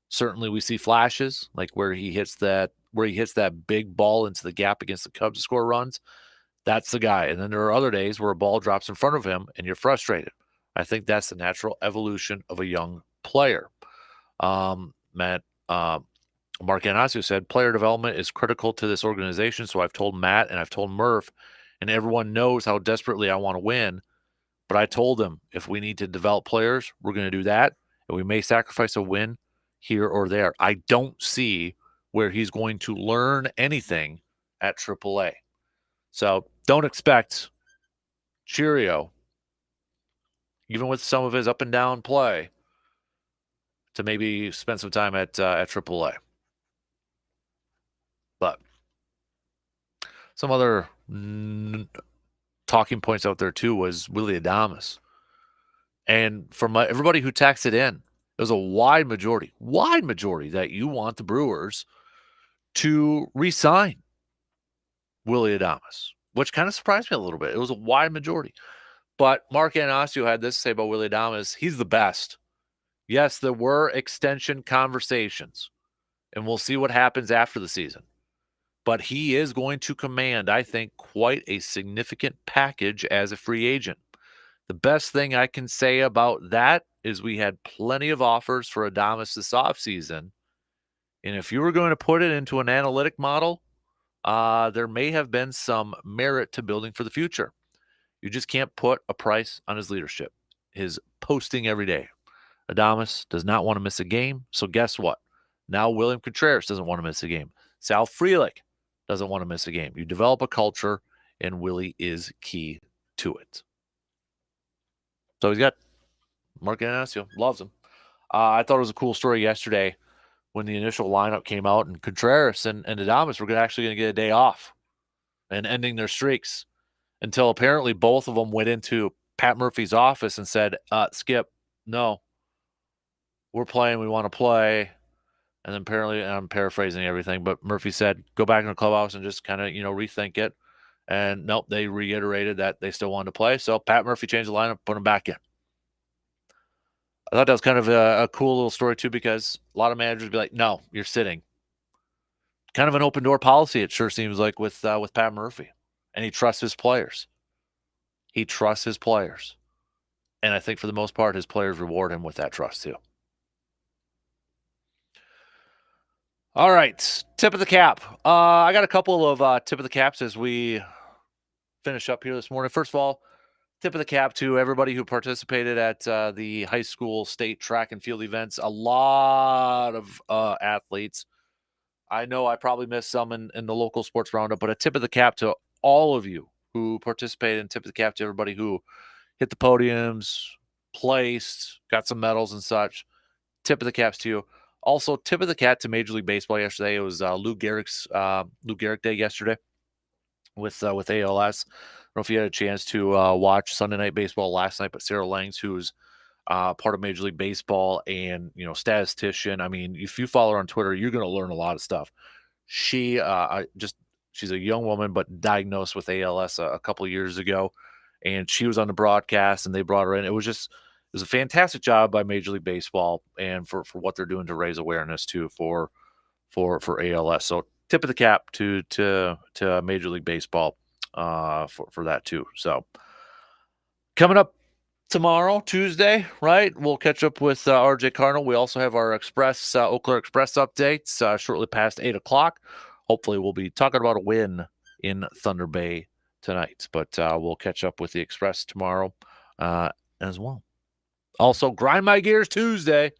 Speaker 1: Certainly we see flashes, like where he hits that where he hits that big ball into the gap against the Cubs to score runs, that's the guy. And then there are other days where a ball drops in front of him and you're frustrated. I think that's the natural evolution of a young player. Mark Anasio said, player development is critical to this organization. So I've told Matt and I've told Murph, and everyone knows how desperately I want to win. But I told them if we need to develop players, we're going to do that. And we may sacrifice a win here or there. I don't see where he's going to learn anything at AAA. So don't expect Cheerio, even with some of his up and down play, to maybe spend some time at AAA. But some other talking points out there too was Willy Adames. And from everybody who texted in, it was a wide majority that you want the Brewers to re-sign Willy Adames, which kind of surprised me a little bit. It was a wide majority. But Mark Anasio had this to say about Willy Adames. He's the best. Yes, there were extension conversations, and we'll see what happens after the season. But he is going to command, I think, quite a significant package as a free agent. The best thing I can say about that is we had plenty of offers for Adames this offseason. And if you were going to put it into an analytic model, there may have been some merit to building for the future. You just can't put a price on his leadership, his posting every day. Adames does not want to miss a game. So guess what? Now William Contreras doesn't want to miss a game. Sal Frelick doesn't want to miss a game. You develop a culture, and Willie is key to it. So he's got Mark Anasio, loves him. I thought it was a cool story yesterday when the initial lineup came out, and Contreras and Adames were actually going to get a day off and ending their streaks until apparently both of them went into Pat Murphy's office and said, Skip, no, we're playing, we want to play. And then apparently, and I'm paraphrasing everything, but Murphy said, go back in the clubhouse and just kind of, rethink it. And nope, they reiterated that they still wanted to play. So Pat Murphy changed the lineup, put him back in. I thought that was kind of a cool little story too, because a lot of managers would be like, no, you're sitting. Kind of an open door policy, it sure seems like, with Pat Murphy. And he trusts his players. He trusts his players. And I think for the most part, his players reward him with that trust too. All right, tip of the cap. I got a couple of tip of the caps as we finish up here this morning. First of all, tip of the cap to everybody who participated at the high school state track and field events. A lot of athletes. I know I probably missed some in the local sports roundup, but a tip of the cap to all of you who participated, and tip of the cap to everybody who hit the podiums, placed, got some medals and such. Tip of the caps to you. Also, tip of the cap to Major League Baseball yesterday. It was Lou Gehrig Day yesterday with ALS. I don't know if you had a chance to watch Sunday Night Baseball last night, but Sarah Langs, who's part of Major League Baseball and, statistician. I mean, if you follow her on Twitter, you're going to learn a lot of stuff. She's a young woman, but diagnosed with ALS a couple of years ago, and she was on the broadcast, and they brought her in. It was a fantastic job by Major League Baseball and for what they're doing to raise awareness too for ALS. So tip of the cap to Major League Baseball for that too. So coming up tomorrow, Tuesday, right? We'll catch up with RJ Cardinal. We also have our Eau Claire Express updates shortly past 8:00. Hopefully we'll be talking about a win in Thunder Bay tonight, but we'll catch up with the Express tomorrow as well. Also, Grind My Gears Tuesday.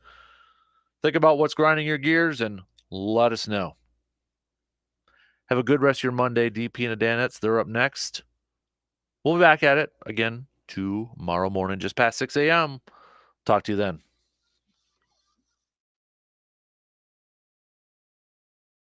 Speaker 1: Think about what's grinding your gears and let us know. Have a good rest of your Monday. DP and the Danettes, they're up next. We'll be back at it again tomorrow morning, just past 6 a.m. Talk to you then.